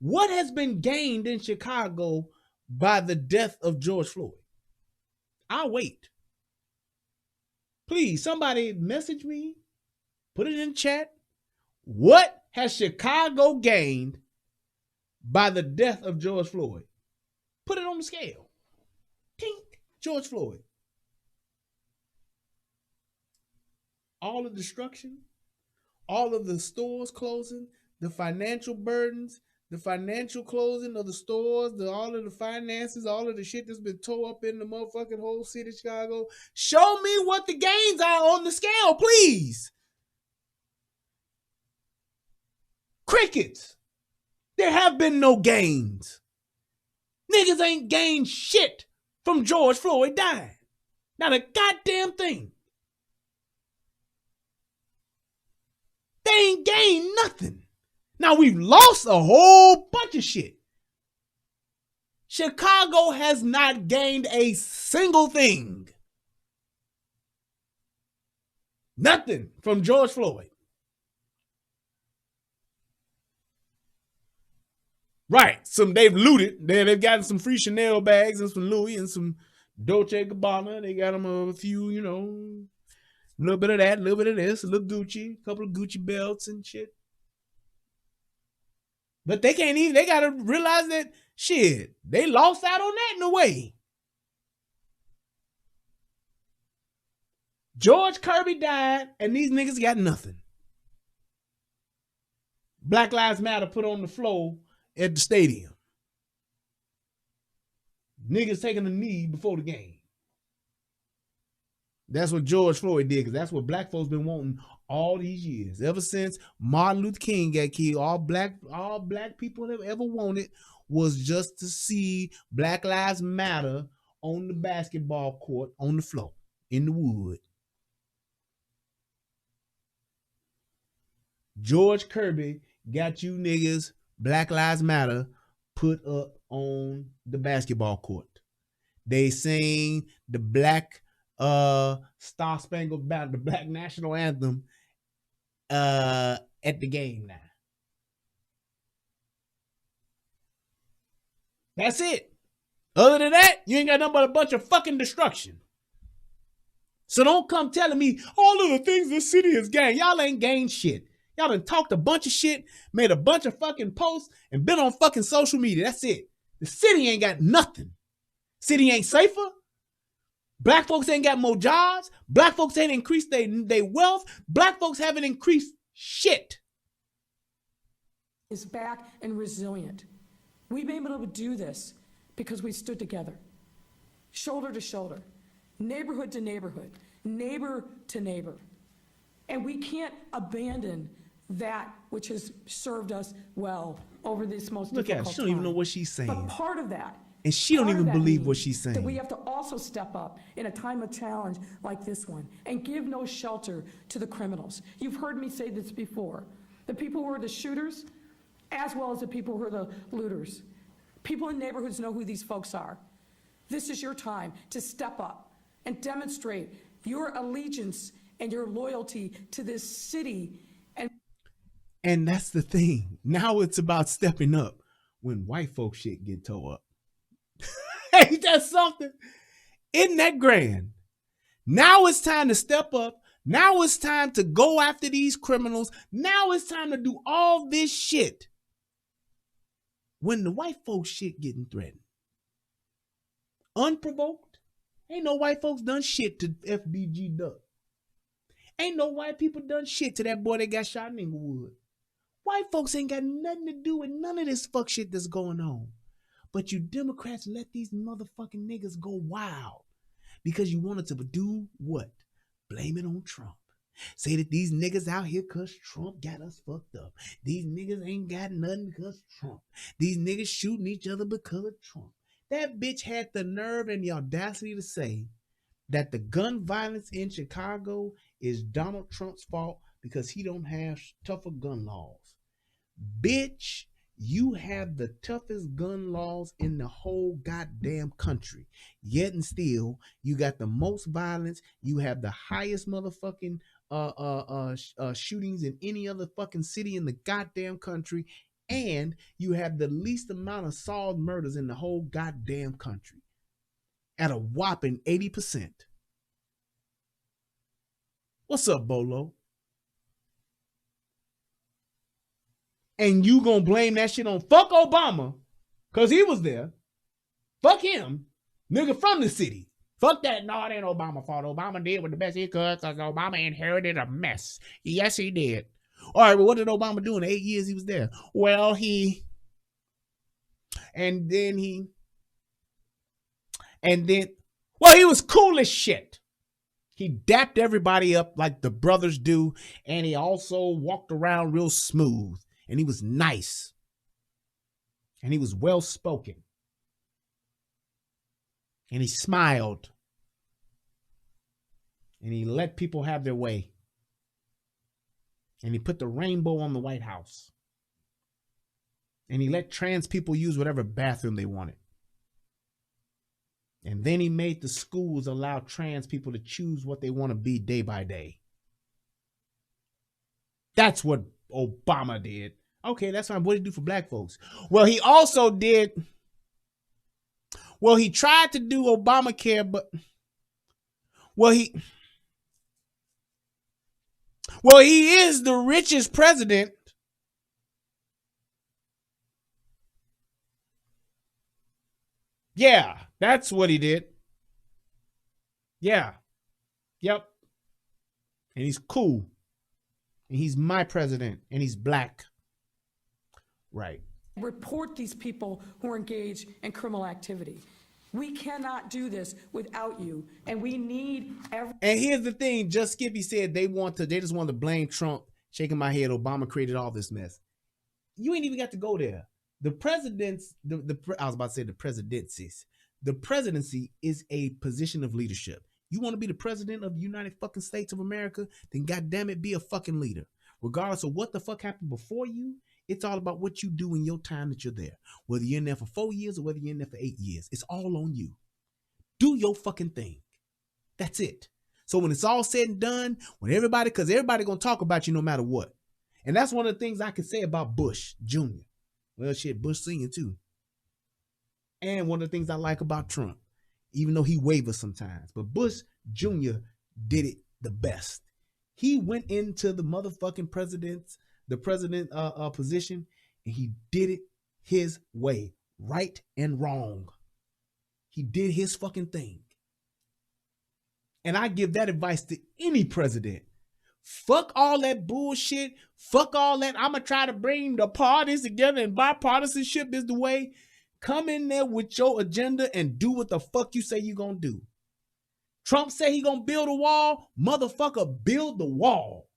what has been gained in Chicago by the death of George Floyd? I'll wait. Please, somebody message me, put it in chat. What has Chicago gained by the death of George Floyd? Put it on the scale. Tink, George Floyd. All the destruction, all of the stores closing, the financial burdens, the financial closing of the stores, all of the finances, all of the shit that's been tore up in the motherfucking whole city of Chicago. Show me what the gains are on the scale, please. Crickets. There have been no gains. Niggas ain't gained shit from George Floyd dying. Not a goddamn thing. They ain't gained nothing. Now we've lost a whole bunch of shit. Chicago has not gained a single thing. Nothing from George Floyd. Right. They've looted. They've gotten some free Chanel bags and some Louis and some Dolce & Gabbana. They got them a few, a little bit of that, a little bit of this, a little Gucci, a couple of Gucci belts and shit. But they can't even, they got to realize that, shit, they lost out on that in a way. George Kirby died, and these niggas got nothing. Black Lives Matter put on the floor at the stadium. Niggas taking a knee before the game. That's what George Floyd did, because that's what black folks been wanting all these years. Ever since Martin Luther King got killed, all black people have ever wanted was just to see Black Lives Matter on the basketball court, on the floor, in the wood. George Kirby got you niggas Black Lives Matter put up on the basketball court. They sing the Black Star Spangled Banner, the Black National Anthem at the game now. That's it. Other than that, you ain't got nothing but a bunch of fucking destruction. So don't come telling me all of the things this city has gained. Y'all ain't gained shit. Y'all done talked a bunch of shit, made a bunch of fucking posts, and been on fucking social media. That's it. The city ain't got nothing. City ain't safer. Black folks ain't got more jobs. Black folks ain't increased their wealth. Black folks haven't increased shit. Is back and resilient. We've been able to do this because we stood together, shoulder to shoulder, neighborhood to neighborhood, neighbor to neighbor. And we can't abandon that which has served us well over this most difficult time. Look at her. She don't even know what she's saying. But part of that, and she don't even believe what she's saying. that we have to also step up in a time of challenge like this one and give no shelter to the criminals. You've heard me say this before. The people who are the shooters, as well as the people who are the looters. People in neighborhoods know who these folks are. This is your time to step up and demonstrate your allegiance and your loyalty to this city. And that's the thing. Now it's about stepping up when white folk shit get tore up. Ain't that something? Isn't that grand? Now it's time to step up. Now it's time to go after these criminals. Now it's time to do all this shit when the white folks shit getting threatened. Unprovoked. Ain't no white folks done shit to FBG Duck. Ain't no white people done shit to that boy that got shot in Inglewood. White folks ain't got nothing to do with none of this fuck shit that's going on. But you Democrats let these motherfucking niggas go wild because you wanted to do what? Blame it on Trump. Say that these niggas out here cause Trump got us fucked up. These niggas ain't got nothing because Trump. These niggas shooting each other because of Trump. That bitch had the nerve and the audacity to say that the gun violence in Chicago is Donald Trump's fault because he don't have tougher gun laws. Bitch, you have the toughest gun laws in the whole goddamn country. Yet and still, you got the most violence. You have the highest motherfucking shootings in any other fucking city in the goddamn country. And you have the least amount of solved murders in the whole goddamn country. At a whopping 80%. What's up, Bolo? And you gonna blame that shit on fuck Obama because he was there. Fuck him. Nigga from the city. Fuck that. No, it ain't Obama's fault. Obama did what the best he could because Obama inherited a mess. Yes, he did. All right, but what did Obama do in the 8 years he was there? Well, he was cool as shit. He dapped everybody up like the brothers do, and he also walked around real smooth. And he was nice. And he was well-spoken. And he smiled. And he let people have their way. And he put the rainbow on the White House. And he let trans people use whatever bathroom they wanted. And then he made the schools allow trans people to choose what they want to be day by day. That's what Obama did. Okay, that's fine. What did he do for black folks? Well, he also did. Well, he tried to do Obamacare, but he is the richest president. Yeah, that's what he did. Yeah. Yep. And he's cool. And he's my president. And he's black. Right. Report these people who are engaged in criminal activity. We cannot do this without you, and we need every. And here's the thing: Just Skippy said they just want to blame Trump. Shaking my head. Obama created all this mess. You ain't even got to go there. The presidents, I was about to say the presidencies. The presidency is a position of leadership. You want to be the president of the United fucking States of America? Then goddamn it, be a fucking leader. Regardless of what the fuck happened before you. It's all about what you do in your time that you're there. Whether you're in there for 4 years or whether you're in there for 8 years. It's all on you. Do your fucking thing. That's it. So when it's all said and done, because everybody going to talk about you no matter what. And that's one of the things I can say about Bush Jr. Well, shit, Bush Sr. too. And one of the things I like about Trump, even though he wavers sometimes, but Bush Jr. did it the best. He went into the motherfucking president position, and he did it his way, right and wrong. He did his fucking thing. And I give that advice to any president. Fuck all that bullshit. Fuck all that. I'm going to try to bring the parties together, and bipartisanship is the way. Come in there with your agenda and do what the fuck you say you're going to do. Trump say he going to build a wall. Motherfucker, build the wall.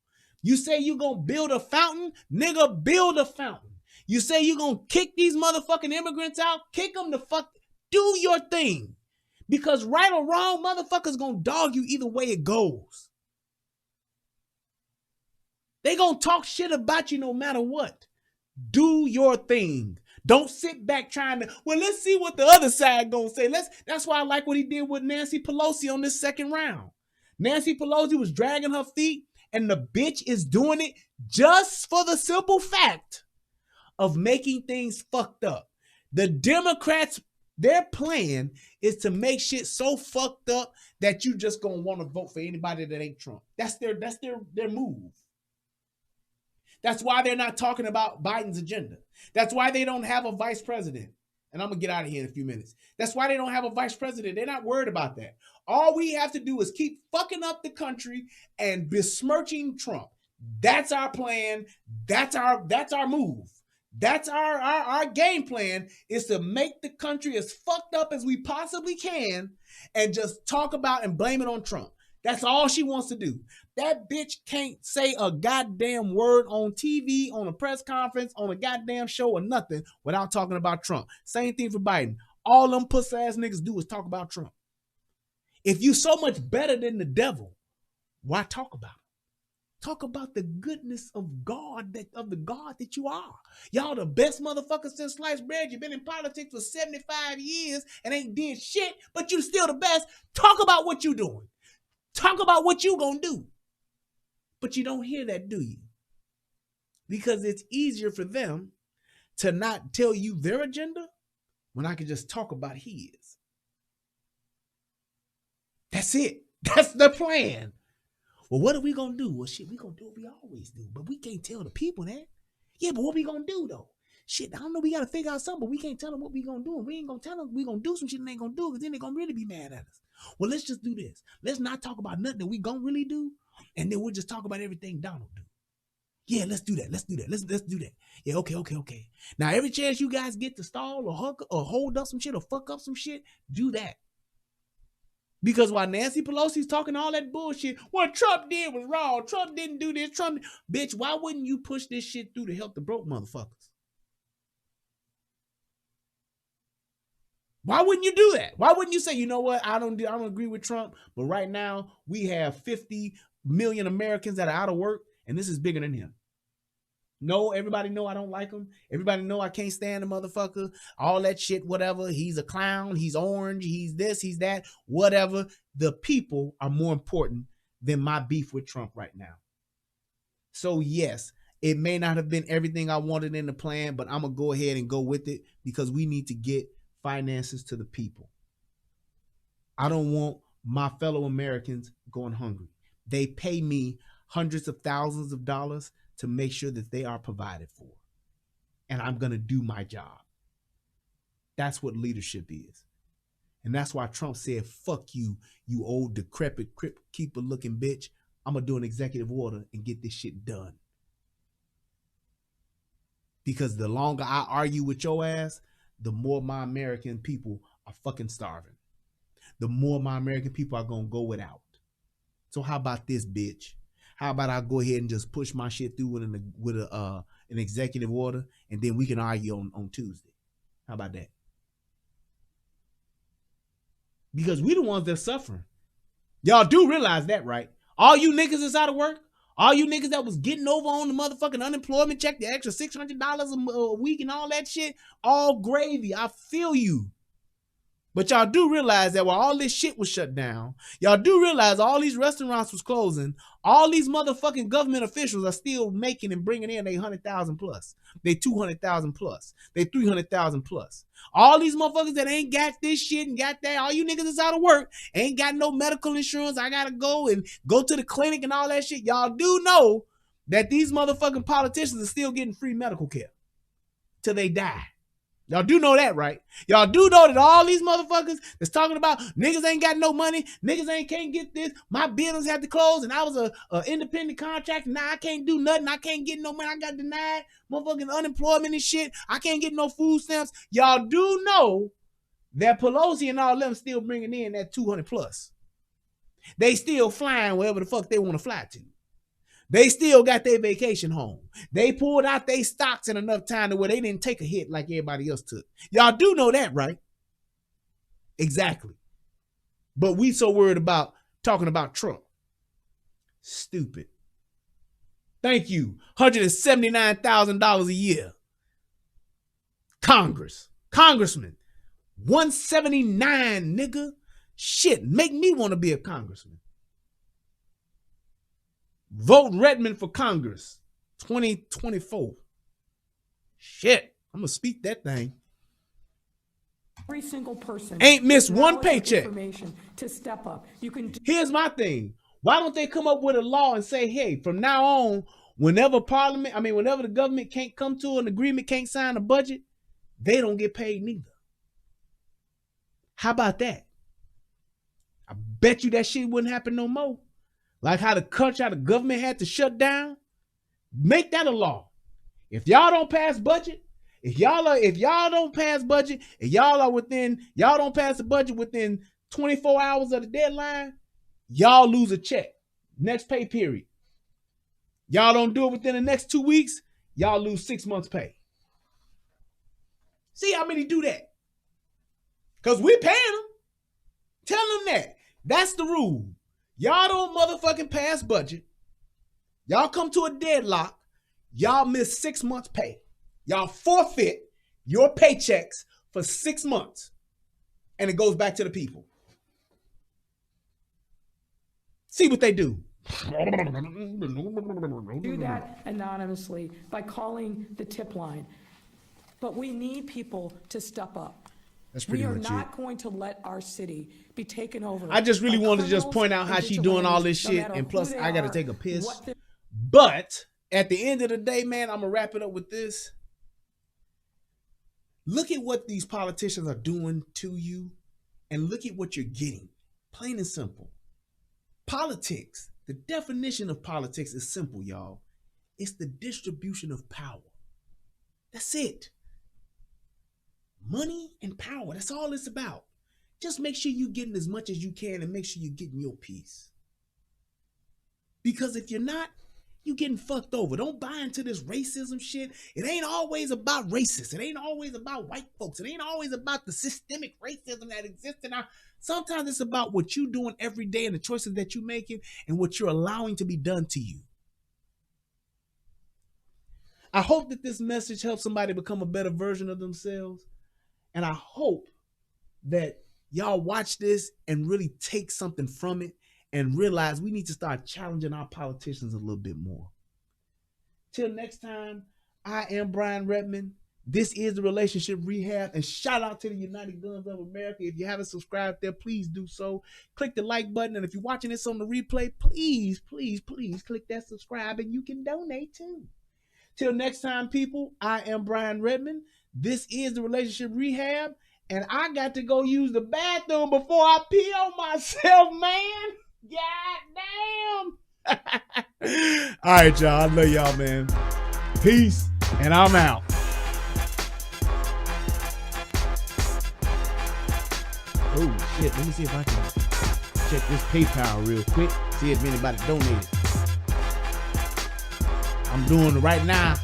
You say you gonna build a fountain? Nigga, build a fountain. You say you gonna kick these motherfucking immigrants out? Kick them the fuck. Do your thing. Because right or wrong, motherfuckers gonna dog you either way it goes. They gonna talk shit about you no matter what. Do your thing. Don't sit back trying to, well, let's see what the other side gonna say. That's why I like what he did with Nancy Pelosi on this second round. Nancy Pelosi was dragging her feet. And the bitch is doing it just for the simple fact of making things fucked up. The Democrats, their plan is to make shit so fucked up that you just gonna want to vote for anybody that ain't Trump. That's their move. That's why they're not talking about Biden's agenda. That's why they don't have a vice president. And I'm going to get out of here in a few minutes. That's why they don't have a vice president. They're not worried about that. All we have to do is keep fucking up the country and besmirching Trump. That's our plan. That's our move. That's our game plan, is to make the country as fucked up as we possibly can and just talk about and blame it on Trump. That's all she wants to do. That bitch can't say a goddamn word on TV, on a press conference, on a goddamn show or nothing without talking about Trump. Same thing for Biden. All them pussy ass niggas do is talk about Trump. If you so much better than the devil, why talk about him? Talk about the goodness of God, of the God that you are. Y'all the best motherfuckers since sliced bread. You've been in politics for 75 years and ain't did shit, but you still the best. Talk about what you doing. Talk about what you gonna do. But you don't hear that, do you? Because it's easier for them to not tell you their agenda when I can just talk about his. That's it. That's the plan. Well, what are we going to do? Well, shit, we going to do what we always do. But we can't tell the people that. Yeah, but what we going to do, though? Shit, I don't know. We got to figure out something, but we can't tell them what we going to do. And we ain't going to tell them we going to do some shit and they ain't going to do it, because then they going to really be mad at us. Well, let's just do this. Let's not talk about nothing that we going to really do, and then we'll just talk about everything Donald do. Yeah, let's do that. Let's do that. Let's do that. Yeah, okay. Now, every chance you guys get to stall or hold up some shit or fuck up some shit, do that. Because while Nancy Pelosi's talking all that bullshit, what Trump did was wrong. Trump didn't do this. Bitch, why wouldn't you push this shit through to help the broke motherfuckers? Why wouldn't you do that? Why wouldn't you say, you know what? I don't agree with Trump, but right now we have 50 million Americans that are out of work, and this is bigger than him. No, everybody know I don't like him. Everybody know I can't stand the motherfucker. All that shit, whatever. He's a clown. He's orange. He's this, he's that, whatever. The people are more important than my beef with Trump right now. So yes, it may not have been everything I wanted in the plan, but I'm going to go ahead and go with it because we need to get finances to the people. I don't want my fellow Americans going hungry. They pay me hundreds of thousands of dollars to make sure that they are provided for. And I'm going to do my job. That's what leadership is. And that's why Trump said, fuck you, you old decrepit crypt keeper looking bitch. I'm going to do an executive order and get this shit done. Because the longer I argue with your ass, the more my American people are fucking starving. The more my American people are going to go without. So how about this, bitch? How about I go ahead and just push my shit through with an executive order, and then we can argue on Tuesday. How about that? Because we the ones that's suffering. Y'all do realize that, right? All you niggas that's out of work, all you niggas that was getting over on the motherfucking unemployment check, the extra $600 a week and all that shit, all gravy. I feel you. But y'all do realize that while all this shit was shut down, y'all do realize all these restaurants was closing, all these motherfucking government officials are still making and bringing in they 100,000 plus, they 200,000 plus, they 300,000 plus. All these motherfuckers that ain't got this shit and got that, all you niggas that's out of work, ain't got no medical insurance, I gotta go to the clinic and all that shit. Y'all do know that these motherfucking politicians are still getting free medical care till they die. Y'all do know that, right? Y'all do know that all these motherfuckers that's talking about niggas ain't got no money, niggas can't get this, my business had to close, and I was a independent contractor, now I can't do nothing, I can't get no money, I got denied motherfucking unemployment and shit, I can't get no food stamps. Y'all do know that Pelosi and all them still bringing in that 200 plus. They still flying wherever the fuck they want to fly to. They still got their vacation home. They pulled out their stocks in enough time to where they didn't take a hit like everybody else took. Y'all do know that, right? Exactly. But we so worried about talking about Trump. Stupid. Thank you. $179,000 a year. Congressman. 179, nigga. Shit, make me want to be a congressman. Vote Redmond for Congress 2024. Shit, I'm gonna speak that thing. Every single person ain't missed one knowledge and paycheck. Information to step up. You can. Here's my thing. Why don't they come up with a law and say, hey, from now on, whenever the government can't come to an agreement, can't sign a budget, they don't get paid neither. How about that? I bet you that shit wouldn't happen no more. Like how the government had to shut down. Make that a law. If y'all don't pass budget, if y'all don't pass the budget within 24 hours of the deadline, y'all lose a check. Next pay period. Y'all don't do it within the next 2 weeks, y'all lose 6 months pay. See how many do that? Because we paying them. Tell them that. That's the rule. Y'all don't motherfucking pass budget. Y'all come to a deadlock. Y'all miss 6 months pay. Y'all forfeit your paychecks for 6 months. And it goes back to the people. See what they do. Do that anonymously by calling the tip line. But we need people to step up. That's pretty we are much not it. going to let our city be taken over. I just really by wanted to just criminals point out how and she doing all this vigilantes, shit. no And matter plus, who I got to they take a are, piss. what they're- But at the end of the day, man, I'm going to wrap it up with this. Look at what these politicians are doing to you. And look at what you're getting. Plain and simple. Politics. The definition of politics is simple, y'all. It's the distribution of power. That's it. Money and power. That's all it's about. Just make sure you're getting as much as you can and make sure you're getting your piece. Because if you're not, you're getting fucked over. Don't buy into this racism shit. It ain't always about racists. It ain't always about white folks. It ain't always about the systemic racism that exists in our... Sometimes it's about what you're doing every day and the choices that you're making and what you're allowing to be done to you. I hope that this message helps somebody become a better version of themselves. And I hope that y'all watch this and really take something from it and realize we need to start challenging our politicians a little bit more. Till next time, I am Brian Redmond. This is the Relationship Rehab, and shout out to the United Guns of America. If you haven't subscribed there, please do so. Click the like button, and if you're watching this on the replay, please click that subscribe, and you can donate too. Till next time, people, I am Brian Redmond. This is the Relationship Rehab, and I got to go use the bathroom before I pee on myself, man. God damn. All right, y'all. I love y'all, man. Peace, and I'm out. Oh, shit. Let me see if I can check this PayPal real quick. See if anybody donated. I'm doing it right now.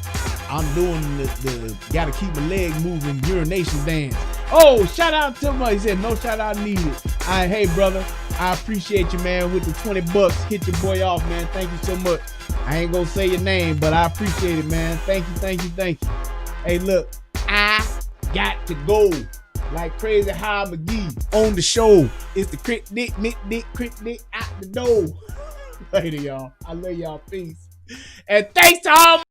I'm doing the gotta keep my leg moving urination dance. Oh, shout out to my, he said no shout out needed. Hey, brother, I appreciate you, man, with the 20 bucks. Hit your boy off, man. Thank you so much. I ain't gonna say your name, but I appreciate it, man. Thank you, thank you, thank you. Hey, look, I got to go. Like Crazy High McGee on the show. It's the Crit Dick out the door. Later, y'all. I love y'all. Peace. And thanks to all